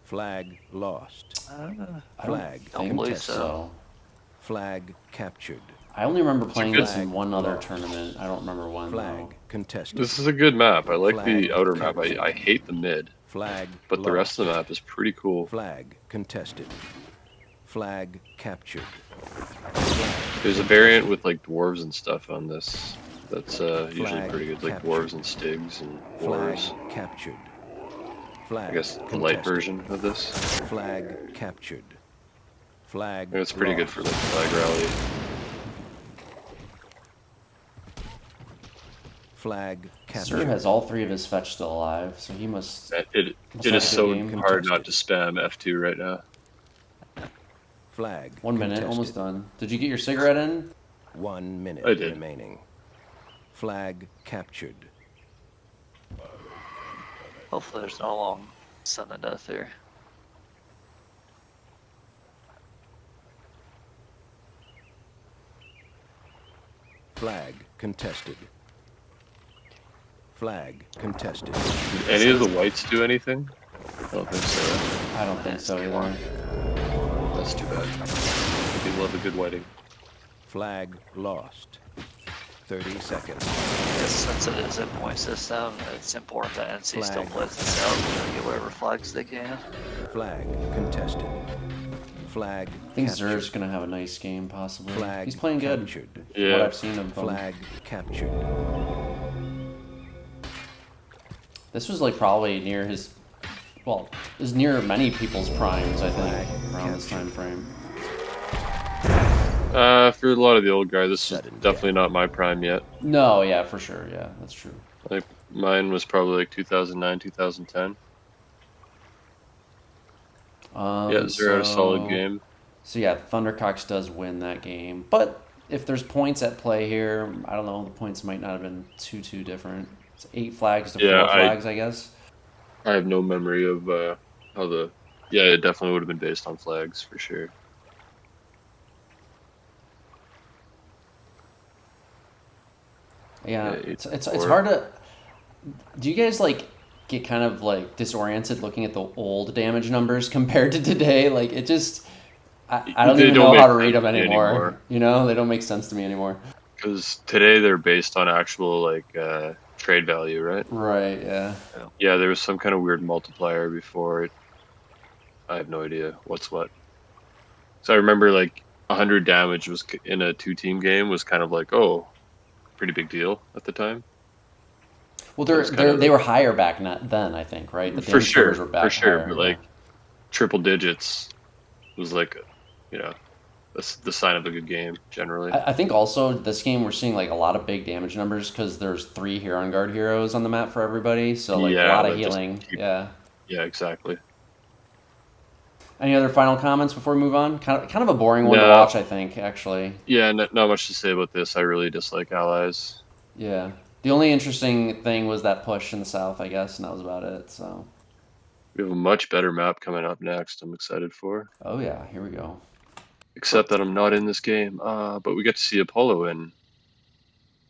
Flag lost. I Flag don't believe contested. so. Flag captured. I only remember playing good this in one other lost. tournament. I don't remember when, Flag though. contested. This is a good map. I like the Flag outer map. I captured. hate the mid, Flag but the rest of the lost. map is pretty cool. Flag contested. Flag captured. There's a variant with like dwarves and stuff on this. That's usually Flag pretty good, like captured. dwarves and stigs and Flag wars. captured. Flag I guess the contested. light version of this. Flag captured. Flag It's pretty good lost. for like flag rally. Flag captured. Sir has all 3 of his fetch still alive, so he must. It Must is have a so good game. hard not to spam F2 right now. Flag 1 minute, contested. almost done. Did you get your cigarette in? 1 minute I did. remaining. Flag captured. Hopefully there's no long sudden death here. Flag contested. Flag contested. Did any of the whites do anything? I don't think so. I don't think so either. That's too bad. People love a good whiting. Flag lost. 30 seconds. Yes, since it is a point system, it's important that NC still Flag. plays this out and get whatever flags they can. Flag contested. Flag I think captured. Zer's gonna have a nice game, possibly. Flag He's playing good. captured. From what Yeah. I've seen of him. Flag captured. This was like probably near his. Well, it was near many people's primes, I think, Flag around this captured. time frame. For a lot of the old guys, this is Sudden definitely not my prime yet. No, yeah, for sure. Yeah, that's true. Like mine was probably like 2009, 2010. Yeah, Zero had a solid game. So yeah, Thundercox does win that game, but if there's points at play here, I don't know. The points might not have been too different. It's 8 flags to 4 Yeah, flags, I guess. I have no memory of how the. Yeah, it definitely would have been based on flags for sure. Yeah, Yeah, it's hard to. Do you guys like get kind of like disoriented looking at the old damage numbers compared to today? Like it just, I don't They even don't know make how to read sense them to me anymore. anymore. You know, they don't make sense to me anymore. Because today they're based on actual like trade value, right? Right. Yeah. Yeah, there was some kind of weird multiplier before it. I have no idea what's what. So I remember like 100 damage was in a 2-team game was kind of like, oh, pretty big deal at the time. Well, It's kind of they like, were higher back then, I think, right? The for damage sure, numbers were back for sure. higher. But Yeah. like triple digits was like, that's the sign of a good game generally. I think also this game we're seeing like a lot of big damage numbers because there's 3 Hero on Guard heroes on the map for everybody, so like a Yeah, lot of that just healing. keep- Yeah. Yeah, exactly. Any other final comments before we move on? Kind of a boring one to No. watch, I think, actually. Yeah, not much to say about this. I really dislike allies. Yeah. The only interesting thing was that push in the south, I guess, and that was about it. So. We have a much better map coming up next. I'm excited for. Oh yeah, here we go. Except that I'm not in this game. But we get to see Apollo in,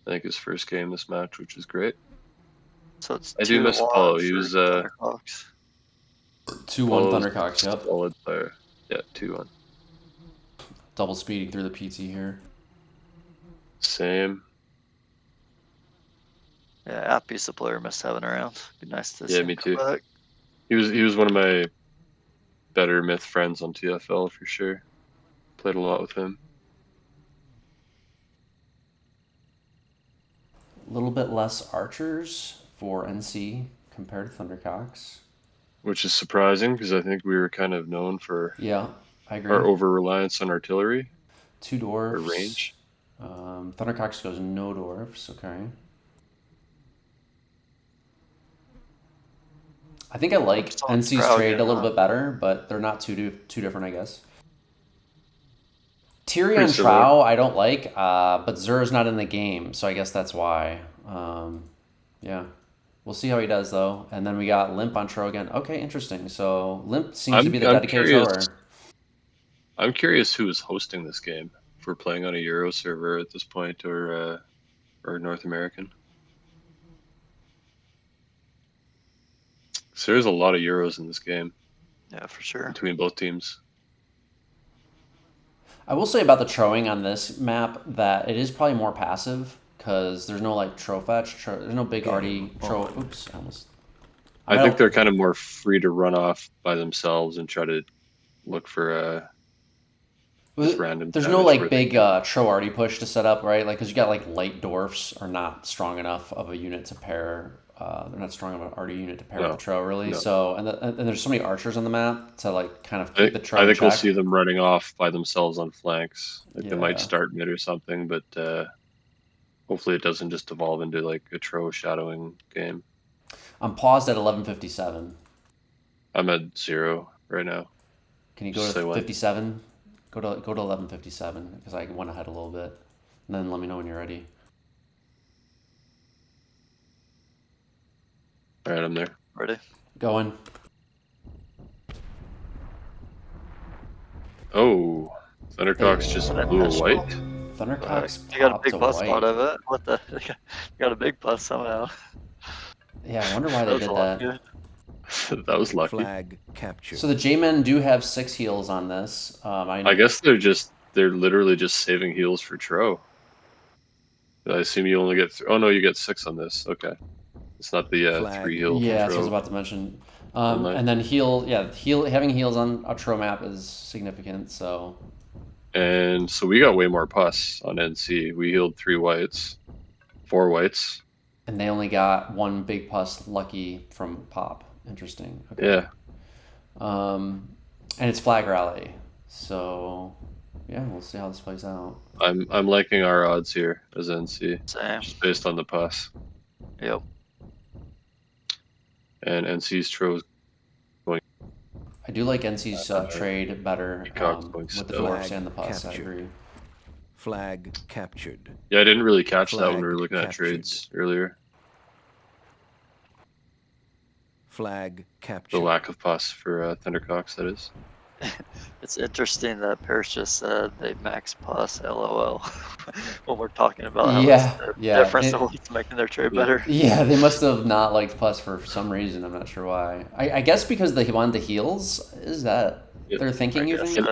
I think, his first game this match, which is great. So it's I do miss 2-1 Apollo. He for was Thundercox. 2-1 Thundercox, yep. solid player. Yeah, 2-1. Double speeding through the PT here. Same. Yeah, Appy's a player missed having around. Be nice to see Yeah, him me come too. back. He was one of my better myth friends on TFL for sure. Played a lot with him. A little bit less archers for NC compared to Thundercox. Which is surprising because I think we were kind of known for Yeah, I agree. our over-reliance on artillery 2 or dwarfs. range. Thundercox goes no dwarfs, okay. I think I like Just on NC's crowd trade game, a little huh? bit better, but they're not too different, I guess. Tirri Pretty and similar. Trow I don't like, but Zer's not in the game, so I guess that's why. Yeah. We'll see how he does, though. And then we got Limp on Tro again. Okay, interesting. So Limp seems to be the I'm dedicated curious. thrower. I'm curious who is hosting this game. If we're playing on a Euro server at this point, or North American. So there's a lot of Euros in this game Yeah, for sure. between both teams. I will say about the Troing on this map that it is probably more passive because there's no like Tro fetch. There's no big arty Tro. Oops, I almost. I think they're kind of more free to run off by themselves and try to look for just random. There's no damage like where they big can. Tro arty push to set up, right? Like because you got like light dwarfs are not strong enough of a unit to pair. They're not strong of an arty unit to pair with the Tro really. No. So and there's so many archers on the map to like kind of keep the Tro I in think we'll check. see them running off by themselves on flanks. Like they might Yeah. start mid or something, but hopefully it doesn't just evolve into like a Tro shadowing game. I'm paused at 11:57. I'm at 0 right now. Can you go Just to say when. 57? Go to 11:57 because I went ahead a little bit. And then let me know when you're ready. All right, I'm there. Ready? Going. Oh, Thundercox just blew a white. Thundercox You got a popped big a plus white. out of it. What the? You got a big plus somehow. Yeah, I wonder why That they was did a lot that. good. That was lucky. Flag captured. So the J-Men do have 6 heals on this. I guess they're literally just saving heals for Tro. I assume you only get oh no, you get 6 on this. Okay, it's not the Flag. 3 heal. Yeah, for that's what I was Tro. about to mention. Online. And then having heals on a Tro map is significant. So And so we got way more pus on NC. We healed 3 whites, 4 whites. and they only got 1 big plus lucky from pop. Interesting. Okay. Yeah, And it's flag rally. So yeah, we'll see how this plays out. I'm liking our odds here as NC, Same. just based on the pus. Yep. And NC's Tro's I do like NC's trade better Peacock's going with the still. dwarfs and the pus. I Captured. agree. Flag captured. Yeah, I didn't really catch that when we were Flag looking at captured. trades earlier. Flag The captured. lack of pus for Thundercox, that is. It's interesting that Paris just said they max pus LOL when we're talking about how Yeah, it's the yeah. difference of what's making their trade Yeah. better. Yeah, they must have not liked pus for some reason. I'm not sure why. I guess because they wanted the heals. Is that Yeah, their thinking I guess, usually?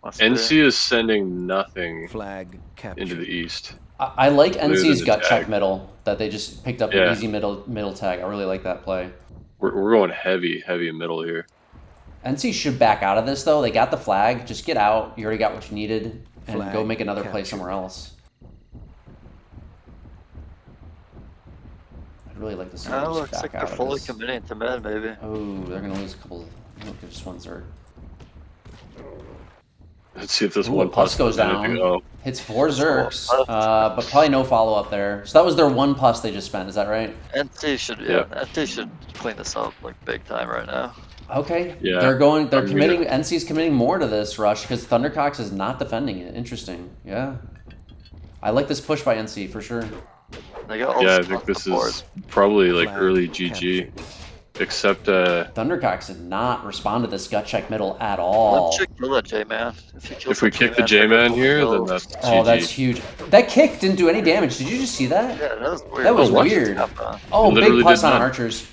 must be. NC is sending nothing Flag captured. into the east. I like Other NC's than the gut check tag. middle that they just picked up Yeah. an easy middle tag. I really like that play. We're going heavy middle here. NC should back out of this though. They got the flag. Just get out. You already got what you needed, and Flag go make another play captured. somewhere else. I'd really like to see them just Looks back like out they're of fully this. committing to mid, maybe. Oh, they're gonna lose a couple. Look, just one Zerg. Let's see if this Ooh, one a pus goes anything. down. Oh, Hits 4 Zergs, pus. but probably no follow up there. So that was their 1 pus they just spent. Is that right? NC should, Yeah. NC should clean this up like big time right now. Okay. Yeah, They're I'm committing. NC's committing more to this rush because Thundercox is not defending it. Interesting. Yeah. I like this push by NC for sure. They got all yeah, I this think plus this support. is probably like Flag early GG. captured. Except Thundercox did not respond to this gut check middle at all. Limp should kill that J-Man. If he kills if we that kick the J-Man, J-Man here, then that's Oh, GG. that's huge. That kick didn't do any damage. Did you just see that? Yeah, that was weird. That was Oh, what? weird. It Oh, literally big plus did on none. archers.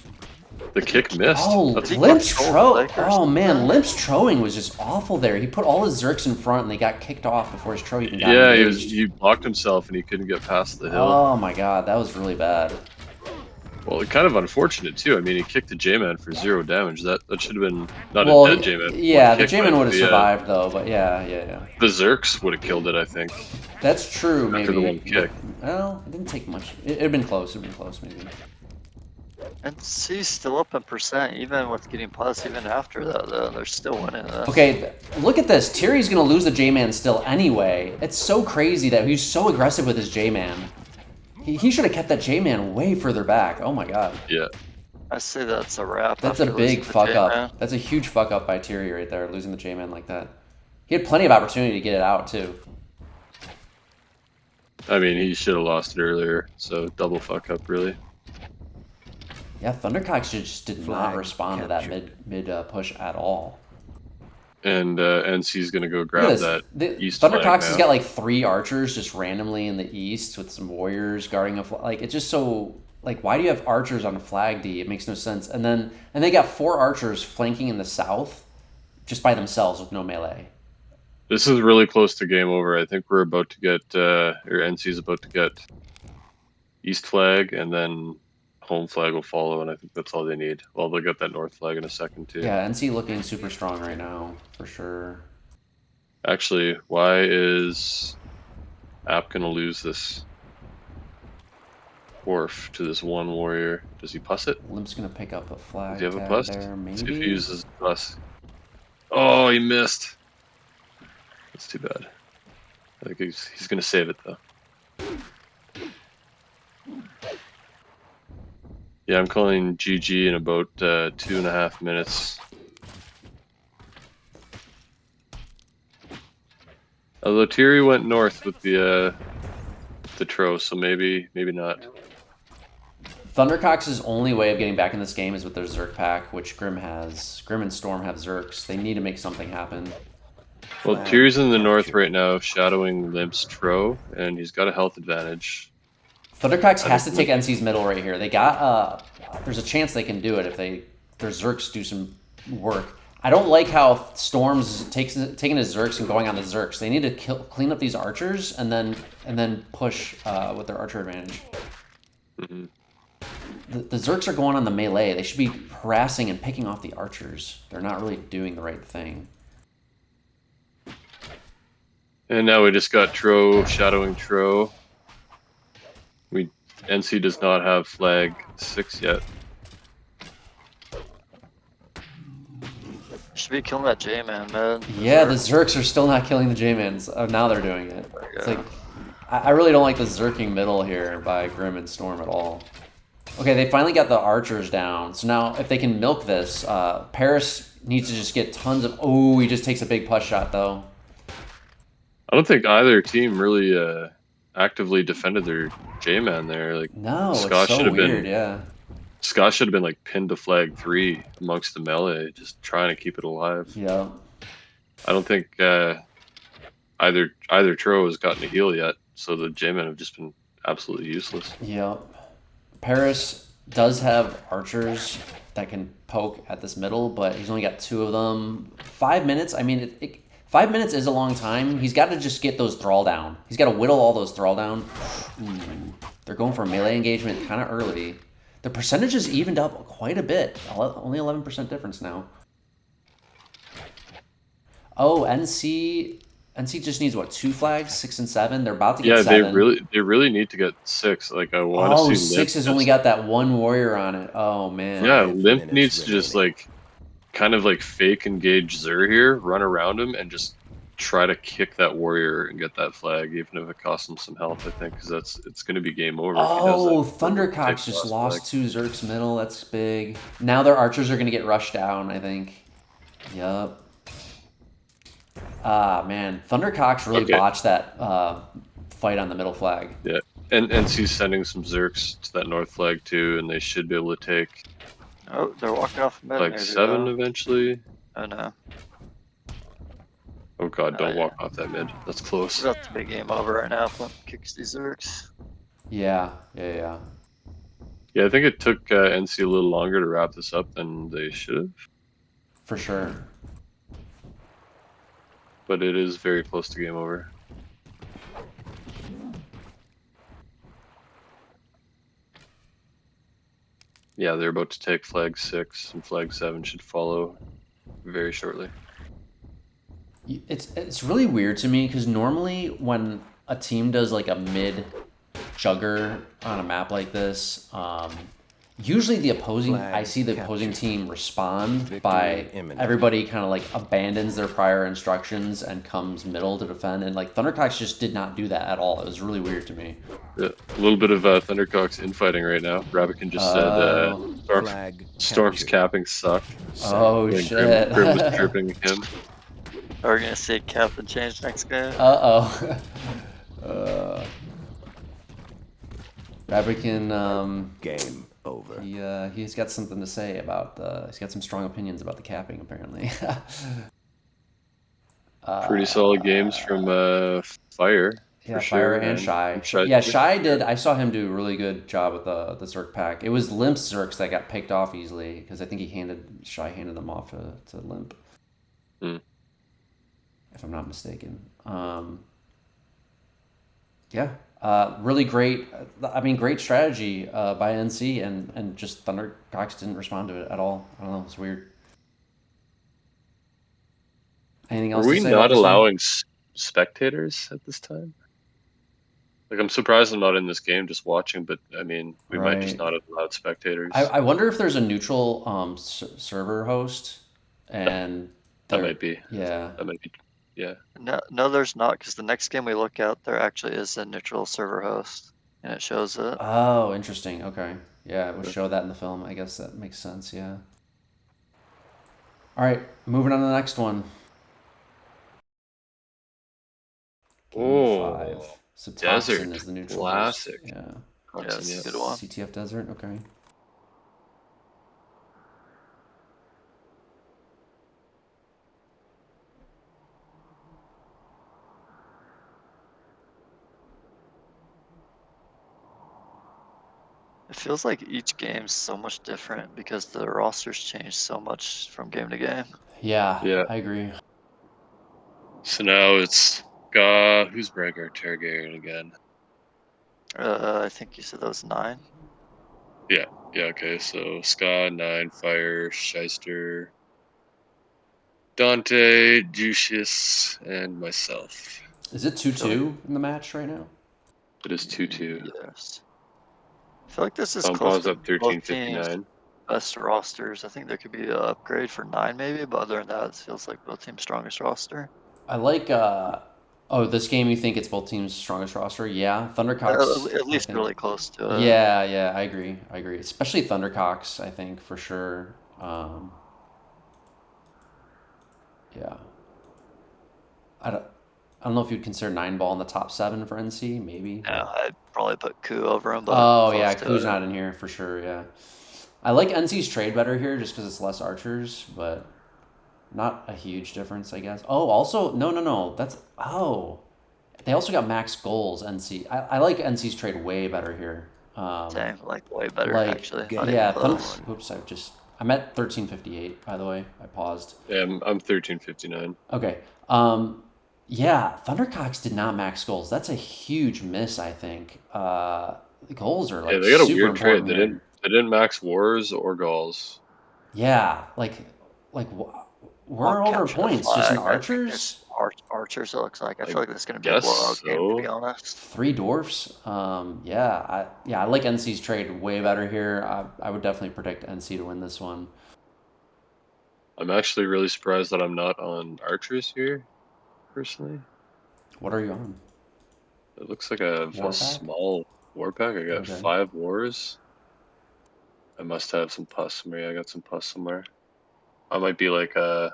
The kick missed. Oh, That's Limp's control tro. Lakers. Oh man, Limp's troing was just awful there. He put all his Zerks in front, and they got kicked off before his tro even got yeah, engaged. he blocked himself and he couldn't get past the hill. Oh my god, that was really bad. Well, kind of unfortunate too. I mean, he kicked the J-Man for 0 damage. That should have been not Well, a dead J-Man. yeah, one the kick, J-Man but would have survived though, but yeah. The Zerks would have killed it, I think. That's true, maybe. After the one kick. Well, it didn't take much. It'd have been close. Maybe. And C's still up in percent, even with getting plus, even after that, though. They're still winning this. Okay, look at this. Tirri's gonna lose the J-Man still anyway. It's so crazy that he's so aggressive with his J-Man. He should have kept that J-Man way further back. Oh my god. Yeah. I say that's a wrap. That's a after big losing the fuck J-Man. up. That's a huge fuck up by Tirri right there, losing the J-Man like that. He had plenty of opportunity to get it out too. I mean, he should have lost it earlier, so double fuck up, really. Yeah, Thundercox just did not Flag respond to that mid push at all. And NC's gonna go Look grab at that this. east Thundercox flag has now. got like 3 archers just randomly in the east with some warriors guarding a flag. Like it's just so like why do you have archers on a flag D? It makes no sense. And they got 4 archers flanking in the south just by themselves with no melee. This is really close to game over. I think we're about to get, or NC's about to get east flag, and then home flag will follow, and I think that's all they need. Well, they'll get that north flag in a second, too. Yeah, NC looking super strong right now, for sure. Actually, why is App going to lose this wharf to this one warrior? Does he puss it? Limp's gonna pick up a flag Does he have a tag puss? there, See if he maybe? uses puss. Oh, he missed. That's too bad. I think he's going to save it, though. Yeah, I'm calling GG in about 2.5 minutes. Although Tirri went north with the Tro, so maybe not. Thundercox's only way of getting back in this game is with their Zerk pack, which Grim has. Grim and Storm have Zerks. They need to make something happen. Well, Tyr's in the north right now, shadowing Limp's Tro, and he's got a health advantage. Thundercox has to take NC's middle right here. They got there's a chance they can do it if their Zerks do some work. I don't like how Storm's taking his Zerks and going on the Zerks. They need to clean up these archers and then push with their archer advantage. Mm-hmm. The Zerks are going on the melee. They should be harassing and picking off the archers. They're not really doing the right thing. And now we just got Tro shadowing Tro. NC does not have flag 6 yet. Should be killing that J-Man, man. Yeah, the Zerks are still not killing the J-Mans. Oh, now they're doing it. It's like I really don't like the Zerking middle here by Grim and Storm at all. Okay, they finally got the archers down. So now if they can milk this, Paris needs to just get tons of... Oh, he just takes a big push shot, though. I don't think either team really actively defended their J-Man there. Like, No, Scott it's should so have weird, been, yeah. Scott should have been like pinned to flag 3 amongst the melee, just trying to keep it alive. Yeah. I don't think either Tro has gotten a heal yet, so the J-Men have just been absolutely useless. Yep. Paris does have archers that can poke at this middle, but he's only got 2 of them. 5 minutes, I mean, 5 minutes is a long time. He's got to just get those thrall down. He's got to whittle all those thrall down. Ooh, they're going for a melee engagement kind of early. The percentage is evened up quite a bit. Only 11% difference now. Oh, NC just needs what, 2 flags, 6 and 7. They're about to get 7. they really need to get 6. Like I want to see. 6 has only got that 1 warrior on it. Oh man. Yeah, 5 Limp minutes needs to just remaining. like kind of like fake engage Zur here, run around him, and just try to kick that warrior and get that flag, even if it costs him some health. I think because it's going to be game over. Oh, if he does that. Thundercox just lost 2 Zerks middle. That's big. Now their archers are going to get rushed down, I think. Yup. Ah, man. Thundercox really botched that fight on the middle flag. Yeah, and NC's sending some Zerks to that north flag too, and they should be able to take Oh, they're walking off mid Like maybe 7 though. eventually. Oh no. Oh god, Oh don't yeah. walk off that mid. That's We're close. about to be game over right now if Limp kicks these Zergs. Yeah, yeah, yeah. Yeah, I think it took NC a little longer to wrap this up than they should have, For sure. but it is very close to game over. Yeah, they're about to take flag 6, and flag 7 should follow very shortly. It's really weird to me because normally when a team does like a mid jugger on a map like this, usually I see the opposing team respond by everybody kind of like abandons their prior instructions and comes middle to defend, and like Thundercox just did not do that at all. It was really weird to me. Yeah, a little bit of Thundercox infighting right now. Rabican just said Storm's capping sucked. Oh When shit. Grim was chirping him. Are we gonna see captain change next game? Uh-oh. Rabican, Game over. he's got something to say about he's got some strong opinions about the capping apparently. Pretty solid games from Fire. Yeah, For Fire sure, and Shy. Shy Yeah, too. Shy did. I saw him do a really good job with the Zerg pack. It was Limp's Zergs that got picked off easily because I think Shy handed them off to Limp, if I'm not mistaken. Yeah, really great. I mean, great strategy by NC, and just Thundercox didn't respond to it at all. I don't know. It's weird. Anything else Were to we say about not this one? allowing spectators at this time? Like, I'm surprised I'm not in this game just watching, but I mean, we might just Right. not have allowed spectators. I wonder if there's a neutral server host, and That might be. yeah. That might be. Yeah. No, there's not, because the next game we look at, there actually is a neutral server host, and it shows it. Oh, interesting. Okay. Yeah, it would show that in the film. I guess that makes sense. Yeah. All right, moving on to the next one. Game 5. Oh, So Desert Toxin is the neutral Classic. host. Yeah. Yeah, it's a good one. CTF Desert. Okay. It feels like each game's so much different because the rosters change so much from game to game. Yeah, Yeah. I agree. So now it's who's Rhaegar Targaryen again? I think you said that was 9. Yeah. Okay. So Ska, 9, Fire, Shaister, Dante, Jushius, and myself. Is it 2-2 in the match right now? It is 2-2. Yes. I feel like this is close Compound's to up both teams' 1359. best rosters. I think there could be an upgrade for 9 maybe, but other than that, it feels like both teams' strongest roster. I like. Oh, this game you think it's both teams' strongest roster? Yeah, Thundercox. At I least think. really close to it. Yeah, I agree. Especially Thundercox, I think for sure. Yeah. I don't. I don't know if you'd consider Nineball in the top 7 for NC, maybe. Yeah, I'd probably put Ku over him, but Oh close yeah, to Ku's it. not in here for sure. Yeah, I like NC's trade better here just because it's less archers, but not a huge difference, I guess. Oh, also no. They also got max goals. NC. I like NC's trade way better here. Same, like way better Like actually. Game Not yeah, even close. oops, I'm at 1358 by the way. I paused. Yeah, I'm 1359. Okay. Yeah, Thundercox did not max goals. That's a huge miss, I think. The goals are Yeah, like they got a super weird trade. important They here. didn't max wars or galls. Yeah, where I'll are all their capture the points? Just in flag. I think archers? there's archers. It looks like. I feel I like this is gonna be a guess blowout game, to be so. honest. 3 dwarfs? I like NC's trade way better here. I would definitely predict NC to win this one. I'm actually really surprised that I'm not on archers here, personally. What are you on? It looks like a War pack? small war pack. I got Okay. 5 wars. I must have some pus somewhere. I got some pus somewhere. I might be like a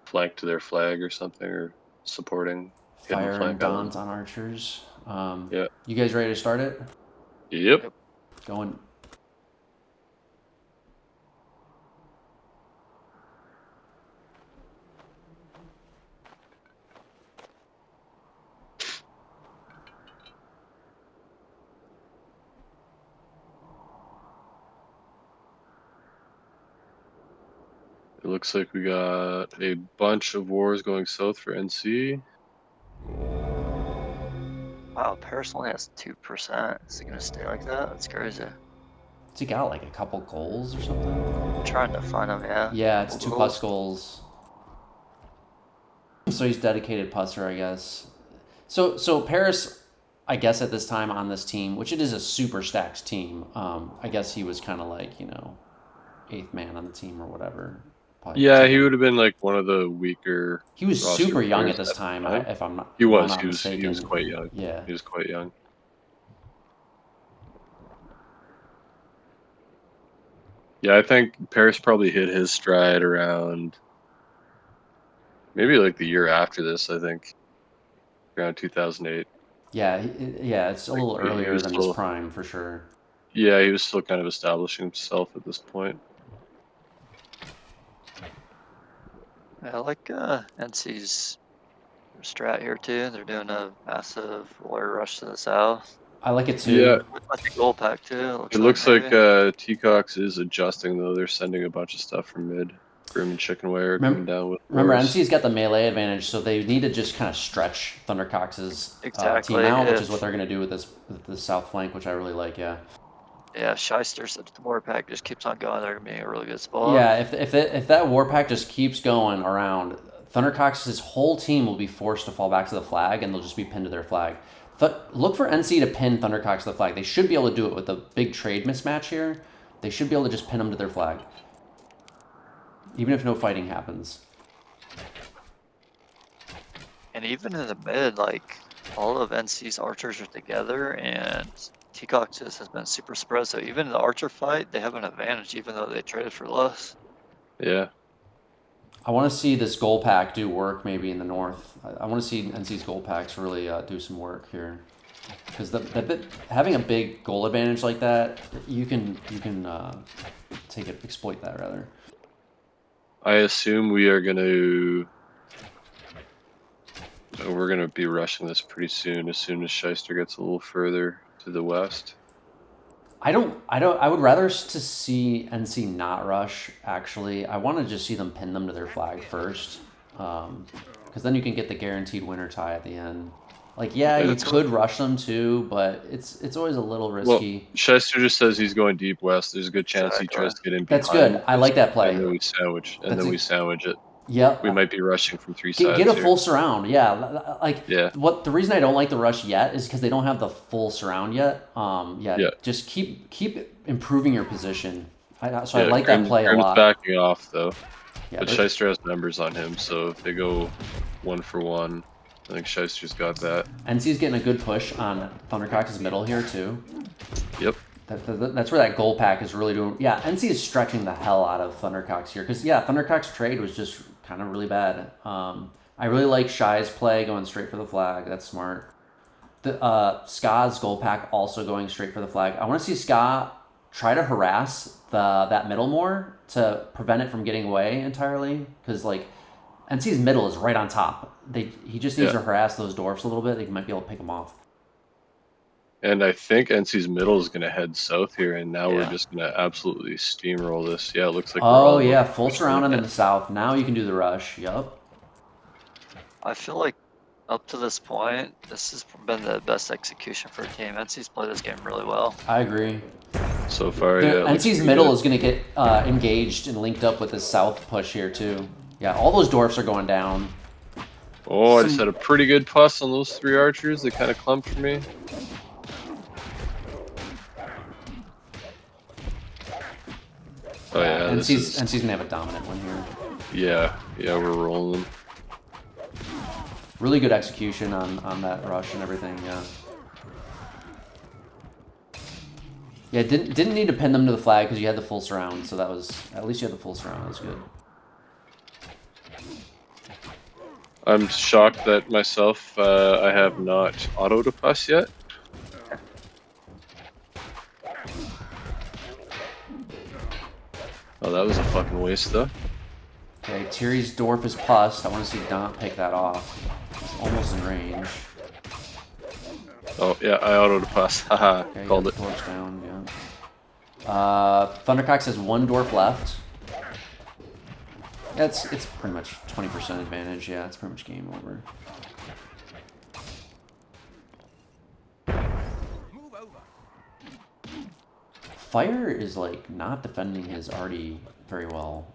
flank to their flag or something, or supporting hidden Fire and flank island. Dant on archers. Yeah. You guys ready to start it? Yep. Going. It looks like we got a bunch of wars going south for NC. Wow, Paris only has 2%. Is it gonna stay like that? That's crazy. Has he got like a couple goals or something? I'm trying to find him, yeah. Yeah, it's Couple 2 goals. pus goals. So he's dedicated pusser, I guess. So Paris, I guess at this time on this team, which it is a super stacked team, I guess he was kind of like, you know, 8th man on the team or whatever. Probably Yeah, he would have been like one of the weaker. He was roster super young players at this time, the time. if I'm not, He if I'm was. not He mistaken. was quite young. Yeah. He was quite young. Yeah, I think Paris probably hit his stride around maybe like the year after this. I think around 2008. Yeah, yeah, it's a Like little he earlier was than his still, prime for sure. yeah, he was still kind of establishing himself at this point. Yeah, I like NC's strat here too. They're doing a massive warrior rush to the south. I like it too. Yeah, With the goal pack too. it looks like maybe. T-Cox is adjusting though. They're sending a bunch of stuff from mid. Grim and Chickenwire coming down with Remember, wars. NC's got the melee advantage, so they need to just kind of stretch Thundercox's Exactly. team out, which is what they're going to do with this south flank, which I really like. Yeah. Yeah, Shaister's the war pack just keeps on going. They're gonna be in a really good spot. Yeah. If that war pack just keeps going around, Thundercox's whole team will be forced to fall back to the flag, and they'll just be pinned to their flag. Look for NC to pin Thundercox to the flag. They should be able to do it with a big trade mismatch here. They should be able to just pin them to their flag, even if no fighting happens. And even in the mid, like all of NC's archers are together, and T-Cox just has been super spread. So even in the archer fight, they have an advantage, even though they traded for less. Yeah. I want to see this goal pack do work maybe in the north. I want to see NC's goal packs really do some work here, because having a big goal advantage like that, you can exploit that rather. I assume we're gonna be rushing this pretty soon. As soon as Shaister gets a little further to the west. I would rather to see NC not rush, actually. I want to just see them pin them to their flag first, because then you can get the guaranteed winner tie at the end. Like, yeah, you could rush them too, but it's always a little risky. Well, Shaister just says he's going deep west. There's a good chance he tries to get in behind. That's good. I like that play. And then we sandwich, we sandwich it. Yep. We might be rushing from 3 sides. Get a full surround, yeah. Yeah. The reason I don't like the rush yet is because they don't have the full surround yet. Yeah. Just keep improving your position. I like that play a lot. Backing off though. Yeah, but Shaister has numbers on him, so if they go 1 for 1, I think Shaister's got that. NC's getting a good push on Thundercox's middle here too. Yep. That's where that goal pack is really doing. Yeah, NC is stretching the hell out of Thundercox here because Thundercox trade was just kind of really bad. I really like Shy's play going straight for the flag. That's smart. Ska's goal pack also going straight for the flag. I want to see Ska try to harass that middle more to prevent it from getting away entirely because like NC's middle is right on top. He just needs to harass those dwarfs a little bit. They might be able to pick them off. And I think NC's middle is going to head south here, and now we're just going to absolutely steamroll this. Yeah, it looks like full surround in the south. Now you can do the rush. Yup. I feel like up to this point, this has been the best execution for a team. NC's played this game really well. I agree. So far, NC's middle is going to get engaged and linked up with this south push here, too. Yeah, all those dwarfs are going down. Oh, I just had a pretty good plus on those 3 archers. They kind of clumped for me. Oh yeah, NC's gonna have a dominant one here. Yeah, we're rolling. Really good execution on that rush and everything. Yeah, didn't need to pin them to the flag because you had the full surround. So that was at least you had the full surround. That was good. I'm shocked that myself I have not auto to plus yet. Oh, that was a fucking waste, though. Okay, Tirri's dwarf is pussed. I want to see Dant pick that off. It's almost in range. Oh, yeah, I auto to plus. Haha, Okay, called it. Dwarf's down, yeah. Thundercox has 1 dwarf left. Yeah, it's pretty much 20% advantage. Yeah, it's pretty much game over. Fire is like not defending his arty very well.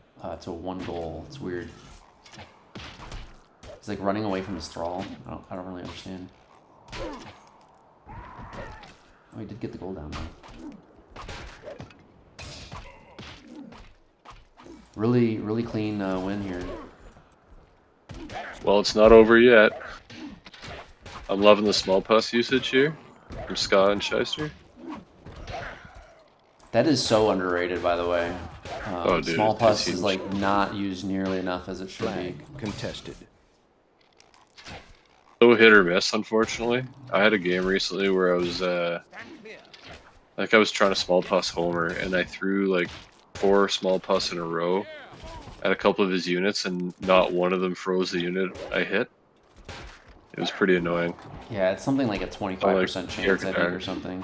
To 1 goal. It's weird. He's like running away from his thrall. I don't really understand. Oh, he did get the goal down though. Really clean win here. Well, it's not over yet. I'm loving the small pus usage here from Scott and Shaister. That is so underrated, by the way. Oh, dude, small it's pus is huge. like not used nearly enough as it should be. Flag contested. So hit or miss, unfortunately. I had a game recently where I was I was trying to small pus Homer, and I threw like 4 small pus in a row at a couple of his units, and not one of them froze the unit I hit. It was pretty annoying. Yeah, it's something like a 25% chance, I think, or something.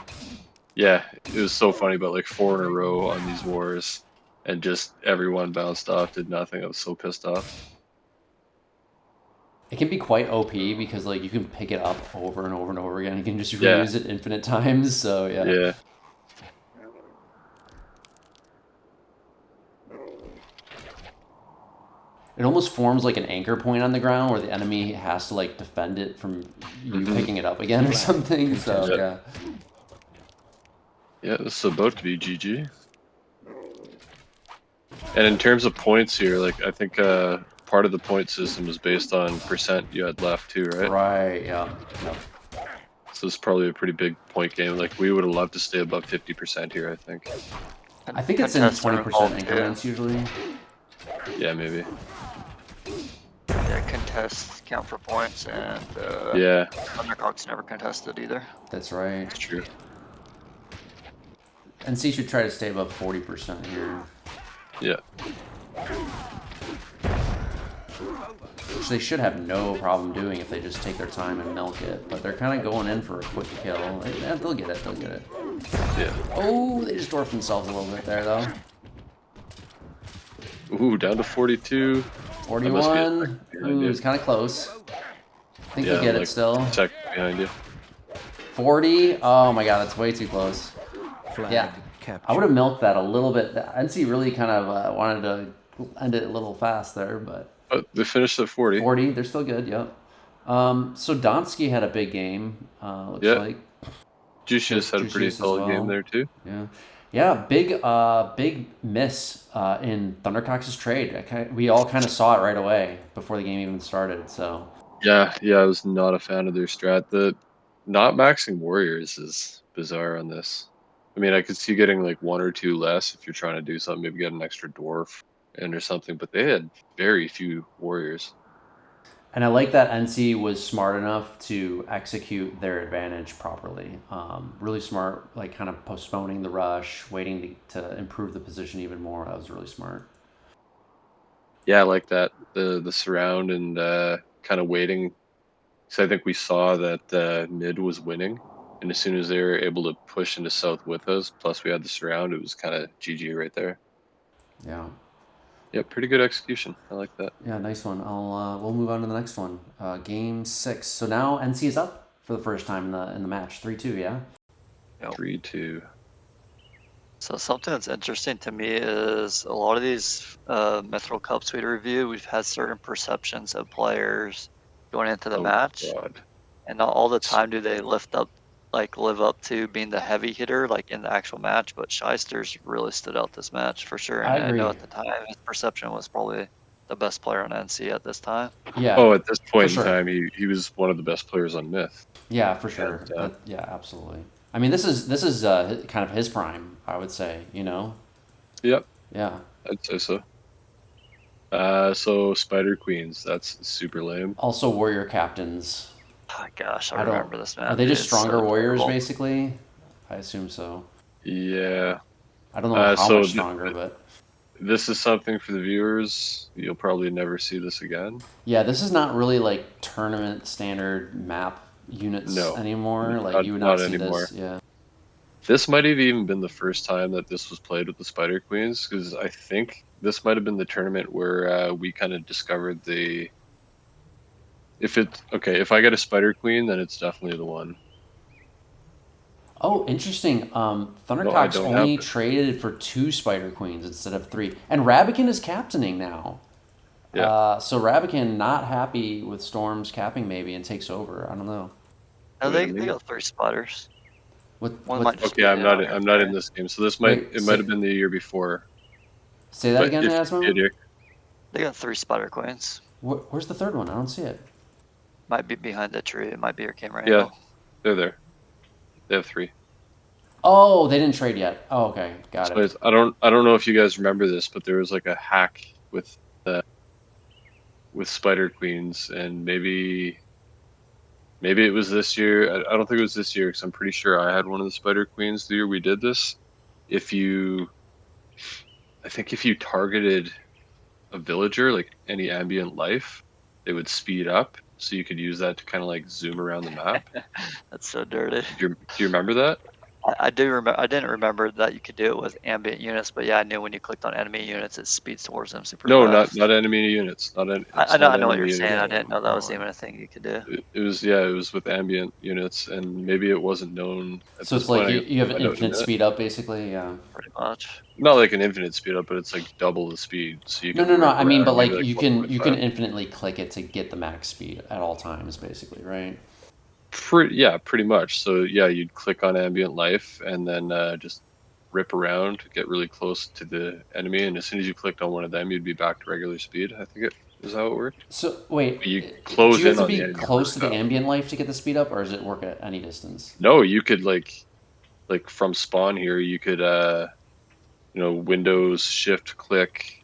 Yeah, it was so funny, but like 4 in a row on these wars, and just everyone bounced off, did nothing. I was so pissed off. It can be quite OP because like you can pick it up over and over and over again. You can just Yeah. reuse it infinite times. So yeah. Yeah. It almost forms like an anchor point on the ground where the enemy has to like defend it from you picking it up again or something. So yeah. Yeah, this is about to be GG. And in terms of points here, like I think part of the point system is based on percent you had left too, right? Right. Yeah. So it's probably a pretty big point game. Like we would have loved to stay above 50% here, I think. I think it's in 20% increments usually. Yeah, maybe. Yeah, contests count for points, and Yeah, Thundercox never contested either. That's right. it's true. NC should try to stay above 40% here. Yeah. Which they should have no problem doing if they just take their time and milk it. But they're kind of going in for a quick kill. They'll get it. They'll get it. Yeah. Oh, they just dwarfed themselves a little bit there, though. Ooh, down to 42. 41. Ooh, it's kind of close. I think they'll get it still. Check behind you. 40. Oh my god, that's way too close. Flag Yeah. captured. I would have milked that a little bit. NC really kind of wanted to end it a little fast there, but Oh, they finished at 40. 40, they're still good, yep. So Dantski had a big game, looks Yeah. like. Jushius had a pretty Jushius as solid well. game there too. Yeah. Yeah, big miss in Thundercox's trade. We all kind of saw it right away before the game even started, so. Yeah, I was not a fan of their strat. The not maxing warriors is bizarre on this. I mean, I could see getting like 1 or 2 less if you're trying to do something, maybe get an extra dwarf in or something, but they had very few warriors. And I like that NC was smart enough to execute their advantage properly. Really smart, like kind of postponing the rush, waiting to improve the position even more. That was really smart. Yeah, I like that. The surround and kind of waiting. So I think we saw that mid was winning, and as soon as they were able to push into south with us, plus we had the surround, it was kind of GG right there. Yeah. Yeah, pretty good execution. I like that. Yeah, nice one. We'll move on to the next one. Game 6. So now NC is up for the first time in the match. 3-2, yeah? Yep. 3-2. So something that's interesting to me is a lot of these Mithril Cups we review, we've had certain perceptions of players going into the match, God. and not all the time do they live up to being the heavy hitter like in the actual match. But Shaister's really stood out this match for sure, and I agree. know at the time his perception was probably the best player on NC at this time. Yeah. Oh, at this point for in sure. time, he was one of the best players on Myth. Yeah, for sure. And, Yeah, absolutely. I mean, this is kind of his prime, I would say, you know? Yep, Yeah. I'd say so. So Spider Queens, that's super lame. Also warrior captains. Oh, gosh, I I don't- remember this match. Are they just It's so stronger warriors, terrible. basically? I assume so. Yeah, I don't know how so much stronger, but... this is something for the viewers. You'll probably never see this again. Yeah, this is not really like tournament standard map units anymore. Like you would not see anymore. this. Yeah. This might have even been the first time that this was played with the Spider Queens, because I think this might have been the tournament where we kind of discovered the. If I get a Spider Queen, then it's definitely the one. Oh, interesting. No, I Thundercox don't have only it. traded for 2 Spider Queens instead of 3. And Rabican is captaining now. Yeah. So Rabican not happy with Storm's capping maybe and takes over. I don't know. No, Wait a they minute. got 3 spotters. What? One What? might just Okay, be I'm not. on I'm not in replay. this game, so this Wait, might have been the year before. Say that But again, if Asmo. you did, They got 3 spotter queens. Where's the third one? I don't see it. Might be behind the tree. It might be your camera yeah, angle. they're there. They have 3. Oh, they didn't trade yet. Oh, okay, got So it. I don't know if you guys remember this, but there was like a hack with Spider Queens, and maybe it was this year. I don't think it was this year because I'm pretty sure I had one of the Spider Queens the year we did this. I think if you targeted a villager, like any ambient life, they would speed up, so you could use that to kind of like zoom around the map. That's so dirty. Do you remember that? I do remember. I didn't remember that you could do it with ambient units, but yeah, I knew when you clicked on enemy units, it speeds towards them super No, fast. not enemy units. I It's know. not I know what you're enemy saying. units. I didn't know that was on. even a thing you could do. It was with ambient units, and maybe it wasn't known at So this it's like point. you have I know in a infinite minute. speed up, basically. Yeah. Pretty much. Not like an infinite speed up, but it's like double the speed, so you No, can no, no. rip I mean, around but maybe like like you can 1.5. infinitely click it to get the max speed at all times, basically, right? Pretty much. So yeah, you'd click on ambient life and then just rip around, get really close to the enemy, and as soon as you clicked on one of them, you'd be back to regular speed. I think it is how it worked. So But you wait, do close you have in to on the be enemy close really to the fast. ambient life to get the speed up, or does it work at any distance? No, you could like from spawn here, you could Windows Shift click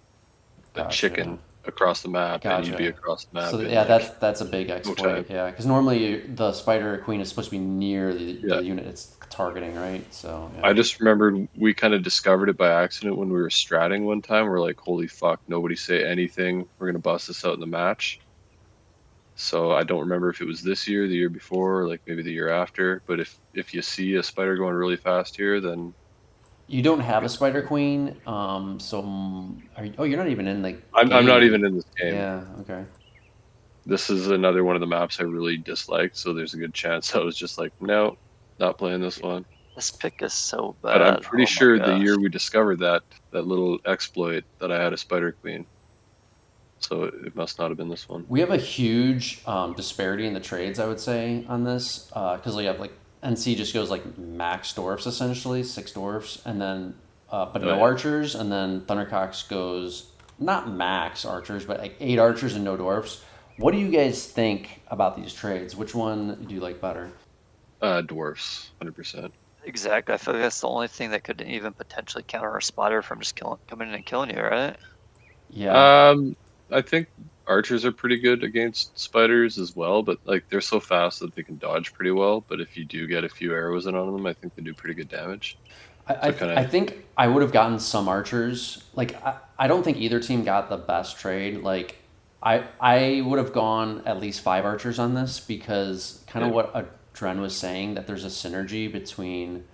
a Gotcha. chicken across the map, and you'd be Gotcha. across the So map in yeah, like that's a big no time. exploit. Yeah, because normally the spider queen is supposed to be near Yeah. the unit it's targeting, right? So I yeah. just remembered we kind of discovered it by accident when we were stratting one time. We're like, holy fuck, nobody say anything. We're going to bust this out in the match. So I don't remember if it was this year, the year before, or like maybe the year after. But if you see a spider going really fast here, then You don't have a it's, spider queen, so you're not even in the I'm not game. even in this game. Yeah. Okay. This is another one of the maps I really disliked. So there's a good chance I was just like, no, not playing this one. This pick is so But I'm bad. pretty Oh my sure the gosh. year we discovered that little exploit that I had a spider queen. So it must not have been this one. We have a huge disparity in the trades, I would say, on this because we have like NC just goes like max dwarfs essentially, 6 dwarfs, and then but Oh, no yeah. archers, and then Thundercox goes not max archers, but like 8 archers and no dwarfs. What do you guys think about these trades? Which one do you like better? Dwarfs, 100%. Exactly. I feel like that's the only thing that could even potentially counter a spotter from just coming in and killing you, right? Yeah. I think archers are pretty good against spiders as well, but like they're so fast that they can dodge pretty well. But if you do get a few arrows in on them, I think they do pretty good damage. So kind I of, think I would have gotten some archers. Like I don't think either team got the best trade. Like I would have gone at least 5 archers on this because kind of yeah, what Dren was saying, that there's a synergy between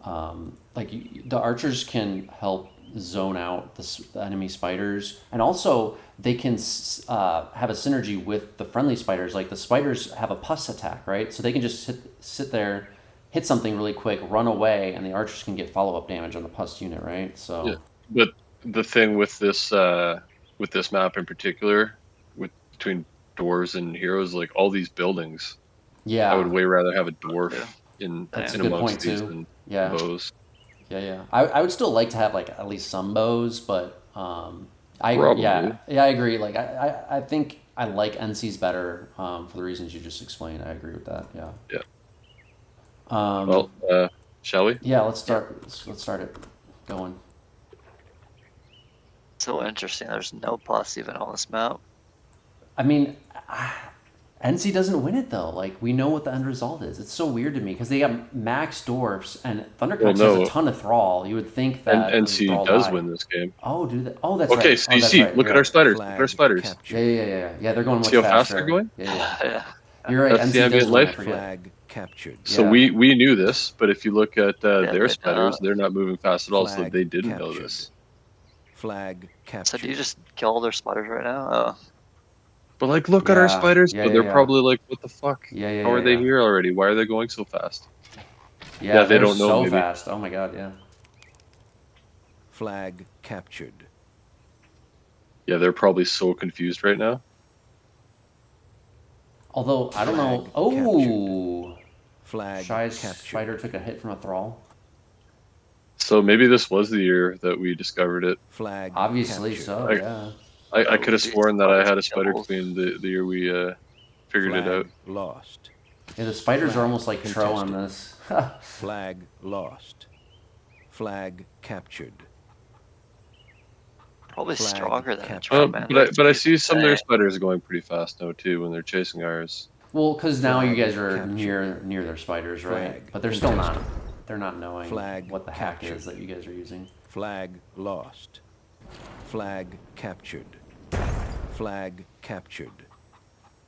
the archers can help zone out the enemy spiders, and also they can have a synergy with the friendly spiders. Like the spiders have a pus attack, right? So they can just sit there, hit something really quick, run away, and the archers can get follow up damage on the pus unit, right? yeah. So But the thing with this map in particular, with between dwarves and heroes, like all these buildings, I would yeah, way rather have a dwarf Yeah. that's a in good amongst point these too. than Yeah, bows. yeah. I would still like to have like at least some bows, but I agree. Probably. Yeah, I agree. Like I think I like NC's better for the reasons you just explained. I agree with that. Yeah. Yeah. Um, Well, shall we? yeah. Let's start it going. So interesting. There's no pus even on this map. I mean, NC doesn't win it though. Like we know what the end result is. It's so weird to me because they got max dwarfs and Thundercox Well, has a no. ton of thrall. You would think And that the NC thrall does die. win this game. Oh, do they? Oh, that's Okay, right. so Oh, you that's see, right. look You're at our right. spiders. Look at our Flag spiders. captured. Yeah. They're going much See how fast faster. they're going? Yeah. Yeah. You're right. That's the NC does ambient win. I life. forget. Flag captured. So Yeah. we knew this, but if you look at Yeah, their they spiders, don't. they're not moving fast at all, so Flag they didn't know captured. this. Flag So captured. do you just kill all their spiders right now? Oh. But like, look at our Yeah, spiders. yeah, But yeah, they're yeah. probably like, what the fuck? Yeah, yeah, How are yeah, they yeah. here already? Why are they going so fast? Yeah, they they're don't know, so maybe. fast. Oh my god, yeah. Flag captured. Yeah, they're probably so confused right now. Although, I don't know. Flag Oh! Flag Shy's captured. spider took a hit from a thrall. So maybe this was the year that we discovered it. Flag Obviously captured. so, I- yeah. I could have These sworn that I spiders had a spider killed. queen the year we figured it out. Flag lost. Yeah, the spiders are Flag almost like Tro on contested. this. Flag lost. Flag captured. Probably Flag stronger than a captured. Tro, man. But I see some of their insane. spiders going pretty fast now too when they're chasing ours. Well, because now you Flag guys are captured. near their spiders, right? Flag But they're still not. contested. They're not knowing Flag what the hack captured. is that you guys are using. Flag lost. Flag captured. Flag captured.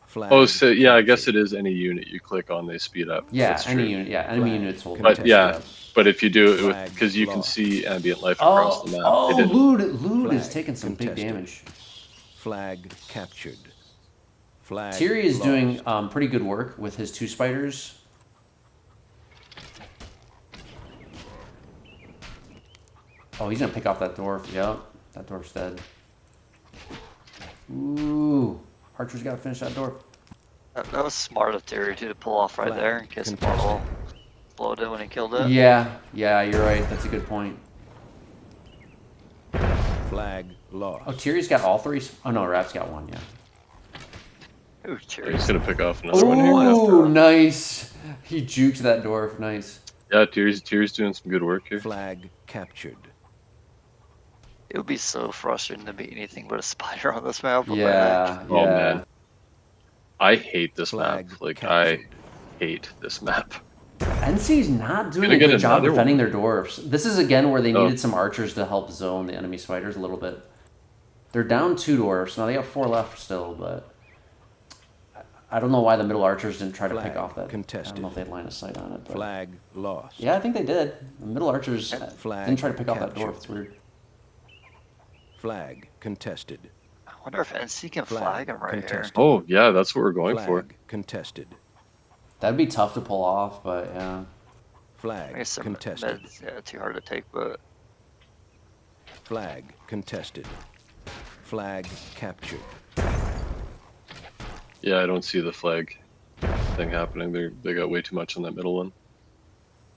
Flag Oh, so yeah, I guess captured. it is any unit you click on, they speed up. Yeah, That's any true. unit. Yeah, enemy Flag units will. contested. But yeah, speed up. but if you do it with, Flag because you can lost. see ambient life across Oh, the map. oh, It didn't. Lude is Flag taking some big contested. damage. Flag captured. Flag Tirri is lost. doing pretty good work with his 2 spiders. Oh, he's gonna pick off that dwarf. Yep, that dwarf's dead. Ooh, Archer's gotta finish that dwarf. That was smart of Tirri too to pull off right Flag there in case contested. Marvel blowed it when he killed it. Yeah, yeah, you're right. That's a good point. Flag lost. Oh, Tiri's got all 3. Oh no, Rap's got 1. Yeah. Ooh, He's Tiri's gonna pick off another one here. Ooh, nice. He juked that dwarf. Nice. Yeah, Tyr's doing some good work here. Flag captured. It would be so frustrating to be anything but a spider on this map. What the heck? Yeah, Oh, yeah. man. I hate this Flag map. Like, captured. I hate this map. NC's not doing Gonna a get good job another defending one. their dwarfs. This is again where they Oh. needed some archers to help zone the enemy spiders a little bit. They're down 2 dwarfs. Now they have 4 left still, but I don't know why the middle archers didn't try to Flag pick off that. I contested. don't know if they had line of sight on it. But Flag lost. yeah, I think they did. The middle archers Flag didn't try to pick off that captured. dwarf. It's weird. Flag contested. I wonder if NC can flag him right contested. Oh, yeah, that's what we're going Flag for. contested. That'd be tough to pull off, but yeah. here. I Flag guess some contested. meds, yeah, too hard to take, but Flag contested. Flag captured. Yeah, I don't see the flag thing happening. They got way too much on that middle one.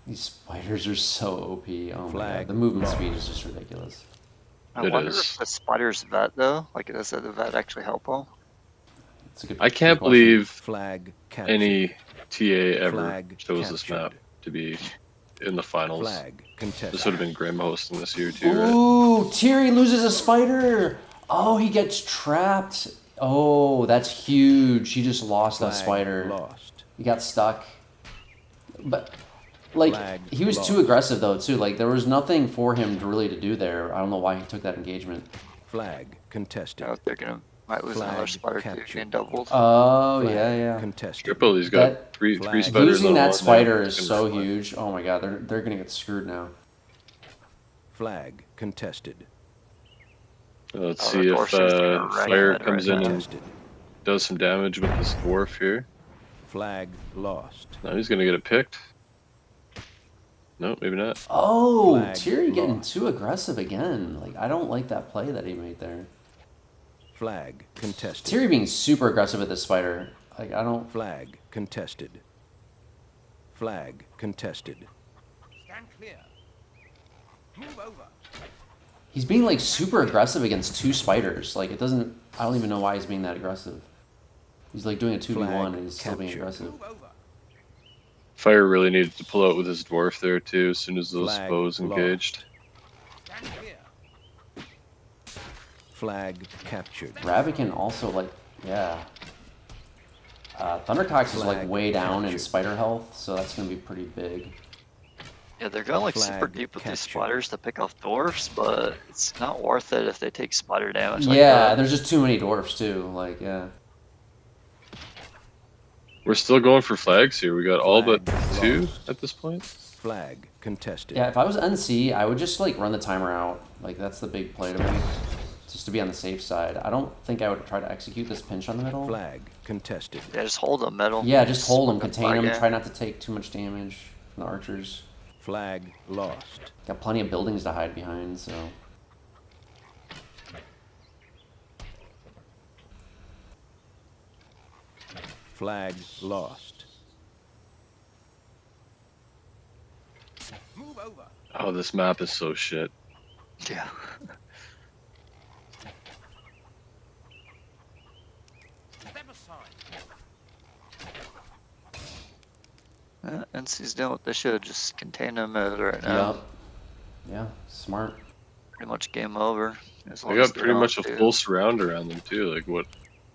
These spiders are so OP. Oh my Flag god. The movement lost. speed is just ridiculous. I It wonder is. if the spider's vet though, like does the vet actually help him? It's a good I can't good question. believe Flag captured. any TA ever Flag chose this captured. map to be in the finals. Flag contested. This would have been Grim hosting this year too, right? Ooh, Tirri loses a spider. Oh, he gets trapped. Oh, that's huge. He just lost that Flag spider. lost. He got stuck. But like Flag he was too lost. aggressive though too. Like there was nothing for him to really to do there. I don't know why he took that engagement. Flag contested. You know, they're gonna might lose another Flag spider too, captured. getting doubled. Oh Flag yeah, yeah. contested. Triple, he's got That- three Flag. spiders. Losing on that one spider there. is It's so gonna be huge. Oh my god, they're gonna get screwed now. Flag contested. fun. Let's Oh, see the if Dorsey's gonna wreck Fire it comes right in now. and Contested. does some damage with this dwarf here. Flag lost. Now he's gonna get it picked. No, maybe not. Oh, Flag Tirri getting lost. too aggressive again. Like I don't like that play that he made there. Flag contested. Tirri being super aggressive with this spider. Like I don't. Flag contested. Flag contested. Stand clear. Move over. He's being like super aggressive against 2 spiders. Like it doesn't. I don't even know why he's being that aggressive. He's like doing a 2v1 Flag and he's still being captured. aggressive. Move over. Fire really needed to pull out with his dwarf there too. As soon as those Flag foes lost. engaged. Stand clear. Flag captured. Rabican also like yeah. Thundercox is like Flag way down in captured. spider health, so that's gonna be pretty big. Yeah, they're going like super Flag deep with these captured. spiders to pick off dwarfs, but it's not worth it if they take spider damage like Yeah, that. there's just too many dwarfs too. Like yeah. We're still going for flags here. We got all but Flag 2 lost. at this point. Flag contested. Yeah, if I was NC, I would just like run the timer out. Like that's the big play to me, just to be on the safe side. I don't think I would try to execute this pinch on the middle. Flag contested. Yeah, just hold them middle. Yeah, just hold them, Smoke contain flag, them, yeah. try not to take too much damage from the archers. Flag lost. Got plenty of buildings to hide behind, so. Flag lost. Move over. Oh, this map is so shit. Yeah. Step aside. NC's doing what they should. Just contain them right now. Yep. Yeah, smart. Pretty much game over. As long They as got pretty don't much a do- full surround around them too. Like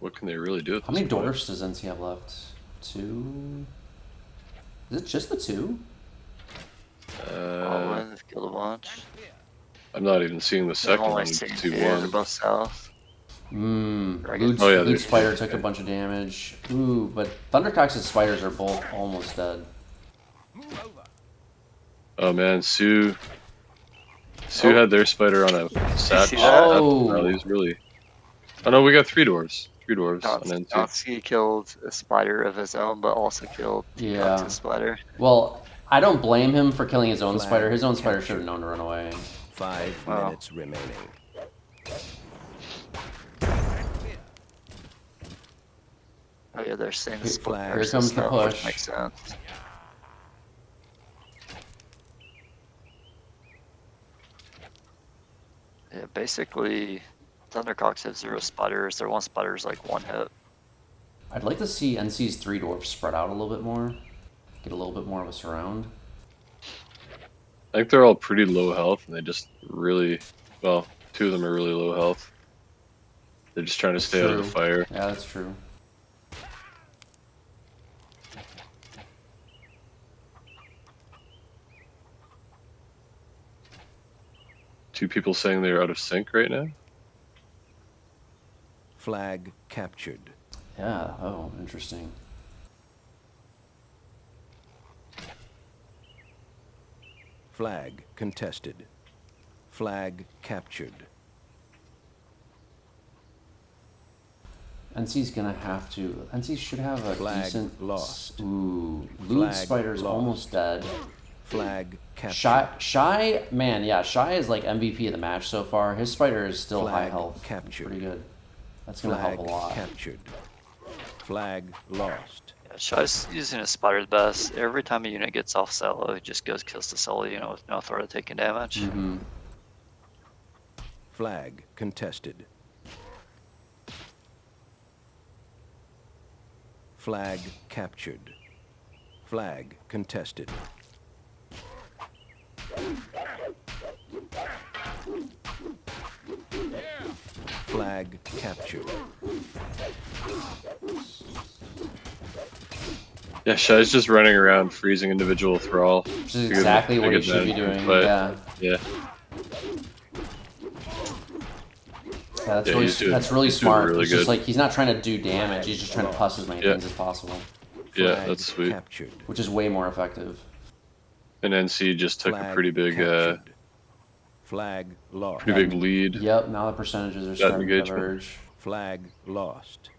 what can they really do at How this many point? dwarfs does NC have left? 2? Is it just the 2? All in, they've killed a bunch. Clear. I'm not even seeing the They've second only one. seen 2-1. they're both south. Loot, Oh, yeah, Loot there's- Spider took a bunch of damage. Ooh, but Thundercox's spiders are both almost dead. Move over. Oh man, Sue had their spider on a sat. see that? Oh. No, he's really. Oh no, we got 3 dwarves. 3 dwarves on N2. Dantski killed a spider of his own, but also killed Yeah. Cox's spider. Well, I don't blame him for killing his own Flag spider. His own spider captured. should have known to run away. 5 Wow. minutes remaining. Stand clear. Oh yeah, they're saying Here- split here versus comes the stuff, which push. makes sense. Yeah, basically, Thundercox have 0 spiders. Their one spider is like 1 hit. I'd like to see NC's 3 dwarfs spread out a little bit more. Get a little bit more of a surround. I think they're all pretty low health, and they just really, well, 2 of them are really low health. They're just trying to stay out of the True. fire. Yeah, that's true. Two people saying they're out of sync right now. Flag captured. Yeah, oh, interesting. Flag contested. Flag captured. NC's gonna have to. NC should have a Flag decent. lost. Ooh, Loot Flag Spider's lost. almost dead. Flag captured. Shy, man, yeah, Shy is like MVP of the match so far. His spider is still high Flag health. captured. Pretty good. That's gonna Flag help a lot. captured. Flag lost. Yeah, Shai's using his spider the best. Every time a unit gets off solo, he just goes kills the solo unit with no threat of taking damage. Mm-hmm. Flag contested. Flag captured. Flag contested. Flag captured. Yeah, Shai's just running around freezing individual thrall. Which is exactly what he should be doing. Yeah. Yeah. Yeah, that's Yeah, really, he's doing- that's really he's doing smart. really He's just good. like he's not trying to do damage. He's just trying to puss as many Yeah. things as possible, Yeah, Flag that's sweet. captured. which is way more effective. And NC just took a Flag pretty big captured. Flag lost. lead. Yep. Now the percentages are Got starting to engagement. diverge. Flag lost.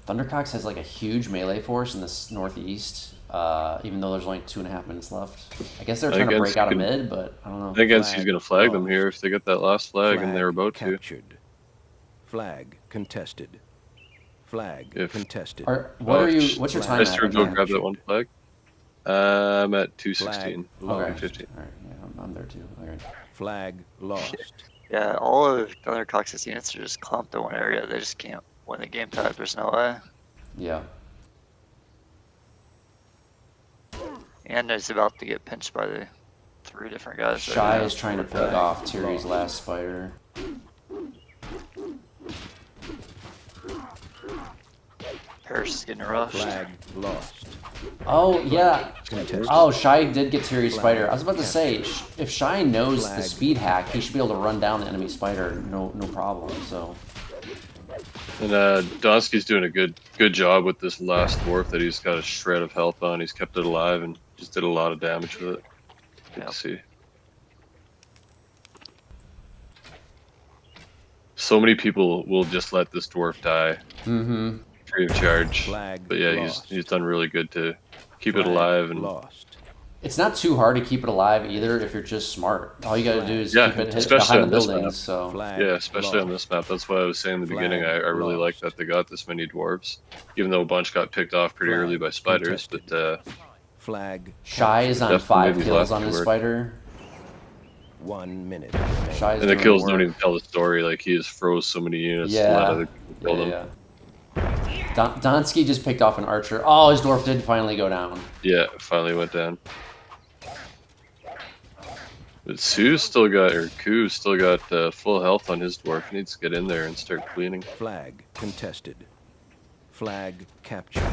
Thundercox has like a huge melee force in the northeast. Even though there's only 2.5 minutes left. I guess they're I trying to think break NC out of can- mid, but I don't know. I think NC's Flag gonna flag them lost. here if they get that last flag, and they're about to. captured. Flag contested. Flag If- contested. What are you? What's your time Shaister, at? go again? grab that one flag. I'm at 216. Flag Okay. lost. 215. All right, yeah, I'm there too. All right. Flag lost. Yeah, all of Thundercox's units are just clumped in one area. They just can't win the game type. There's no way. Yeah. And it's about to get pinched by the 3 different guys. right Shy now. is trying to pick off Tiri's last spider. Paris is getting rushed. Flag lost. Oh yeah. Contested. Oh, Shy did get Tiri's spider. I was about to say, if Shy knows the Flag. speed hack, he should be able to run down the enemy spider, no problem. So And Dantski's doing a good job with this last dwarf that he's got a shred of health on. He's kept it alive and just did a lot of damage with it. Good to see. So many people will just let this dwarf die free of charge. Flag But yeah, lost. he's done really good to keep it Flag alive and lost. It's not too hard to keep it alive either if you're just smart. All you got to do is Yeah, keep it hit especially behind the on this buildings. map. So Flag yeah, especially on lost. this map. That's why I was saying in the beginning. I really like lost. that they got this many dwarves, even though a bunch got picked off pretty Flag early by spiders. contested. But Flag Shy is on Definitely made 5 these kills last on two his work. spider. 1 minute. Shy's and the doing kills work. don't even tell the story. Like he just froze so many units to let other people kill them. Yeah. Dantski just picked off an archer. Oh, his dwarf did finally go down. Yeah, it finally went down. But Sue's still got, or Ku's still got full health on his dwarf. He needs to get in there and start cleaning. Flag contested. Flag captured.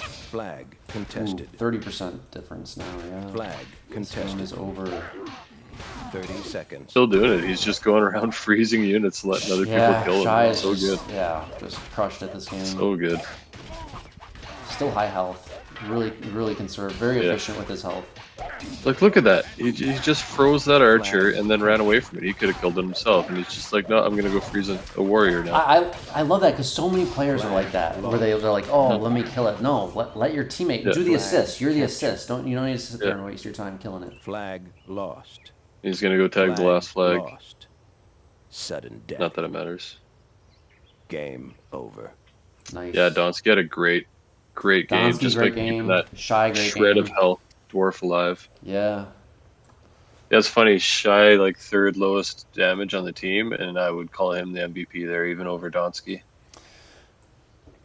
Flag contested. 30% difference now, yeah. Flag This game contested. is over. 30 seconds. Still doing it. He's just going around freezing units and letting other Yeah, people kill Shy him. is So just, good. yeah, just crushed at this game. So good. Still high health. Really conserved. Very efficient with his health. Like, look at that. He just froze that archer and then ran away from it. He could have killed it himself. And he's just like, no, I'm going to go freeze a warrior now. I love that because so many players are like that, where they're like, oh, let me kill it. No, let your teammate do the assist. You're the assist. You don't need to sit there and waste your time killing it. Flag lost. He's going to go tag the last flag. Lost. Sudden death. Not that it matters. Game over. Nice. Yeah, Dantski had a great game. Dantski, Just great by keeping game. that Shy, great shred game. of health dwarf alive. Yeah. Yeah, it's funny. Shy, like, third lowest damage on the team, and I would call him the MVP there, even over Dantski.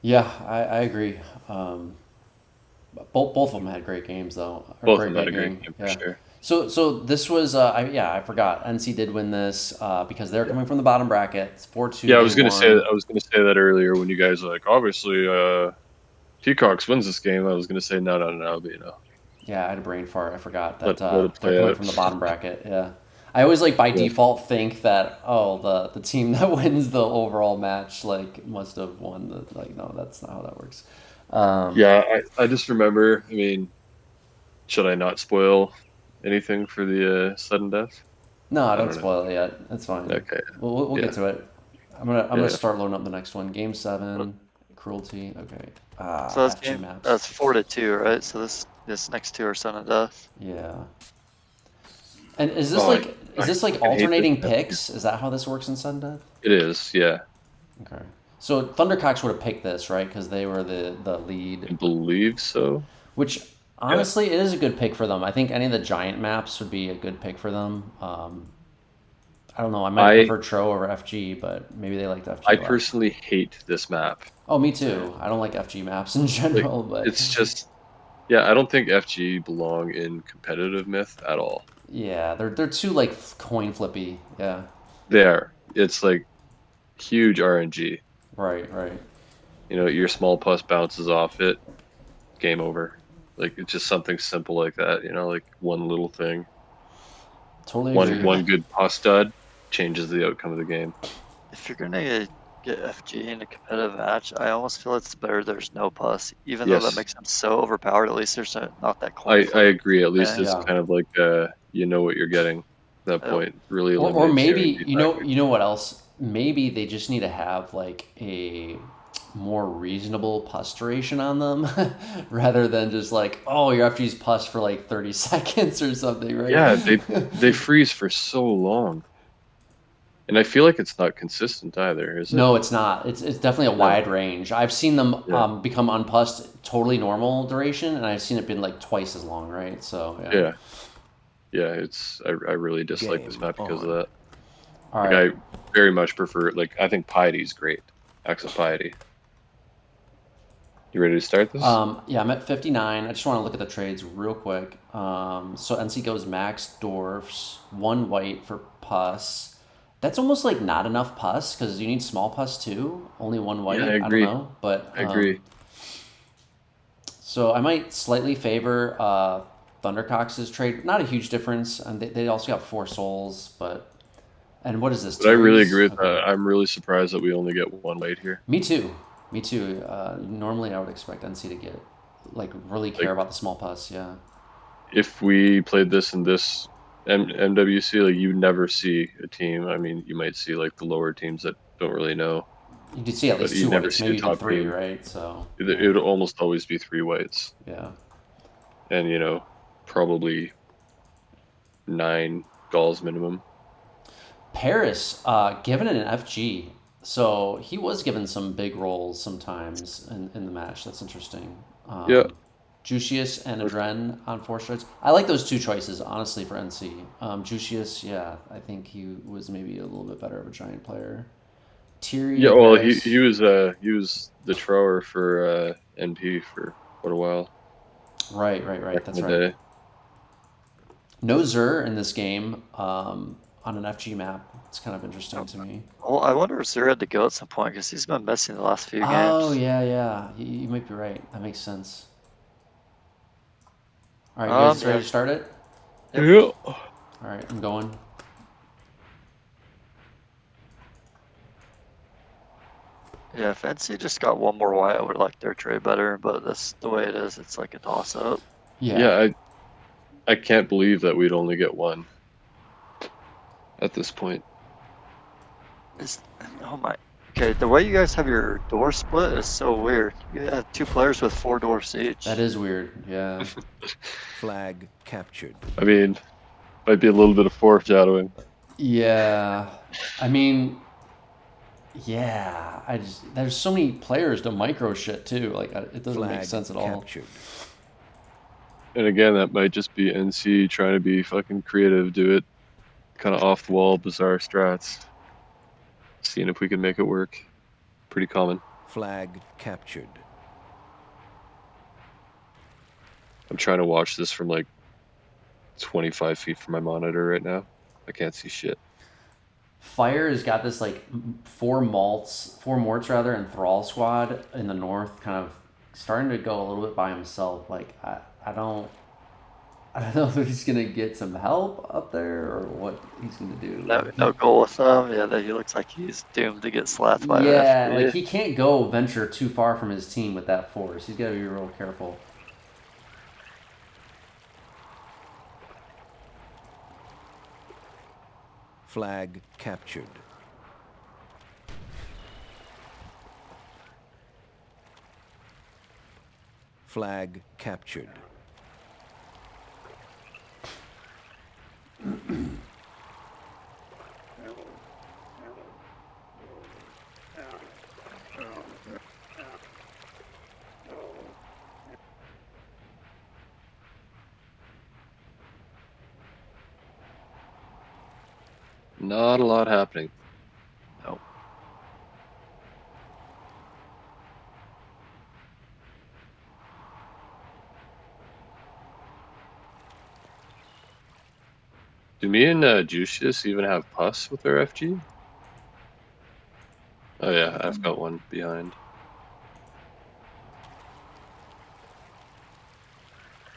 Yeah, I agree. Both of them had great games, though. Both of them had a great game, for sure. So this was, I forgot. NC did win this because they're coming from the bottom bracket. It's 4-2. Yeah, I was gonna say that earlier when you guys were like, obviously, Peacocks wins this game. I was gonna say no, but you know. Yeah, I had a brain fart. I forgot that Let it play they're coming out. from the bottom bracket. Yeah, I always by default think that the team that wins the overall match must have won the no, that's not how that works. Yeah, I just remember. I mean, should I not spoil anything for the sudden death? No, don't spoil it yet. That's fine. Okay. We'll get to it. I'm gonna start loading up the next one. Game 7, cruelty. Okay. So that's FG maps. that's 4-2, right? So this next two are sudden death. Yeah. And is this I hate alternating this. picks? Is that how this works in sudden death? It is, yeah. Okay. So Thundercox would have picked this, right? Because they were the lead. I believe so. Which honestly, it is a good pick for them. I think any of the giant maps would be a good pick for them. I don't know. I might prefer Tro over FG, but maybe they liked FG. I personally hate this map. Oh, me too. I don't like FG maps in general, but It's just, yeah, I don't think FG belong in competitive myth at all. yeah, they're too coin flippy. Yeah. They are. It's like huge RNG. Right. You know, your small pus bounces off it, game over. Like, it's just something simple like that, you know, like one little thing. Totally agree. One good pus stud changes the outcome of the game. If you're gonna get FG in a competitive match, I almost feel it's better there's no pus, even though that makes them so overpowered. At least there's not that coin I agree. At least thing. it's kind of like you know what you're getting at that point. Really or eliminates maybe the you know what else? Maybe they just need to have a more reasonable pus duration on them rather than just your FG's pus for 30 seconds or something, right? Yeah, they freeze for so long. And I feel like it's not consistent either, is it? No, it's not. It's definitely a wide range. I've seen them become unpussed totally normal duration, and I've seen it been twice as long, right? So yeah. It's I really dislike this map because of that. All right. I very much prefer I think Piety's great. Axe of Piety. You ready to start this? Yeah, I'm at 59. I just want to look at the trades real quick. So NC goes max dwarfs, 1 white for pus. That's almost not enough pus because you need small pus too. Only 1 white. Yeah, I agree. don't know, but I agree. So I might slightly favor Thundercox's trade. Not a huge difference, and they also got 4 souls, but And what is this? But I really Tirri's? agree with Okay. that. I'm really surprised that we only get one white here. Me too. Me too. Normally, I would expect NC to get like really care Like, about the small pus. Yeah. if we played this in this MWC, like you never see a team. I mean, you might see like the lower teams that don't really know, You could see at but least you 2 never whites, see a maybe even top 3, team. right? So It would almost always be 3 whites, yeah. and probably 9 galls minimum. Paris, given an FG, so he was given some big roles sometimes in the match. That's interesting. Yeah, Jushius and Adren on 4 strikes. I like those 2 choices, honestly, for NC. Jushius, yeah, I think he was maybe a little bit better of a giant player. Tirri yeah. and Well, Paris. he was the thrower for NP for quite a while Right. back That's in the right. day. No Zur in this game on an FG map. It's kind of interesting to me. Well, I wonder if Zero had to go at some point because he's been missing the last few Oh, games. yeah. You might be right. That makes sense. All right, you guys ready Yeah. to start it? Yep. Yeah. All right, I'm going. Yeah, if NC just got one more white, I would like their trade better, but that's the way it is. It's like a toss up. Yeah. I can't believe that we'd only get one at this point. Oh my. Okay, the way you guys have your door split is so weird. You have 2 players with 4 doors each. That is weird. Yeah. Flag captured. I mean, might be a little bit of foreshadowing. Yeah. I mean, yeah. There's so many players to micro shit too. Like it doesn't make Flag sense at all. captured. And again, that might just be NC trying to be fucking creative, do it kind of off the wall, bizarre strats. Seeing if we can make it work. Pretty common. Flag captured. I'm trying to watch this from like 25 feet from my monitor right now. I can't see shit. Fire has got this like 4 morts rather, and Thrall squad in the north, kind of starting to go a little bit by himself. Like I don't know if he's gonna get some help up there or what he's gonna do. No goal with them. Yeah, he looks like he's doomed to get slapped by Yeah, an like FG. he can't go venture too far from his team with that force. He's got to be real careful. Flag captured. Flag captured. Not a lot happening. Nope. Do me and Jushius even have pus with their FG? Oh yeah, I've got one behind.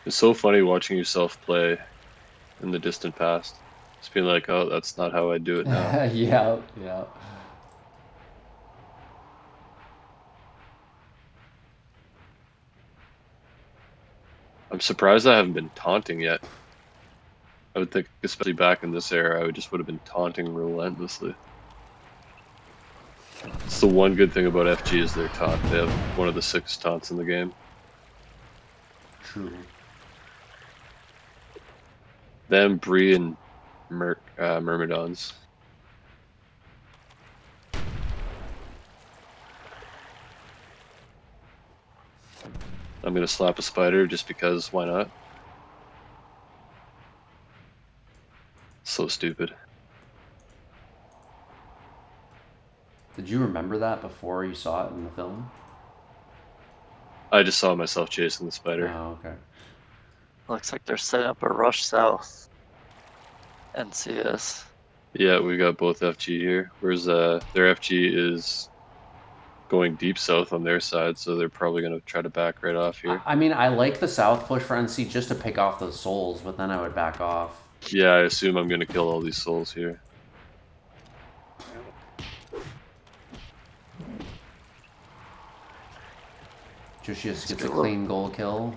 It's so funny watching yourself play in the distant past. Just being like, oh, that's not how I do it now. Yeah. I'm surprised I haven't been taunting yet. I would think, especially back in this era, I would have been taunting relentlessly. It's the one good thing about FG is their taunt. They have one of the 6 taunts in the game. True. Them, Bree, and Myrmidons. I'm gonna slap a spider just because, why not? So stupid. Did you remember that before you saw it in the film? I just saw myself chasing the spider. Oh, okay. Looks like they're setting up a rush south. NCS. Yeah, we got both FG here. Whereas their FG is going deep south on their side, so they're probably gonna try to back right off here. I mean, I like the south push for NC just to pick off those souls, but then I would back off. Yeah, I assume I'm gonna kill all these souls here. Jushius gets get a a little- clean goal kill.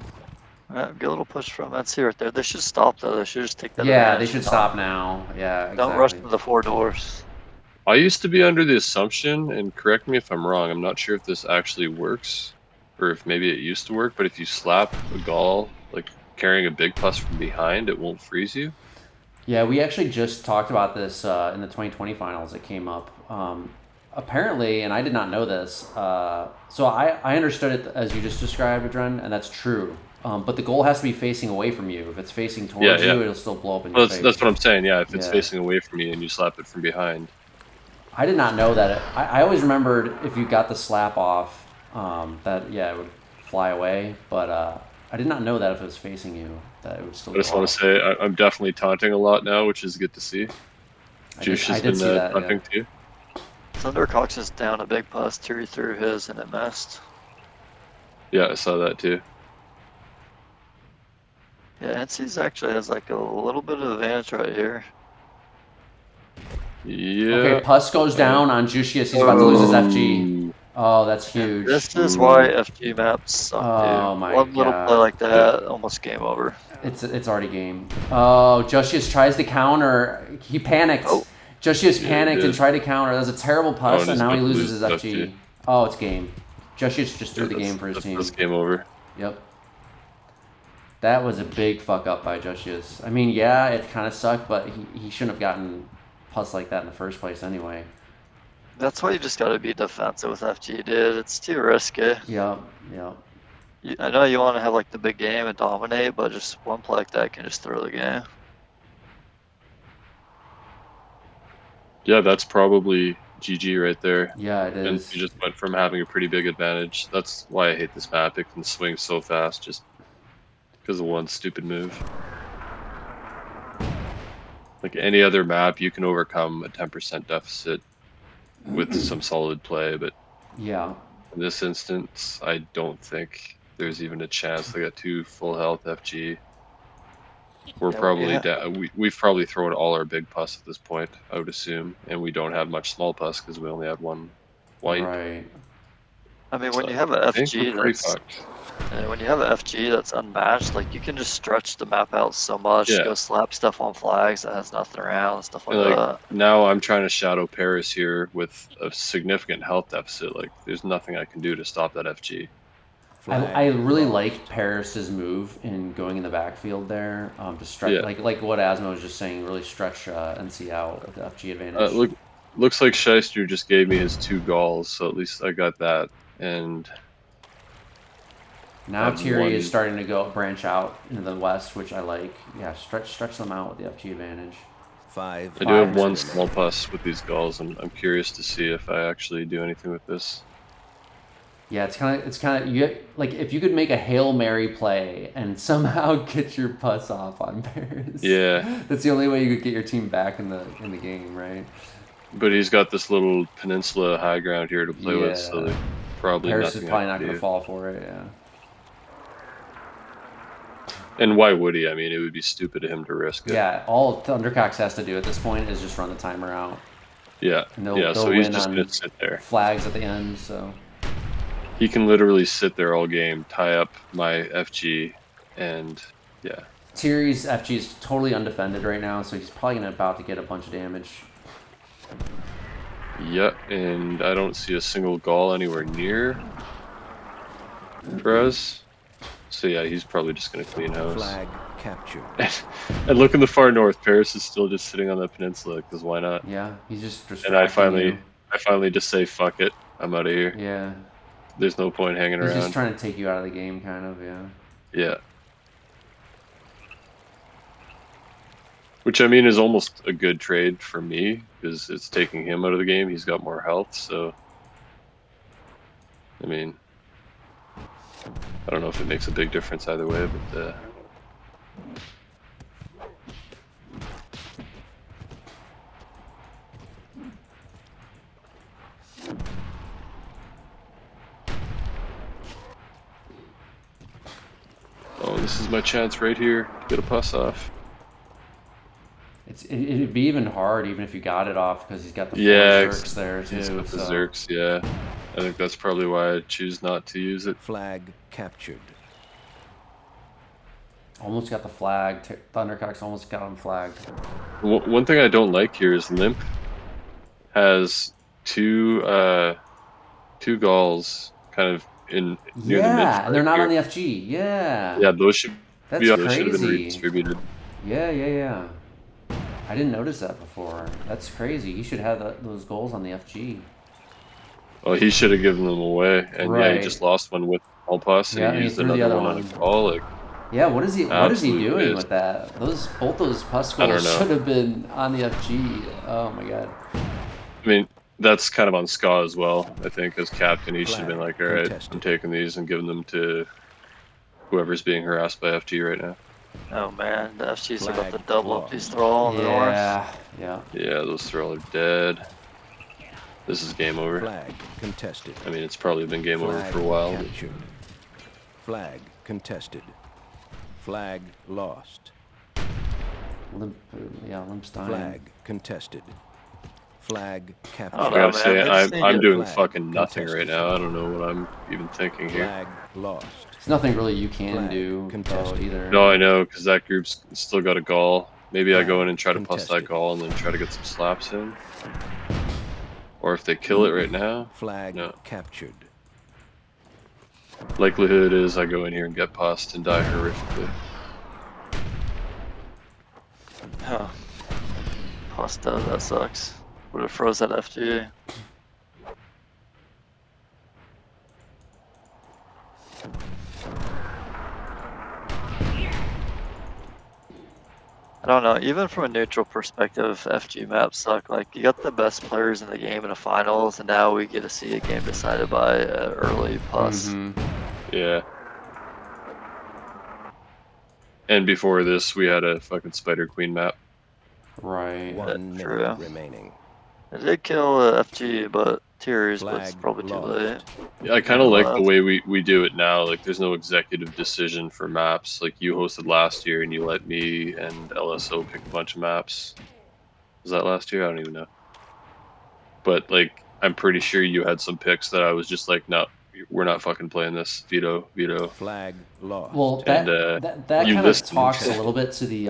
Get a little push from NC right there. They should stop though. They should just take that Yeah, advantage. they should and stop now. Yeah, Don't rush exactly. to the 4 doors. I used to be under the assumption, and correct me if I'm wrong, I'm not sure if this actually works, or if maybe it used to work, but if you slap a Gaul, like carrying a big plus from behind, it won't freeze you. Yeah, we actually just talked about this in the 2020 finals. It came up. Apparently, and I did not know this, so I understood it as you just described, Adren, and that's true. But the goal has to be facing away from you. If it's facing towards Yeah. you, it'll still blow up in Well, your face. that's what I'm saying, yeah, if it's Yeah. facing away from you and you slap it from behind. I did not know that. I always remembered if you got the slap off, that, yeah, it would fly away. But I did not know that if it was facing you, that it would still I just go want off. to say I'm definitely taunting a lot now, which is good to see. I Juice has did been see that, taunting yeah. too. Thundercox is down a big plus. Tirri threw his and it missed. Yeah, I saw that too. Yeah, NC's actually has like a little bit of advantage right here. Yeah. Okay, Pus goes down on Jushius. He's about to lose his FG. Ooh. Oh, that's And huge. this is why FG maps suck, Oh dude. my One little play God. like that, almost game over. It's already game. Oh, Jushius tries to counter. He panicked. Oh. Jushius Yeah, panicked he and did. tried to counter. That was a terrible Oh, puss, and and he's now he about to loses lose his his FG. FG. Oh, it's game. Jushius just threw the Yeah, game for his team. That's game over. Yep. That was a big fuck up by Jushius. I mean, yeah, it kind of sucked, but he shouldn't have gotten puss like that in the first place anyway. That's why you just gotta be defensive with FG, dude. It's too risky. Yep. I know you want to have like the big game and dominate, but just one play like that can just throw the game. Yeah, that's probably GG right there. Yeah, it And is. we just went from having a pretty big advantage. That's why I hate this map. It can swing so fast just because of one stupid move. Like any other map, you can overcome a 10% deficit with some solid play, but Yeah. in this instance, I don't think there's even a chance. They got 2 full health FG. We're Yeah, probably we've probably thrown all our big pus at this point, I would assume, and we don't have much small pus because we only had 1 white. Right. I mean, So when you have an I think we're FG pretty that's fucked. when you have an FG that's unmatched, like you can just stretch the map out so much, Yeah. go slap stuff on flags that has nothing around, stuff like And like that. now I'm trying to shadow Paris here with a significant health deficit. Like there's nothing I can do to stop that FG. I really lost. like Paris's move in going in the backfield there. To stretch, Yeah. like what Asmo was just saying, really stretch NC out with the FG advantage. Looks like Shaister just gave me his 2 Gauls, so at least I got that. And Now I've Tirri is won. starting to go branch out into the west, which I like. Yeah, stretch them out with the FG advantage. 5 I do have 1 minutes small remaining. pus with these Gauls, and I'm curious to see if I actually do anything with this. Yeah, it's kind of you like if you could make a Hail Mary play and somehow get your pus off on Paris. Yeah. That's the only way you could get your team back in the game, right? But he's got this little peninsula high ground here to play with, so Yeah. there's probably Paris is nothing probably I not can going to do. fall for it. Yeah. And why would he? I mean, it would be stupid of him to risk it. Yeah, all Thundercox has to do at this point is just run the timer out. Yeah. And they'll, Yeah, they'll so he's win just on going to sit there. flags at the end. So He can literally sit there all game, tie up my FG, and yeah. Tirri's FG is totally undefended right now, so he's probably about to get a bunch of damage. Yeah, and I don't see a single Gaul anywhere near Perez. So yeah, he's probably just going to clean house. Flag captured. And look in the far north, Paris is still just sitting on the peninsula, because why not? Yeah, he's just And I distracting finally just say, fuck it, I'm out of here. you. Yeah, There's no point hanging he's around. just trying to take you out of the game, kind of. Yeah. Yeah. Which I mean is almost a good trade for me because it's taking him out of the game. He's got more health, so I mean, I don't know if it makes a big difference either way, but oh, this is my chance right here to get a puss off. It'd be even hard even if you got it off because he's got the Yeah, four Zerks there too. He's got the so. Zerks, yeah. I think that's probably why I choose not to use it. Flag captured. Almost got the flag. Thundercox almost got him flagged. One thing I don't like here is Limp has two galls kind of in near the mid. Yeah, and they're not on the FG. Yeah. Yeah, those should That's be those should have been crazy. redistributed. Yeah. I didn't notice that before. That's crazy. He should have those goals on the FG. Well, he should have given them away, and yeah, Right. he just lost one with all plus, and Yeah, he and he used threw the another other one on a one. call. Like, Yeah, what is he absolute doing waste. with that? Both those pus I don't goals know. should have been on the FG. Oh my god. I mean, that's kind of on Ska as well. I think as captain, he should have been like, all right, Contested. I'm taking these and giving them to whoever's being harassed by FG right now. Oh man, the FG's about Flag to double up lost. these thrall in the north. Yeah. Yeah, those thrall are dead. This is game over. Flag contested. I mean, it's probably been game over Flag for a while. But captured. Flag contested. Flag lost. Limp's dying. Flag contested. Flag captured. Oh, I gotta man, say, I just need I'm to- doing Flag fucking nothing contested. right now. I don't know what I'm even thinking here. Flag lost. There's nothing really you can Flag do though, contested. either. No, I know, because that group's still got a gall. Maybe I go in and try to plus that Contested. gall and then try to get some slaps in. Or if they kill it right now, Flag No. captured. likelihood is I go in here and get pussed and die horrifically. Oh. Pasta, that sucks. Would have froze that FG. I don't know, even from a neutral perspective, FG maps suck. Like, you got the best players in the game in the finals, and now we get to see a game decided by early plus. Mhm. Yeah. And before this, we had a fucking Spider Queen map. Right. 1 true. minute remaining. It did kill FG, but Tirri's was Flag probably too lost. late. Yeah, I kind of like the left. way we do it now. Like, there's no executive decision for maps. Like, you hosted last year and you let me and LSO pick a bunch of maps. Was that last year? I don't even know. But, like, I'm pretty sure you had some picks that I was just like, no, we're not fucking playing this. Veto. Flag lost. Well, And, that you kind of listened. talks a little bit to the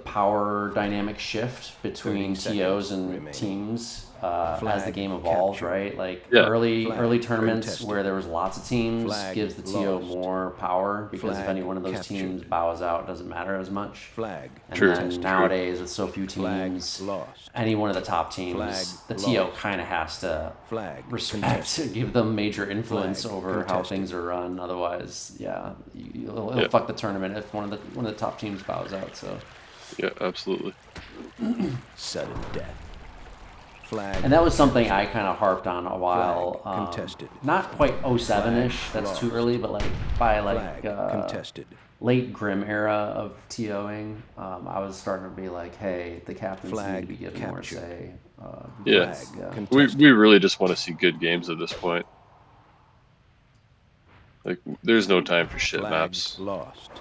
power dynamic shift between 30 TOs seconds and remaining. teams as the Flag game evolves, captured. right? Like Yeah. early Flag tournaments contested. where there was lots of teams Flag gives the TO lost. more power because if Flag any one of those captured. teams bows out, it doesn't matter as much. Flag And True. then True. nowadays with so few Flag teams, lost. any one of the top teams, Flag the TO lost. kind of has to Flag respect contested. give them major influence Flag over how contested. things are run. Otherwise, yeah, it'll Yeah. fuck the tournament if one of the top teams bows out. So, Yeah, absolutely. Sudden death. Flag. and that was something I kind of harped on a while. Flag contested. Not quite 07-ish. Flag That's lost. too early, but like by like Flag contested. late Grim era of TOing, I was starting to be like, hey, the captains need to Flag be given more captured. say. Yeah. because, Contested. We really just want to see good games at this point. Like, there's no time for shit Flag maps. lost.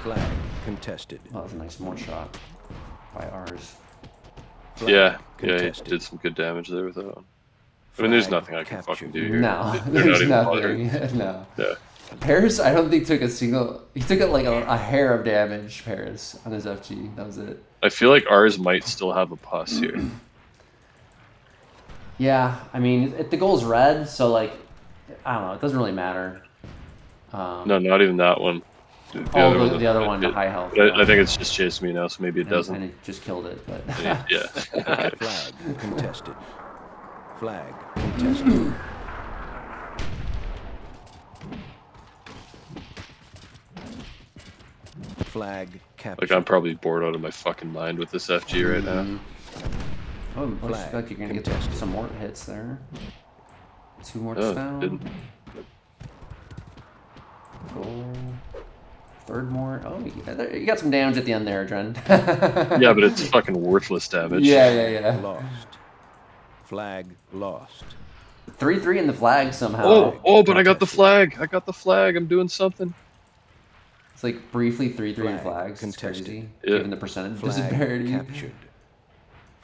Flag contested. Oh, that was a nice one shot by ours. Flag Yeah, he contested. did some good damage there with that one. I mean, there's Flag nothing I can captured. fucking do here. No, They're not there's even bothering. nothing. No. Yeah. Paris, I don't think took a single. He took it like a hair of damage. Paris on his FG. That was it. I feel like ours might still have a pus here. Yeah, I mean, the goal's red, so like, I don't know. It doesn't really matter. No, not even that one. The The other one, the it- high health. I think it's just chasing me now, so maybe it and doesn't. it just killed it. But Yeah. Okay. Flag contested. Flag contested. Flag captured. Like, I'm probably bored out of my fucking mind with this FG right now. oh, looks Flag like you're gonna get contested. some more hits there. 2 more Oh, down. didn't. Goal. Third more. Oh, you got some damage at the end there, Dren. Yeah, but it's fucking worthless damage. Yeah. Lost. Flag lost. 3-3 in the flag somehow. But I got the flag. I got the flag. I'm doing something. It's like briefly 3-3 in Flag flags. It's contested. crazy. Yeah. Given the percentage Flag disparity. captured.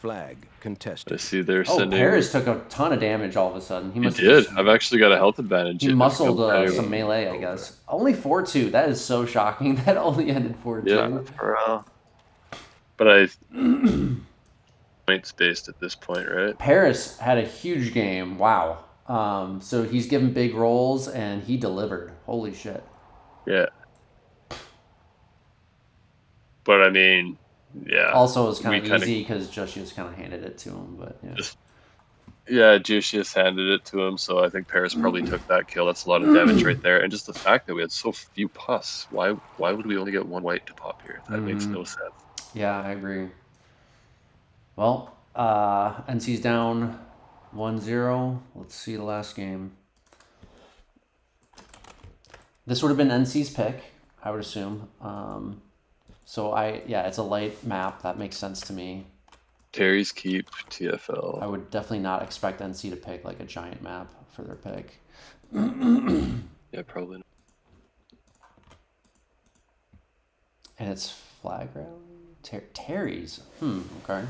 Flag I contested. see they're Oh, sending. Paris took a ton of damage all of a sudden. He He must have did. just- I've actually got a health advantage. He if it muscled becomes some anyway. melee, I guess. Only 4-2. That is so shocking. That only ended 4-2. Yeah. Bro. But points based at this point, right? Paris had a huge game. Wow. So he's given big roles and he delivered. Holy shit. Yeah. But I mean, yeah. Also, it was kind we of kinda- easy because Jushius kind of handed it to him. But yeah. Yeah, Jushius handed it to him, so I think Paris probably took that kill. That's a lot of damage right there. And just the fact that we had so few pus. Why would we only get one white to pop here? That makes no sense. Yeah, I agree. Well, NC's down 1-0. Let's see the last game. This would have been NC's pick, I would assume. So it's a light map. That makes sense to me. Terry's Keep, I TFL. would definitely not expect NC to pick like a giant map for their pick. Yeah, probably not. And it's flag rally? Terry's. Okay.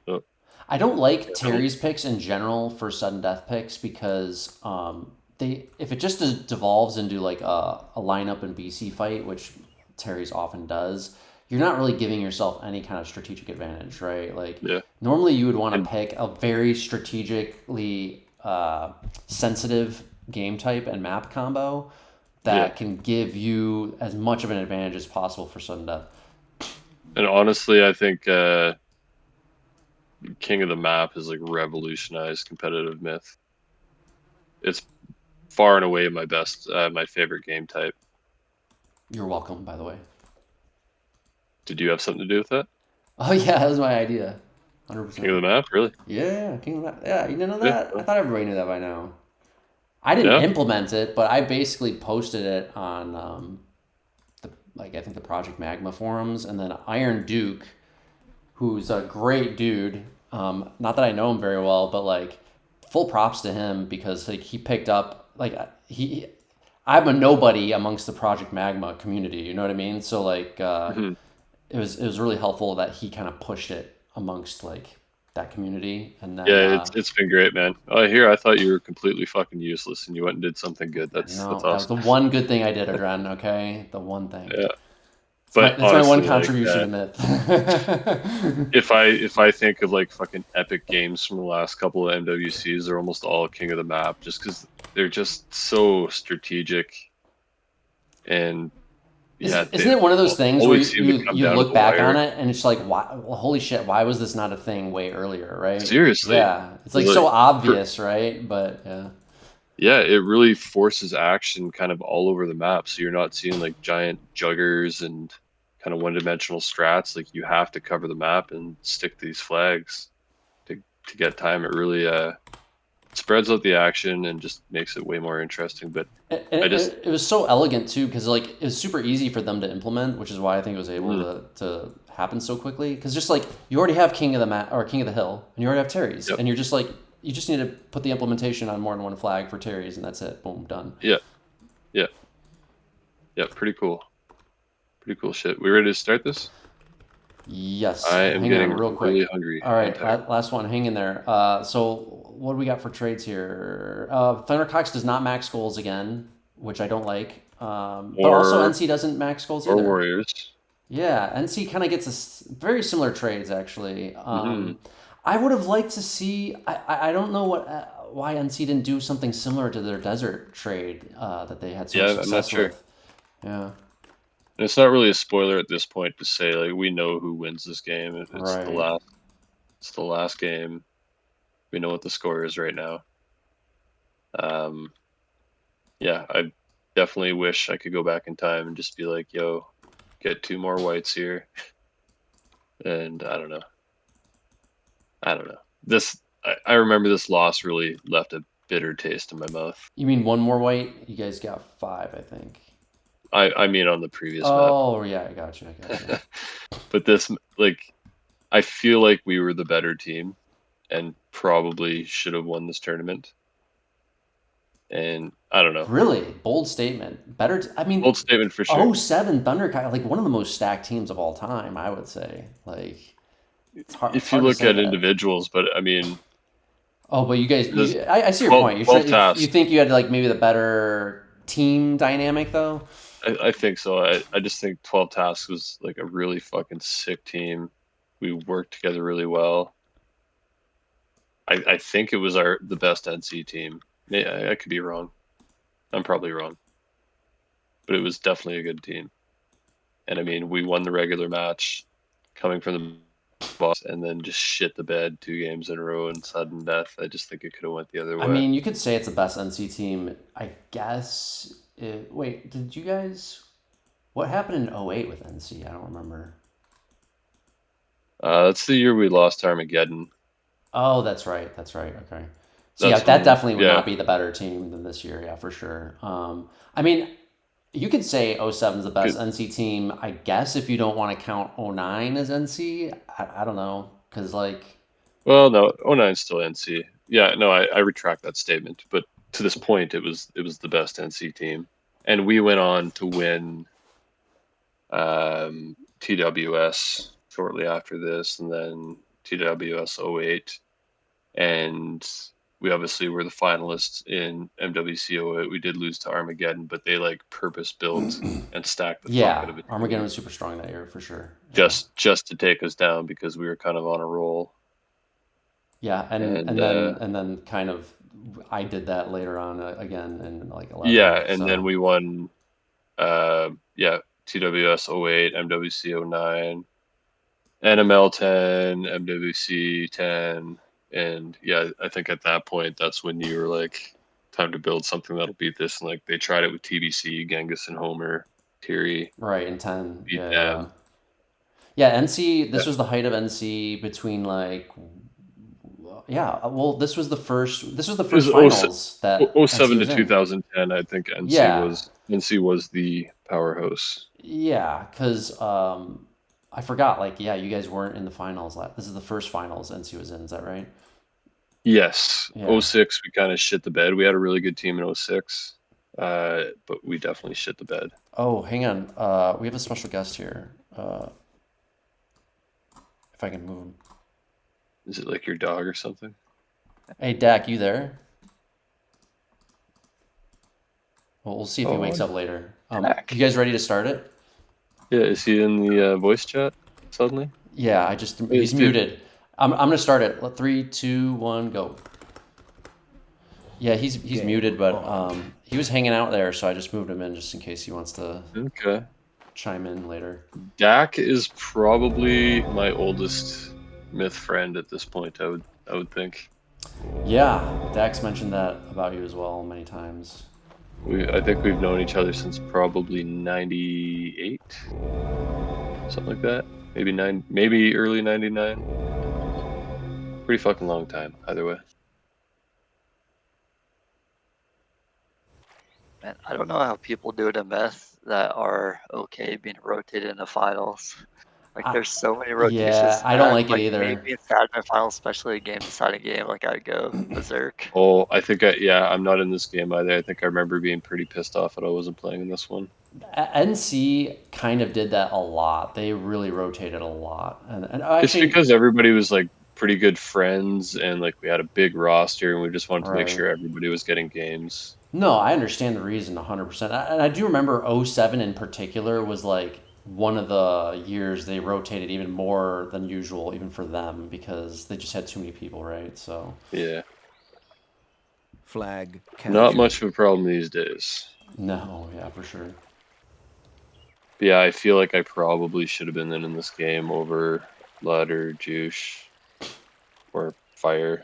Oh. I don't like Terry's picks in general for sudden death picks because if it just devolves into like a lineup and BC fight, which Terry's often does, you're not really giving yourself any kind of strategic advantage, right? Like normally you would want to pick a very strategically sensitive game type and map combo that can give you as much of an advantage as possible for sudden death. And honestly, I think King of the Map has like revolutionized competitive myth. It's far and away my best, my favorite game type. You're welcome, by the way. Did you have something to do with that? Oh yeah, that was my idea. 100%. King of the Map, really? Yeah, King of the Map. Yeah, you didn't know that? I thought everybody knew that by now. I didn't implement it, but I basically posted it on I think the Project Magma forums, and then Iron Duke, who's a great dude. Not that I know him very well, but like full props to him because like he picked up I'm a nobody amongst the Project Magma community. You know what I mean? So like it was really helpful that he kind of pushed it amongst like that community. And then it's been great, man. Oh, here I thought you were completely fucking useless, and you went and did something good. That's that was awesome. the one good thing I did, Adren. Okay, the one thing. Yeah. That's But my one honestly, contribution to myth. if I think of like fucking epic games from the last couple of MWCs, they're almost all King of the Map, just because they're just so strategic. And isn't it one of those things where you look back wire. on it and it's like, why, well, holy shit, why was this not a thing way earlier, right? Seriously. Yeah, it's like so obvious, right? But yeah. Yeah, it really forces action kind of all over the map. So you're not seeing like giant juggers and kind of one-dimensional strats. Like you have to cover the map and stick these flags to get time. It really spreads out the action and just makes it way more interesting. But it was so elegant too, because like it was super easy for them to implement, which is why I think it was able to happen so quickly. Because just like you already have King of the Map or King of the Hill, and you already have Terry's, and you're just like, you just need to put the implementation on more than one flag for Terry's, and that's it. Boom, done. Yeah. Pretty cool. Pretty cool shit. We ready to start this? Yes. I am getting real quick. really hungry. All right, last one. Hang in there. So what do we got for trades here? Thundercox does not max goals again, which I don't like. But also NC doesn't max goals either. Or Warriors. Yeah, NC kind of gets very similar trades actually. I would have liked to see. I don't know why NC didn't do something similar to their desert trade that they had so much success I'm not sure. with. Yeah. And it's not really a spoiler at this point to say like we know who wins this game. It's the last game. We know what the score is right now. I definitely wish I could go back in time and just be like, yo, get 2 more whites here. And I don't know. I remember this loss really left a bitter taste in my mouth. You mean 1 more white? You guys got 5, I think. I mean on the previous map. Oh, yeah, I got you. But this, like, I feel like we were the better team and probably should have won this tournament. And I don't know. Really? Bold statement. Bold statement for sure. 07 Thundercox, like one of the most stacked teams of all time, I would say. Like, It's hard. if It's you hard to look say at that. individuals, but I mean, Oh, but you guys, there's I see your 12, point. 12 You tasks. think you had like maybe the better team dynamic though? I think so. I just think 12 tasks was like a really fucking sick team. We worked together really well. I think it was the best NC team. I could be wrong. I'm probably wrong, but it was definitely a good team. And I mean, we won the regular match, coming from the boss, and then just shit the bed 2 games in a row in sudden death. I just think it could have went the other I way. mean, you could say it's the best NC team. I guess. Wait, did you guys? What happened in 08 with NC? I don't remember. That's the year we lost Armageddon. Oh, that's right. That's right. Okay. So That's yeah, that when, definitely would yeah. not be the better team than this year. Yeah, for sure. I mean, you could say 07 is the best NC team, I guess, if you don't want to count 09 as NC. I don't know, because like. Well, no, 09's still NC. Yeah, no, I retract that statement. But to this point, it was the best NC team, and we went on to win TWS shortly after this, and then TWS 08, and we obviously were the finalists in MWC 08. We did lose to Armageddon, but they like purpose built and stacked the fuck out of it. Armageddon was super strong that year for sure. Yeah. Just to take us down because we were kind of on a roll. Yeah, and then kind of I did that later on again in like 11. Yeah, and then we won TWS 08, MWC 09, NML 10, MWC 10, and yeah, I think at that point that's when you were like, time to build something that'll beat this. And like they tried it with TBC, Genghis and Homer, Tirri. Right, in 10. Beat Yeah, them. yeah. NC, this was the height of NC between like this was the first finals that 07 NC was to in. 2010, I think NC was the powerhouse. Yeah, because I forgot, like, yeah, you guys weren't in the finals. This is the first finals NC was in, is that right? Yes. Yeah. 06, we kind of shit the bed. We had a really good team in 06, but we definitely shit the bed. Oh, hang on. We have a special guest here. If I can move him. Is it like your dog or something? Hey, Dak, you there? Well, we'll see if he wakes up later. You guys ready to start it? Yeah, is he in the voice chat suddenly? Yeah, he's muted. I'm gonna start it. 3, 2, 1, go. Yeah, he's muted, but he was hanging out there, so I just moved him in just in case he wants to chime in later. Dak is probably my oldest myth friend at this point, I would think. Yeah, Dak's mentioned that about you as well many times. I think we've known each other since probably 98, something like that. Maybe early 99. Pretty fucking long time, either way. Man, I don't know how people do it in Myth that are okay being rotated in the finals. Like, there's so many rotations. Yeah, I don't like it either. Maybe in Sadman finals, especially a game-deciding game, like I'd go berserk. Oh, I think I'm not in this game either. I think I remember being pretty pissed off that I wasn't playing in this one. NC kind of did that a lot. They really rotated a lot, and actually, it's because everybody was like pretty good friends, and like we had a big roster, and we just wanted to make sure everybody was getting games. No, I understand the reason 100%. And I do remember 07 in particular was like one of the years they rotated even more than usual, even for them, because they just had too many people, right? So yeah. Flag captured. Not much of a problem these days. No, yeah, for sure. But yeah, I feel like I probably should have been in this game over Ludde or Jush or Fire.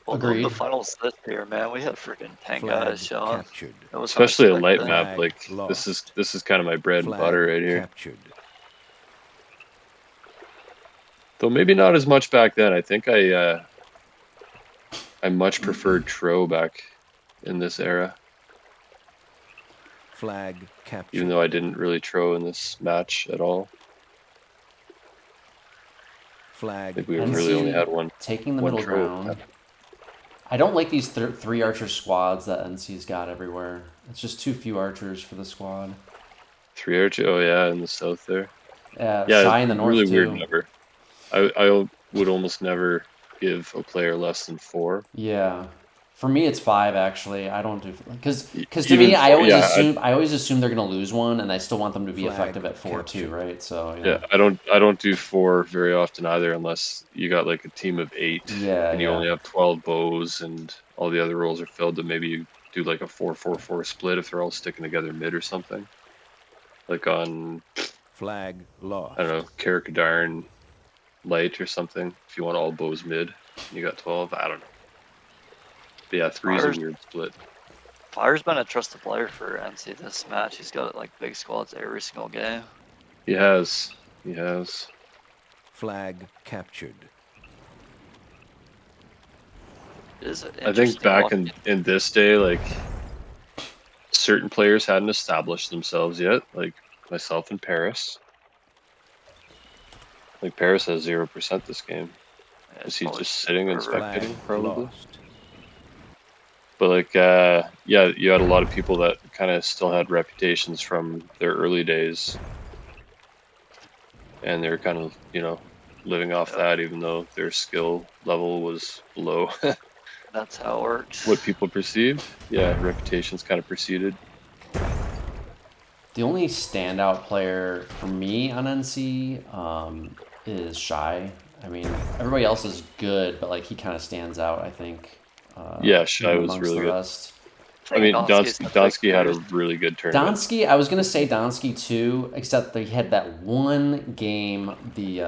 Agreed. The finals this year, man, we had freaking 10 guys showing. Especially a light map, like this is kind of my bread and butter right here. Captured. Though maybe not as much back then. I think I much preferred Tro back in this era. Flag captured. Even though I didn't really Tro in this match at all. Flag. I think we really only had one. Taking the middle ground. I don't like these 3 archer squads that NC's got everywhere. It's just too few archers for the squad. 3 archer? Oh yeah, in the south there. Yeah, Shy in the north really too. weird number. I would almost never give a player less than 4. Yeah. For me, it's 5 actually. I don't do because E- to Even me, 4, yeah, I always assume they're gonna lose one, and I still want them to be Flag effective at 4 too, captured. right? So yeah. I don't do 4 very often either, unless you got like a team of 8 yeah, and you yeah. only have 12 bows and all the other roles are filled. Then maybe you do like a 4-4-4 split if they're all sticking together mid or something. Like on, Flag I don't lost. know, Carrick light or something. If you want all bows mid, you got 12. I don't know. But yeah, 3 is a Fire's weird split. Fire's been a trusted player for NC this match. He's got like big squads every single game. He has. He has. Flag captured. It is I think interesting back watching. in this day, like certain players hadn't established themselves yet, like myself and Paris. Like Paris has 0% this game. Yeah, Is it's he probably just sitting and forever. Flag spectating probably? lost. But like yeah, you had a lot of people that kind of still had reputations from their early days and they're kind of, living off Yep, that even though their skill level was below that's how it what works. people perceived. Yeah, reputations kind of preceded. The only standout player for me on NC is Shy. I mean, everybody else is good, but like he kind of stands out, I think, Yeah, Shai even was amongst really the good. rest. I I think mean, Donski's had big Donsky had a years. really good tournament. Dantski, I was gonna say Dantski too, except that he had that one game, the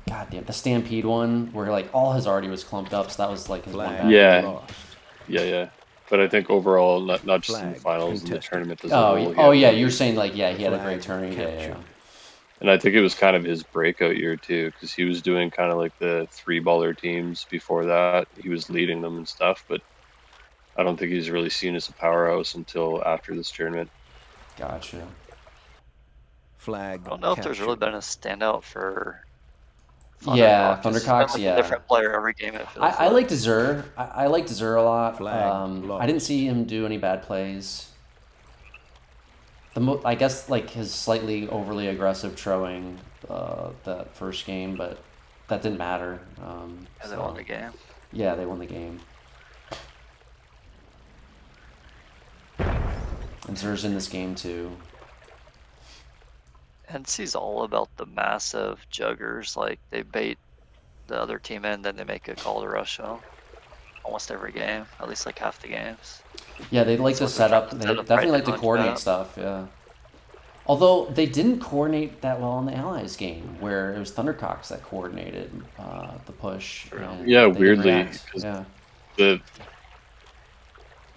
goddamn the Stampede one, where like all his already was clumped up, so that was like his one Flag bad Yeah, game. lost. yeah. But I think overall, not just in the Flag finals, in the contested. tournament as a whole, he Oh had a yeah, really you're good saying game. like yeah, he had a great Flag tournament. Yeah, yeah, captured. yeah. And I think it was kind of his breakout year too, because he was doing kind of like the 3-baller teams before that. He was leading them and stuff, but I don't think he's really seen as a powerhouse until after this tournament. Gotcha. Flag I don't know if there's really captured. been a standout for Yeah, Thundercox. He's been Thundercox. like a Yeah, different player every game. It feels I like. liked Zur. I liked Zur a lot. Flag I didn't lost. see him do any bad plays. I guess like his slightly overly aggressive throwing that first game, but that didn't matter. And they won the game. Yeah, they won the game. And Zur's in this game too. NC's all about the massive juggers. Like they bait the other team in, then they make a call to rush them. Almost every game, at least like half the games. Yeah, they like So to they're set trying up. to They set up right definitely like to to coordinate punch stuff. Yeah. Although they didn't coordinate that well in the Allies game, where it was Thundercox that coordinated the push, True. and Yeah, they didn't weirdly, react. because Yeah. the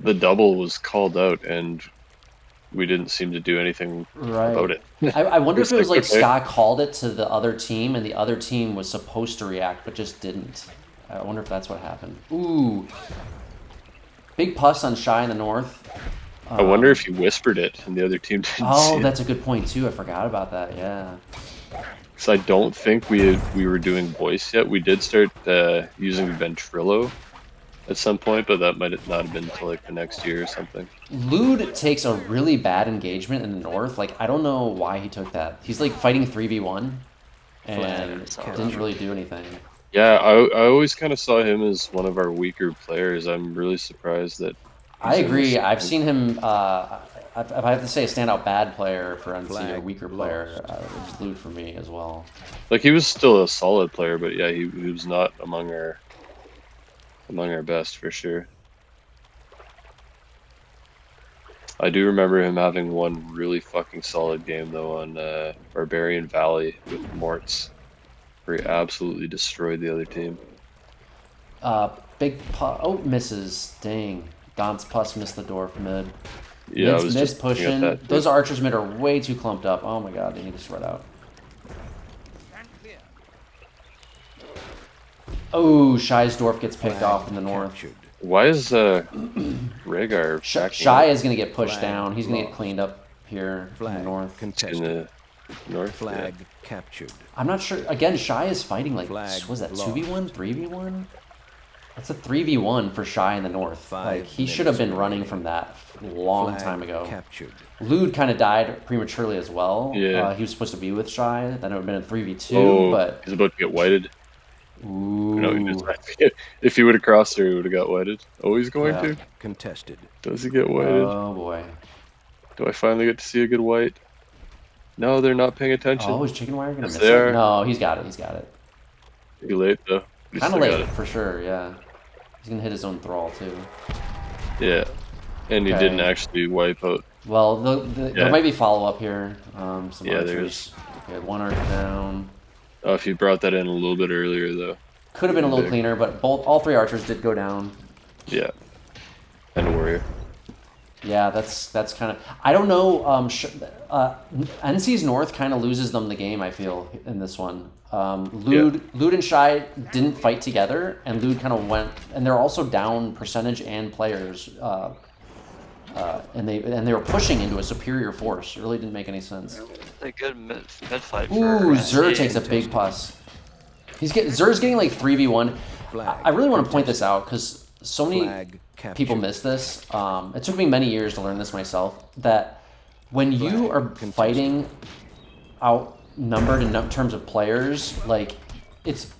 the double was called out and we didn't seem to do anything about Right. it. I wonder if It's it was like, like okay, Scott called it to the other team, and the other team was supposed to react but just didn't. I wonder if that's what happened. Ooh, big puss on Shy in the north. I wonder if he whispered it and the other team didn't Oh, see it. that's a good point too. I forgot about that. Yeah. Because I don't think we were doing voice yet. We did start using Ventrilo at some point, but that might not have been until like the next year or something. Ludde takes a really bad engagement in the north. Like I don't know why he took that. He's like fighting 3v1 and Flag didn't captured. really do anything. Yeah, I always kind of saw him as one of our weaker players. I'm really surprised that I he's in this agree. I've tournament. seen him. If I have to say a standout bad player for NC or Flag weaker lost. player, it's Ludde for me as well. Like he was still a solid player, but yeah, he was not among our best for sure. I do remember him having one really fucking solid game though on Barbarian Valley with Morts, where he absolutely destroyed the other team. Big oh, misses. Dang. Don's Puss missed the dwarf mid. Yeah, I was Mid's just looking at pushing. that too. Those archers mid are way too clumped up. Oh my god, they need to spread out. Stand clear. Oh, Shy's dwarf gets picked Flag off in the north. captured. Why is Rhaegar backing Shy up is going to get pushed Flag down. He's going to get lost. cleaned up here in the Flag north. in contested. the north? Flag captured. I'm not sure. Again, Shy is fighting like, Flag was that lost. 2v1, 3v1? It's a 3v1 for Shy in the north. 5 Like, he should have been running minutes from that a long Flag time ago. captured. Ludde kind of died prematurely as well. Yeah. He was supposed to be with Shy. Then it would have been a 3v2, Oh, but... he's about to get whited. No, he Ooh. just, if he would have crossed there, he would have got whited. Oh, he's going Yeah. to? Contested. Does he get whited? Oh, boy. Do I finally get to see a good white? No, they're not paying attention. Oh, is Chickenwire going to Yes, miss they it? are. No, he's got it. He's got it. Too late, though. At least Kind of I got late, it. for sure, yeah. He's going to hit his own thrall, too. Yeah. And he Okay. didn't actually wipe out. Well, there Yeah. might be follow-up here. Some Yeah, archers. Okay, one archer down. Oh, if you brought that in a little bit earlier, though. Could have been a little Big. cleaner, but all 3 archers did go down. Yeah. And a warrior. Yeah, that's kind of... I don't know. NC's North kind of loses them the game, I feel, in this one. Ludde and Shy didn't fight together, and Ludde kind of went... And they're also down percentage and players. And they were pushing into a superior force. It really didn't make any sense. A good mid fight. Ooh, for Zur NC. takes a big puss. Zer's getting like 3v1. I really want to point this out because so many Flag captured. people miss this. It took me many years to learn this myself. That when you are fighting outnumbered in terms of players, like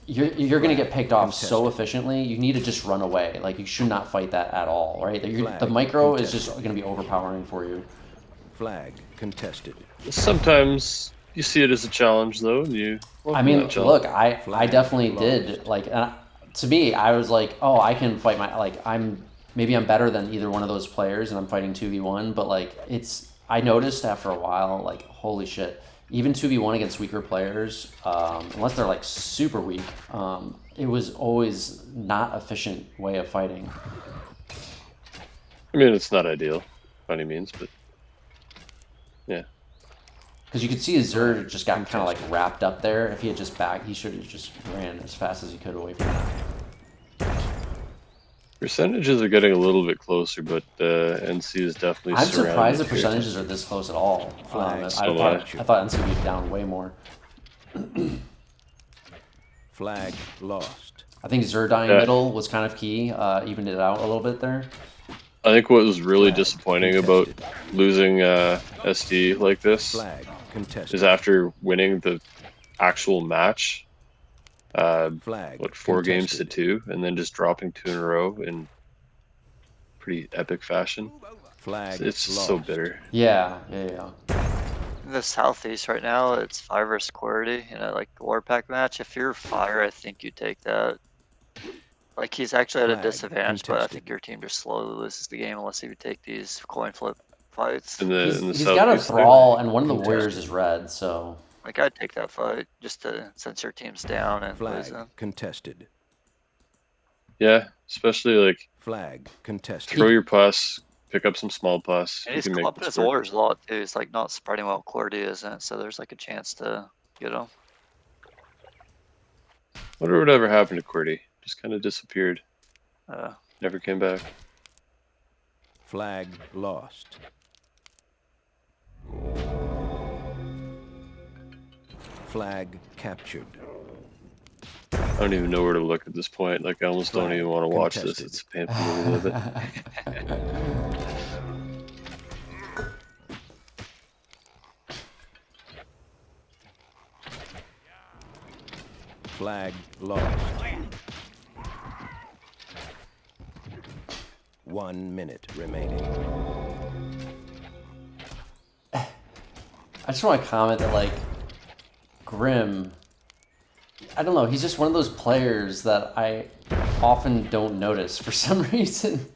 you're gonna get picked off so efficiently. You need to just run away. Like you should not fight that at all, right? The micro is just gonna be overpowering for you. Flag contested. Sometimes you see it as a challenge, though. And you. I mean, that challenge. look, I definitely did. Like, to me, I was like, oh, I can fight maybe I'm better than either one of those players, and I'm fighting 2v1. But like, I noticed after a while, like, holy shit, even 2v1 against weaker players, unless they're like super weak, it was always not efficient way of fighting. I mean, it's not ideal by any means, but yeah. Because you could see Zur just got kind of like wrapped up there. If he had just he should have just ran as fast as he could away from that. Percentages are getting a little bit closer, but NC is definitely. I'm surprised the surrounded here. percentages are this close at all. I so thought NC would be down way more. Flag lost. I think Zur dying middle was kind of key. Evened it out a little bit there. I think what was really disappointing about losing SD like this Flag contested. is after winning the actual match, Flag 4 games to contested. 2, and then just dropping 2 in a row in pretty epic fashion. Flag It's lost. so bitter. Yeah. In the southeast right now, it's 5 versus Qwerty in a like Warpack match. If you're fire, I think you take that. Like he's actually at a Flag disadvantage, but I contested. think your team just slowly loses the game unless you take these coin flip fights. In the He's got a Southeast, thrall, and one of the Contested. warriors is red, so... Like I'd take that fight just to since your team's down and Flag losing. contested. yeah, especially like Flag contested. throw your plus, pick up some small plus. And You he's can make clubbing this his work. warriors a lot too. He's like not spreading what Qwerty isn't, so there's like a chance to get him. Wonder what ever happened to Qwerty. Just kind of disappeared. Never came back. Flag lost. Flag captured. I don't even know where to look at this point. Like I almost don't Flag even want to watch this. contested. It's painful to live it. Flag lost. 1 minute remaining. I just want to comment that, like, Grim, I don't know, he's just one of those players that I often don't notice for some reason.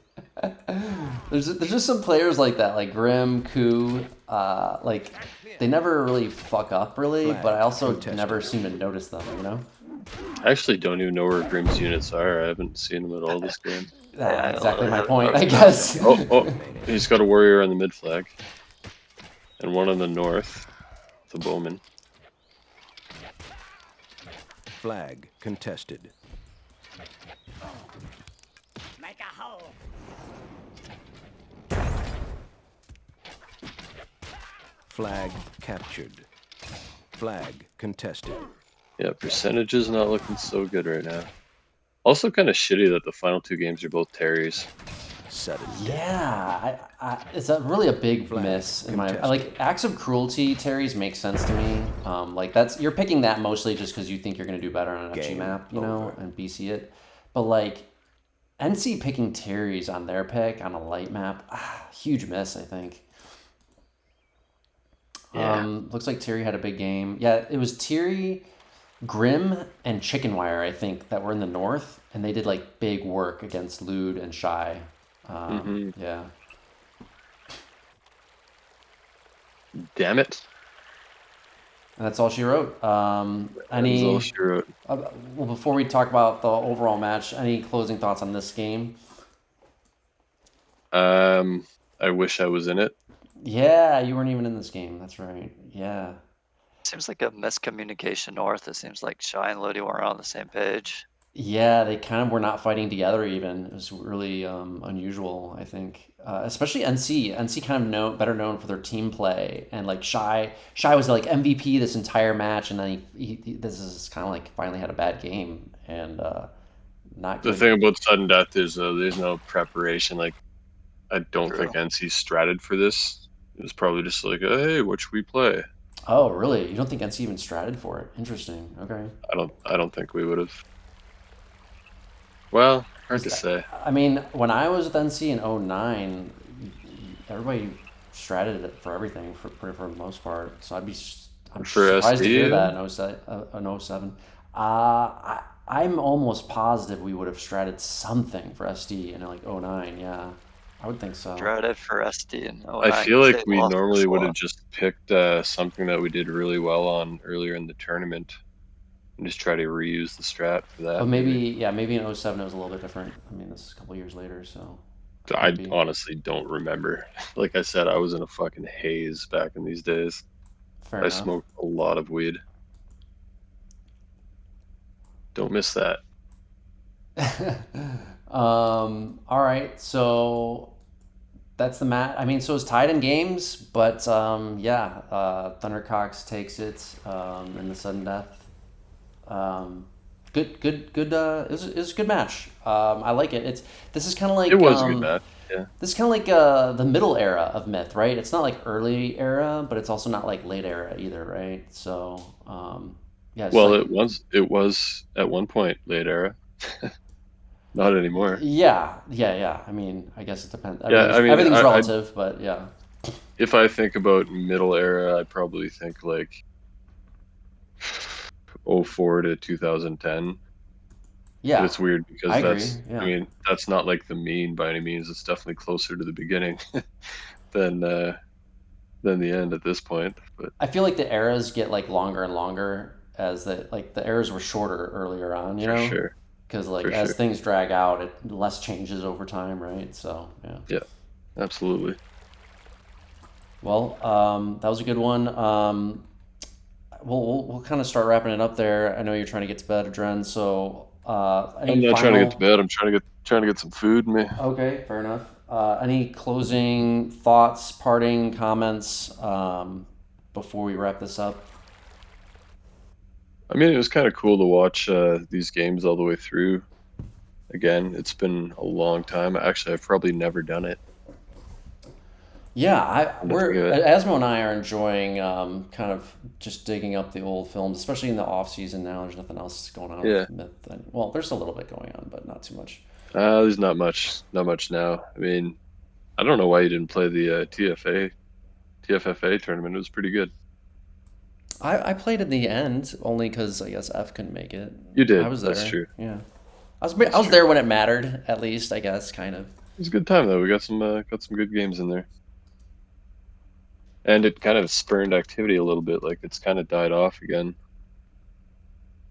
There's just some players like that, like Grim, Ku, like, they never really fuck up, really, but I also never seem to notice them, you know? I actually don't even know where Grim's units are. I haven't seen them at all this game. That's exactly my point, I guess. Oh, he's got a warrior on the mid flag. And one on the north, the bowman. Flag contested. Make a hole. Flag captured. Flag contested. Yeah, percentage is not looking so good right now. Also, kind of shitty that the final 2 games are both Terry's. Sudden death. Yeah, it's really a big Flag miss in my contested. like acts of cruelty. Terry's makes sense to me. Like that's you're picking that mostly just because you think you're gonna do better on an FG Game map, you know, over. and BC it. But like NC picking Terry's on their pick on a light map, huge miss, I think. Yeah. Looks like Terry had a big game. Yeah, it was Terry, Grim, and Chickenwire, I think, that were in the north, and they did like big work against Ludde and Shy. Yeah. Damn it. And that's all she wrote. That is all she wrote. Well, before we talk about the overall match, any closing thoughts on this game? I wish I was in it. Yeah, you weren't even in this game. That's right. Yeah. Seems like a miscommunication north. It seems like Shy and Ludde weren't on the same page. Yeah, they kind of were not fighting together even. It was really unusual, I think. Especially NC. NC kind of better known for their team play. And like Shy was like MVP this entire match, and then this is kind of like finally had a bad game and not The good. thing about sudden death is there's no preparation. Like, I don't True. think NC stratted for this. It was probably just like, hey, what should we play? Oh, really? You don't think NC even stratted for it? Interesting. Okay. I don't think we would have. Well, hard to say. I mean, when I was with NC in 09, everybody stratted it for everything for the most part. So I'm For surprised to hear SD, that in 07. I'm almost positive we would have stratted something for SD in like 09. Yeah, I would think so. Dreaded for SD and I feel like they we lost normally this would one. have just picked something that we did really well on earlier in the tournament and just try to reuse the strat for that. But maybe in 07 it was a little bit different. I mean, this is a couple years later, so I could be. honestly don't remember. Like I said, I was in a fucking haze back in these days. Fair I enough. smoked a lot of weed. Don't miss that. All right, so that's the match. I mean, so it's tied in games, but Thundercox takes it in the sudden death. Good. It was a good match. I like it. This is kind of like It was a good match. Yeah. this is kind of like the middle era of Myth, right? It's not like early era, but it's also not like late era either, right? So yeah. It's Well, like, it was at one point late era. Not anymore. yeah. I mean, I guess it depends. Yeah, I mean, Everything's relative, but yeah. if I think about middle era, I probably think like 04 to 2010. Yeah, But it's weird because I agree. Yeah. I mean, that's not like the mean by any means. It's definitely closer to the beginning than the end at this point. But I feel like the eras get like longer and longer as the eras were shorter earlier on, you for know? sure, Because like for as sure. things drag out, less changes over time, right? So yeah. Yeah, absolutely. Well, that was a good one. We'll kind of start wrapping it up there. I know you're trying to get to bed, Dren. So I'm any not trying to get to final? bed. I'm trying to get some food in me. Okay, fair enough. Any closing thoughts, parting comments before we wrap this up? I mean, it was kind of cool to watch these games all the way through. Again, it's been a long time. Actually, I've probably never done it. Yeah, Nothing good. Asmo and I are enjoying kind of just digging up the old films, especially in the off season now. There's nothing else going on Yeah. with Myth. Well, there's a little bit going on, but not too much. There's not much now. I mean, I don't know why you didn't play the TFFA tournament. It was pretty good. I played in the end only because I guess F couldn't make it. You did. I was there. That's true. Yeah, I was there when it mattered, at least, I guess, kind of. It was a good time though. We got some good games in there, and it kind of spurned activity a little bit. Like it's kind of died off again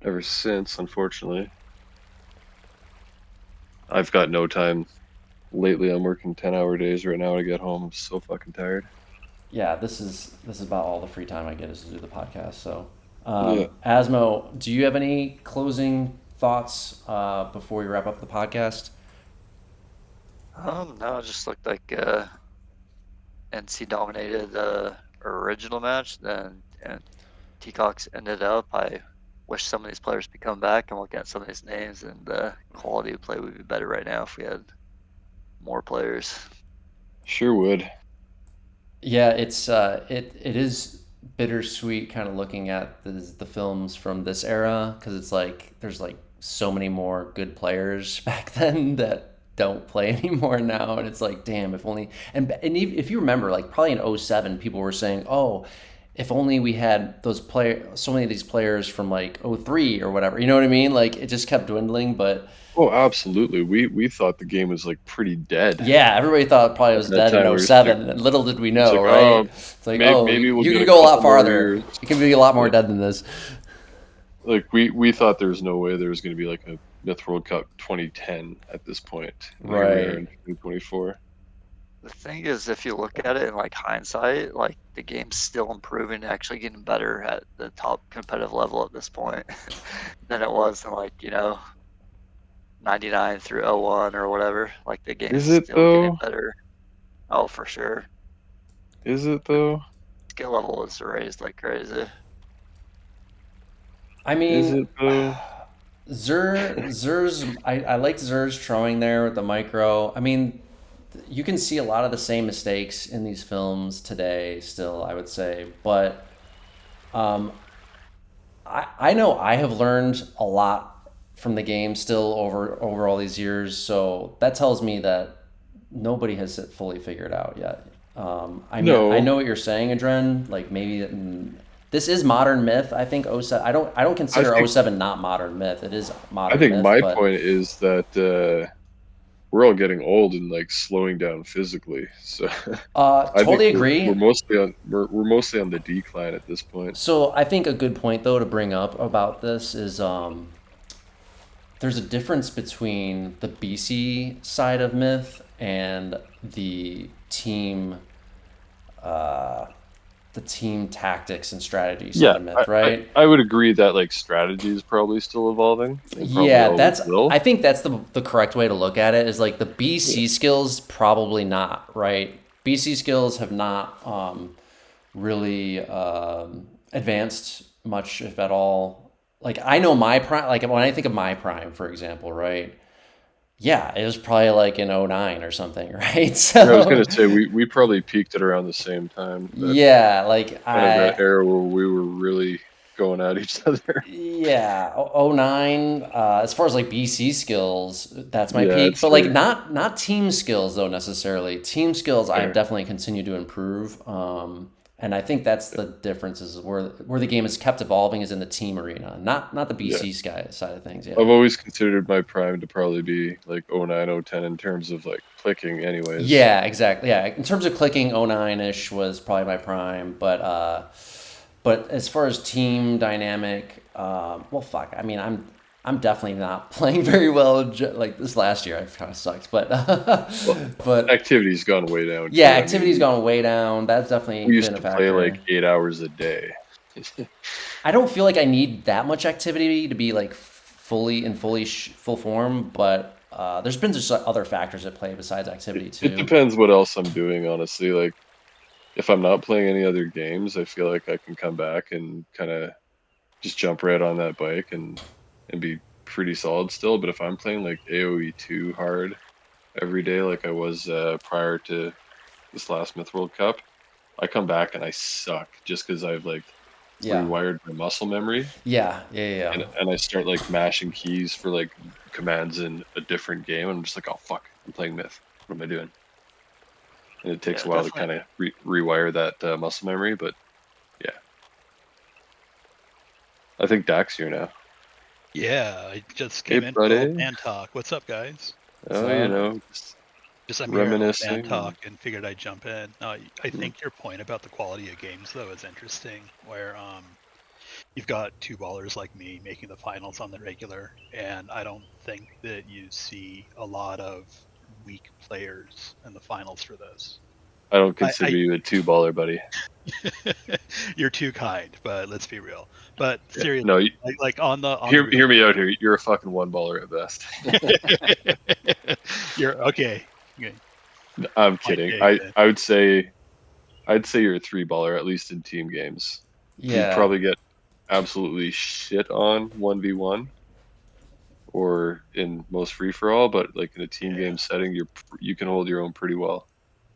ever since, unfortunately. I've got no time. Lately, I'm working 10-hour days right now to get home. I'm so fucking tired. Yeah, this is about all the free time I get is to do the podcast. So, Yeah. Asmo, do you have any closing thoughts before we wrap up the podcast? No, it just looked like NC dominated the original match, then and T-Cox ended up by wish some of these players could come back. I'm looking at some of these names, and the quality of play would be better right now if we had more players. Sure would. Yeah, it is bittersweet kind of looking at the films from this era because it's like there's like so many more good players back then that don't play anymore now, and it's like damn, if only. And if you remember, like probably in '07 people were saying, oh, if only we had so many of these players from like '03 or whatever, you know what I mean? Like it just kept dwindling, but Oh, absolutely. We thought the game was like pretty dead yeah, everybody thought it probably at was that dead time. in We were just '07, and little did we it's know, like, right? oh, It's like, oh, maybe we'll you get can a go a lot couple more farther. years. It can be a lot more Like, dead than this. like we thought there was no way there was going to be like a Myth World Cup 2010 at this point. And here we are in Right. 2024. The thing is, if you look at it in like hindsight, like the game's still improving, actually getting better at the top competitive level at this point than it was in like 99 through '01 or whatever. Like the game is Is it still getting though? better. Oh, for sure. Is it though? Skill level is raised like crazy. I Is mean, it though? Zer's. I liked Zer's throwing there with the micro. I mean, you can see a lot of the same mistakes in these films today. Still, I would say, but um, I know I have learned a lot from the game still over all these years. So that tells me that nobody has it fully figured out yet. I mean, I No. know what you're saying, Adren. Like maybe this is modern myth. I think '07. I don't I consider think '07 not modern myth. It is I modern think myth, my but point is that we're all getting old and like slowing down physically. So I think totally we're agree. mostly on the decline at this point. So I think a good point though to bring up about this is there's a difference between the BC side of myth and uh, the team tactics and strategy side Yeah, of myth, right? I would agree that like strategy is probably still evolving and probably Yeah, always will. I think that's the correct way to look at it is like the Yeah. BC skills probably not, right? BC skills have not really advanced much, if at all. Like I know my prime, like when I think of my prime, for example, right? Yeah, it was probably like in '09 or something, right? Yeah, I was gonna So say we probably peaked at around the same time. That yeah, like kind of that era where we were really going at each other. yeah, '09. As far as like BC skills, that's my Yeah, peak. it's But like fair. not team skills though necessarily. Team skills I've Fair. definitely continued to improve. And I think that's the difference is where the game has kept evolving is in the team arena, not the Yeah. BC side of things. I've Yeah. always considered my prime to probably be like '09, '10 in terms of like clicking anyways. Yeah, exactly. Yeah, in terms of clicking, '09 ish was probably my prime, but as far as team dynamic, well, fuck. I mean, I'm definitely not playing very well. Like this last year, I've kind of sucked, but Well, but activity's gone way down yeah, too. I activity's mean, gone way down. That's definitely we used been a to play like factor. 8 hours a day. I don't feel like I need that much activity to be like full form, but there's been just other factors at play besides activity It too. depends what else I'm doing, honestly. Like if I'm not playing any other games, I feel like I can come back and kind of just jump right on that bike and be pretty solid still. But if I'm playing like AoE2 hard every day, like I was prior to this last Myth World Cup, I come back and I suck just because I've like Yeah, rewired my muscle memory yeah. and I start like mashing keys for like commands in a different game. And I'm just like, oh fuck, I'm playing Myth. What am I doing? And it takes Yeah, a while to definitely. kind of rewire that muscle memory. But yeah, I think Dak's here now. Yeah, I just Hey, came in for a little buddy. band talk. What's up, guys? Oh, So just Just I'm here a little band reminiscing. talk and figured I'd jump in. I And, think your point about the quality of games though is interesting, where you've got two ballers like me making the finals on the regular, and I don't think that you see a lot of weak players in the finals for this. I don't I, consider you a two baller, buddy. you're too kind, but let's be real. But Yeah. seriously, No, like on the real, hear me out here. You're a fucking one baller at best. you're okay. Okay. I'm Point kidding. taken. I'd say you're a three baller at least in team games. You'd yeah, probably get absolutely shit on 1v1 or in most free for all, but like in a team game setting, you can hold your own pretty well.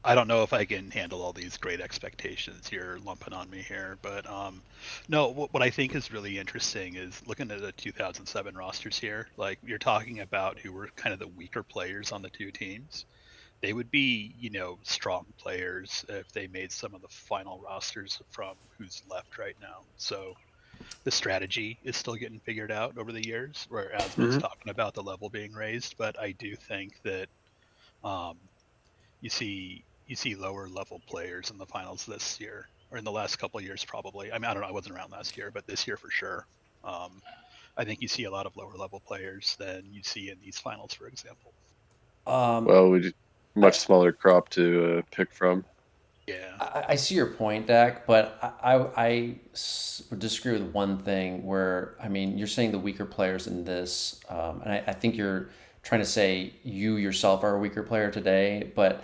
I don't know if I can handle all these great expectations you're lumping on me here, but no. What I think is really interesting is looking at the 2007 rosters here. Like you're talking about who were kind of the weaker players on the two teams. They would be, strong players if they made some of the final rosters from who's left right now. So the strategy is still getting figured out over the years, where Asmo's Mm-hmm. talking about the level being raised, but I do think that um, you see lower level players in the finals this year or in the last couple of years probably. I mean, I don't know, I wasn't around last year, but this year for sure. Um, I think you see a lot of lower level players than you see in these finals, for example. Um, Well, much I, smaller crop to pick from. Yeah. I see your point, Dak, but would disagree with one thing where, I mean, you're saying the weaker players in this, and I think you're trying to say you yourself are a weaker player today, but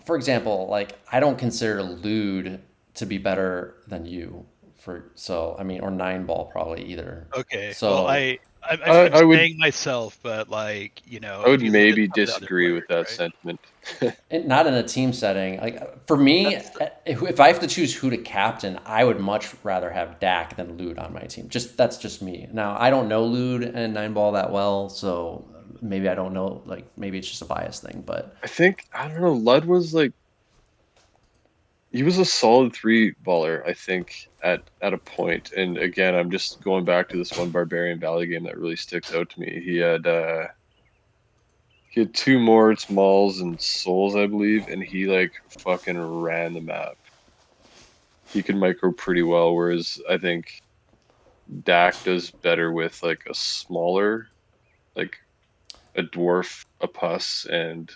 for example, like I don't consider Lude to be better than you so I mean, or Nineball probably either. Okay. Well, So I'm I would saying myself, but like, I would if you look at maybe some of the other disagree with players, that right? sentiment. not in a team setting. Like for me, That's if I have to choose who to captain, I would much rather have Dak than Lude on my team. That's just me. Now I don't know Lude and Nineball that well, so maybe I don't know. Like maybe it's just a bias thing, but I don't know, Lud was like he was a solid three baller, I think, at a point. And again, I'm just going back to this one Barbarian Valley game that really sticks out to me. He had two more Mauls and Souls, I believe, and he like fucking ran the map. He could micro pretty well, whereas I think Dak does better with like a smaller, like a dwarf, a puss, and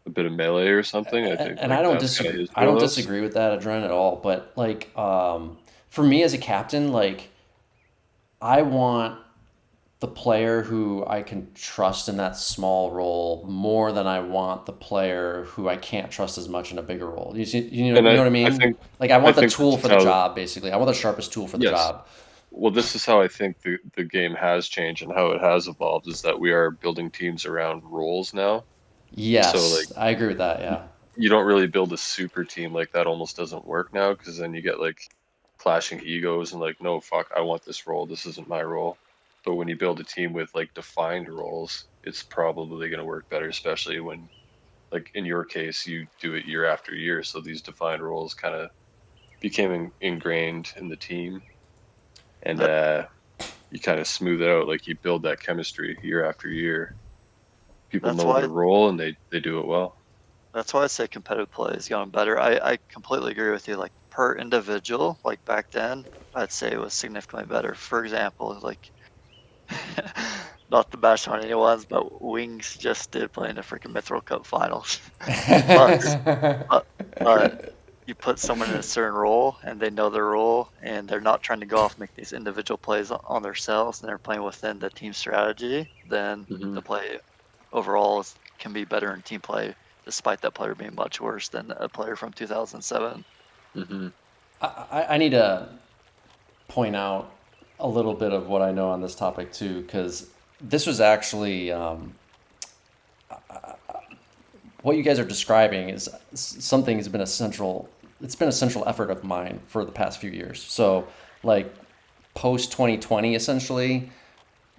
a bit of melee or something. I think and like I don't that's kind of disagree. his I don't wheelhouse. disagree with that, Adren, at all. But like, for me as a captain, like I want the player who I can trust in that small role more than I want the player who I can't trust as much in a bigger role. And You know what I I mean? think Like I I want the think this tool is for the how job, basically. I want the sharpest tool for the yes. job. Well, this is how I think the game has changed and how it has evolved is that we are building teams around roles now. So like Yes, I agree with that. you, Yeah. you don't really build a super team like that almost doesn't work now because then you get like clashing egos and like no fuck I want this role, this isn't my role. But when you build a team with like defined roles, it's probably going to work better, especially when like in your case you do it year after year, so these defined roles kind of became ingrained in the team. And that you kind of smooth it out, like you build that chemistry year after year. People that's know why their role and they do it well. that's why I say competitive play has gotten better. I completely agree with you. Like per individual, like back then, I'd say it was significantly better. For example, like not to bash on anyone's, but Wings just did play in the freaking Mithril Cup finals. but but but you put someone in a certain role and they know their role and they're not trying to go off and make these individual plays on themselves and they're playing within the team strategy, then Hmm. the play overall can be better in team play, despite that player being much worse than a player from 2007. Hmm. I need to point out a little bit of what I know on this topic too, because this was actually what you guys are describing is something has been a central. It's been a central effort of mine for the past few years. So, like post 2020, essentially,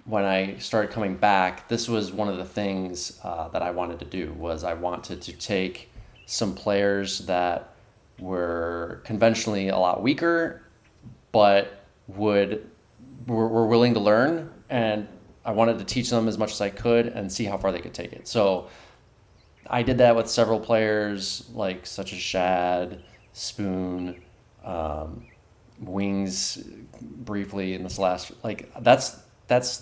when I started coming back, this was one of the things that I wanted to do. Was I wanted to take some players that were conventionally a lot weaker, but were willing to learn, and I wanted to teach them as much as I could and see how far they could take it. So I did that with several players, like such as Shad, Spoon, um, Wings, briefly in this last. Like that's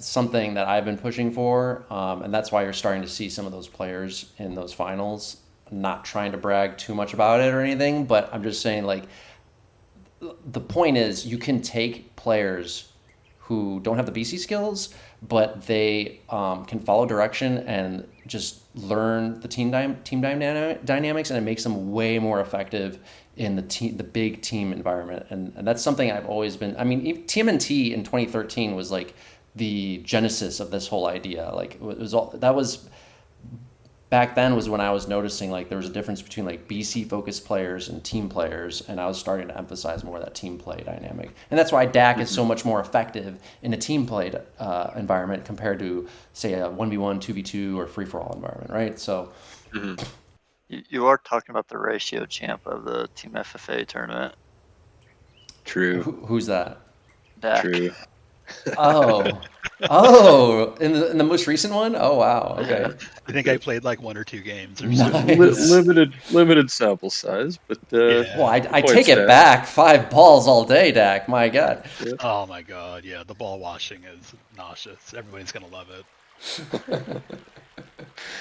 something that I've been pushing for, and that's why you're starting to see some of those players in those finals. I'm not trying to brag too much about it or anything, but I'm just saying like the point is you can take players who don't have the BC skills, but they can follow direction and just learn the team dynamics, and it makes them way more effective in the big team environment. And that's something I've always been. I mean, TMNT in 2013 was like the genesis of this whole idea. Like it was all that was back then was when I was noticing like there was a difference between like BC focused players and team players, and I was starting to emphasize more of that team play dynamic. And that's why DAC is so much more effective in a team play environment compared to say a 1v1, 2v2 or free for all environment, right? So You are talking about the ratio champ of the Team FFA tournament. True. who's that? Dak. True. Oh, in the most recent one? Oh wow, okay. I think I played like 1 or 2 games or Nice. Limited sample size, but Yeah. Well, I point take it stands. back. 5 balls all day, Dak. My God. Oh my god, yeah, the ball washing is nauseous. Everybody's gonna love it.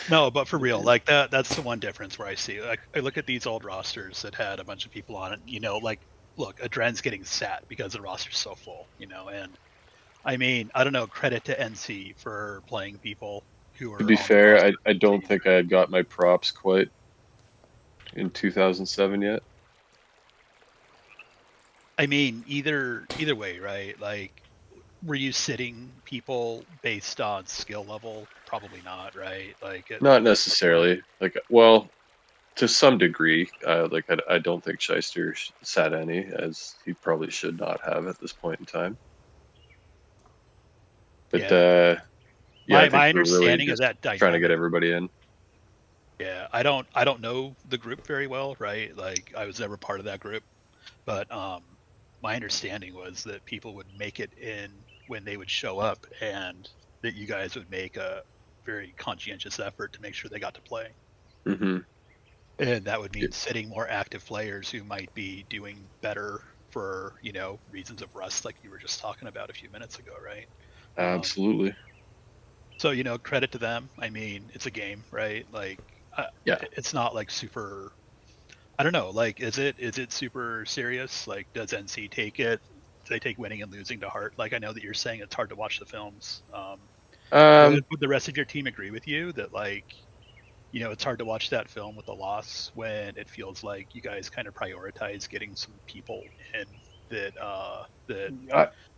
No, but for real, like that's the one difference where I see. Like I look at these old rosters that had a bunch of people on it, like look, Adren's getting sat because the roster's so full, and I mean, I don't know, credit to NC for playing people who are To be on the fair, roster. I don't think I had got my props quite in 2007 yet. I mean, either way, right? Like, were you sitting people based on skill level? Probably not, right? Like, Not necessarily. Like, well, to some degree. Like, I don't think Shaister sat any, as he probably should not have at this point in time. But yeah. yeah, I My think we're really understanding of just that trying to get dynamic. everybody in. Yeah, I don't know the group very well, right? Like, I was never part of that group, but my understanding was that people would make it in when they would show up, and that you guys would make a very conscientious effort to make sure they got to play. Hmm. And that would mean sitting more active players who might be doing better for, reasons of rust, like you were just talking about a few minutes ago, right? Absolutely. So, credit to them. I mean, it's a game, right? Like, Yeah. it's not like super. I don't know. Like, is it super serious? Like, does NC take it? Do they take winning and losing to heart? Like, I know that you're saying it's hard to watch the films. Would the rest of your team agree with you that, like, it's hard to watch that film with a loss when it feels like you guys kind of prioritize getting some people in that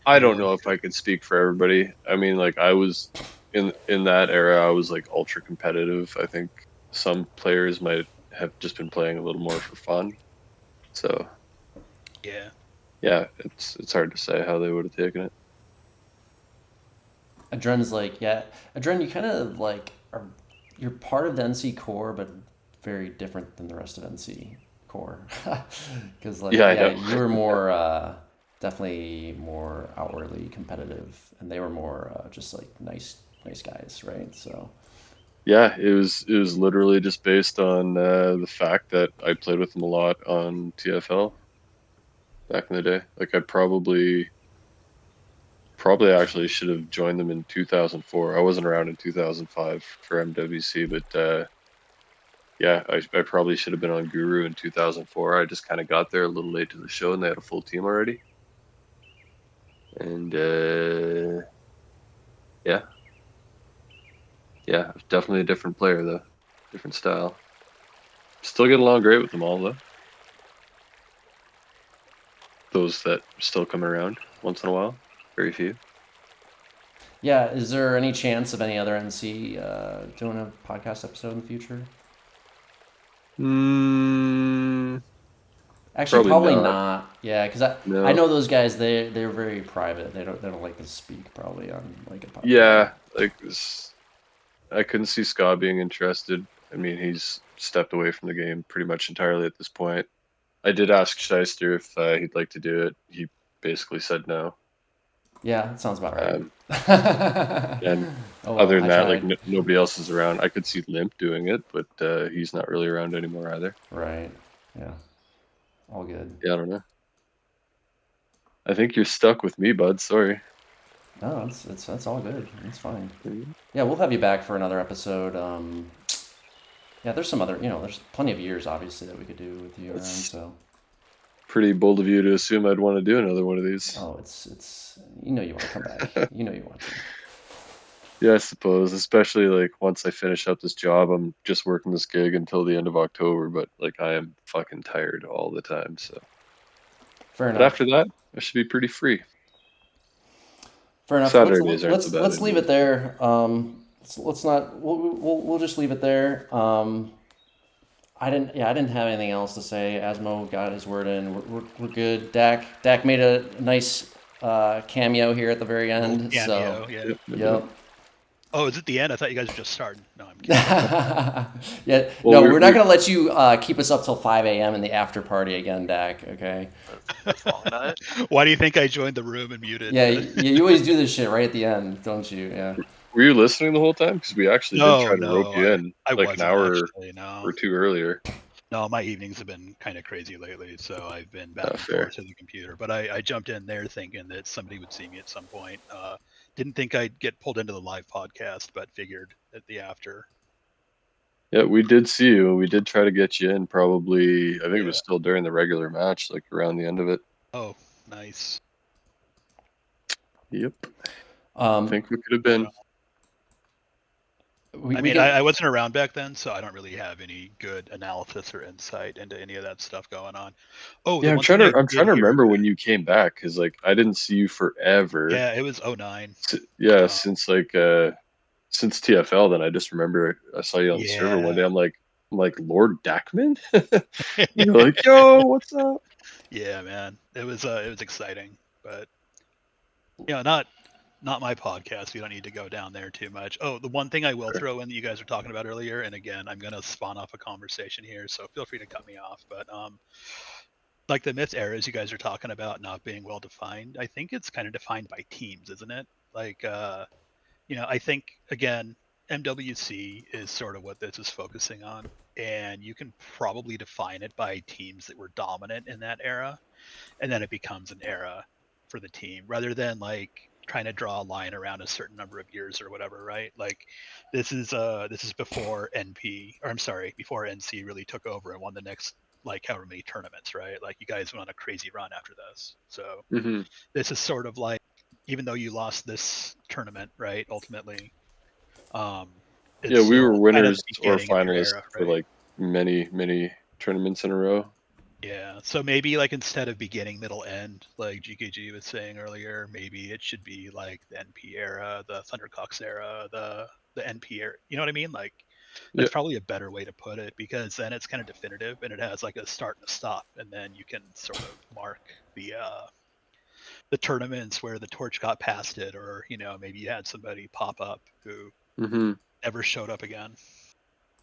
I don't know if I could speak for everybody. I mean, like, I was in that era, I was like ultra competitive. I think some players might have just been playing a little more for fun. So yeah. yeah, it's hard to say how they would have taken it. Adren's like, yeah, Adren, you kind of like you're part of the NC core, but very different than the rest of NC core. Because like, Yeah, I yeah, know. you were more definitely more outwardly competitive, and they were more just like nice guys, right? So Yeah, it was literally just based on the fact that I played with them a lot on TFL back in the day. Like, I probably actually should have joined them in 2004. I wasn't around in 2005 for MWC, but yeah, I probably should have been on Guru in 2004. I just kind of got there a little late to the show, and they had a full team already. And yeah, definitely a different player though, different style. Still get along great with them all though. Those that still come around once in a while, very few. yeah, is there any chance of any other NC doing a podcast episode in the future? Actually, Probably probably not. not. Yeah, because I No. know those guys. They're very private. They don't like to speak probably on like a podcast. Yeah, like I couldn't see Scott being interested. I mean, he's stepped away from the game pretty much entirely at this point. I did ask Shaister if he'd like to do it. He basically said no. Yeah, that sounds about right. Um, and Oh well, other than I that, like tried. nobody else is around. I could see Limp doing it, but he's not really around anymore either. Right. Yeah. All good. Yeah, I don't know. I think you're stuck with me, bud. Sorry. No, it's that's all good. It's fine. Mhm. Yeah, we'll have you back for another episode. Yeah, there's some other, there's plenty of years obviously that we could do with you around. It's So, pretty bold of you to assume I'd want to do another one of these. oh, it's you want to come back. You know you want to. Yeah, I suppose. Especially like once I finish up this job, I'm just working this gig until the end of October. But like I am fucking tired all the time. So, Fair but enough. after that, I should be pretty free. Fair enough. Saturdays aren't so bad Let's leave anymore. it there. Let's not. We'll just leave it there. I didn't have anything else to say. Asmo got his word in. We're good. Dak made a nice cameo here at the very Little end. So cameo, yeah. Yep, yep, yep. yep. Oh, is it the end? I thought you guys were just starting. No, I'm kidding. Yeah. Well, No, we're not gonna let you keep us up till 5 a.m. in the after party again, Dak. Okay. That's a long night. Why do you think I joined the room and muted? Yeah. You always do this shit right at the end, don't you? Yeah. Were you listening the whole time? Because we actually did try to rope No, you in I like an wasn't hour actually. No, or two earlier. no, my evenings have been kind of crazy lately, so I've been back and Fair. forth to the computer. But I jumped in there thinking that somebody would see me at some point. Didn't think I'd get pulled into the live podcast, but figured at the after. Yeah, we did see you. We did try to get you in. Probably, I think it was Yeah. still during the regular match, like around the end of it. Oh, nice. Yep. I think we could have been. I mean, I wasn't around back then, so I don't really have any good analysis or insight into any of that stuff going on. Oh, the Yeah, one thing I I'm did trying to hear remember when that, you came back because like I didn't see you forever. yeah, it was '09. Yeah, Uh, since TFL. Then I just remember I saw you on the server one day. yeah. I'm like Lord Dackman. You're like, yo, what's up? Yeah, man, it was exciting, but not my podcast. We don't need to go down there too much. Oh, the one thing I will throw in that you guys were talking about earlier, and again, I'm gonna spawn off a conversation here, so feel free to cut me off. But like the myth eras you guys are talking about not being well defined, I think it's kind of defined by teams, isn't it? Like, I think again, MWC is sort of what this is focusing on, and you can probably define it by teams that were dominant in that era, and then it becomes an era for the team rather than like trying to draw a line around a certain number of years or whatever, right? Like this is before NP, or I'm sorry, before NC really took over and won the next like however many tournaments, right? Like you guys went on a crazy run after this. So Hmm. this is sort of like, even though you lost this tournament, right, ultimately, um it's Yeah, we were still kind of winners the or beginning of your finalists era, for right? like many tournaments in a row. Yeah, so maybe like instead of beginning, middle, end, like GKG was saying earlier, maybe it should be like the NP era, the Thundercox era, the NP era. You know what I mean? Like Yeah. that's probably a better way to put it, because then it's kind of definitive and it has like a start and a stop, and then you can sort of mark the tournaments where the torch got past it, or maybe you had somebody pop up who Hmm. never showed up again.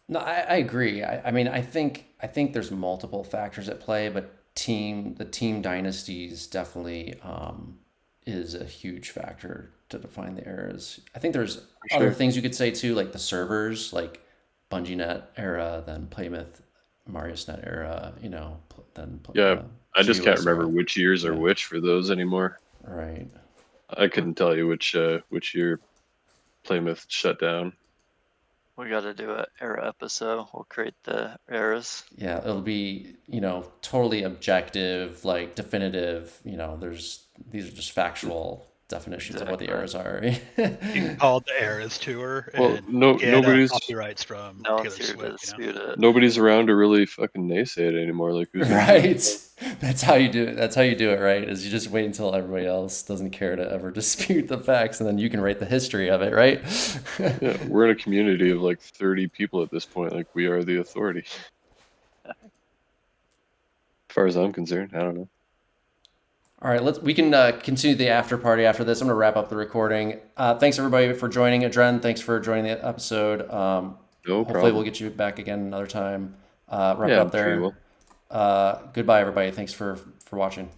No, I agree. I mean, I think there's multiple factors at play, but the team dynasties definitely is a huge factor to define the eras. I think there's For other sure. things you could say too, like the servers, like Bungie Net era, then Playmouth Marius Net era, then Yeah, I just can't GUS remember era. which years are Yeah, which for those anymore. right. I couldn't tell you which year Plymouth shut down. We got to do an era episode. We'll create the eras. Yeah, it'll be, totally objective, like definitive, these are just factual definitions of what the Exactly. eras are. You can call it the Eras Tour Well, and no, get copyrights from No Taylor one's here to Swift. dispute it. nobody's around to really fucking naysay it anymore. Like who's gonna do Right. That's how you do it. That's how you do it, right? Is you just wait until everybody else doesn't care to ever dispute the facts, and then you can write the history of it, right? Yeah, we're in a community of like 30 people at this point. Like we are the authority. As far as I'm concerned, I don't know. All right, we can continue the after party after this. I'm gonna wrap up the recording. Thanks everybody for joining. Adren, thanks for joining the episode. No Hopefully we'll problem. get you back again another time. Wrap it Yeah, up I'm sure you there. will. Goodbye everybody. Thanks for watching.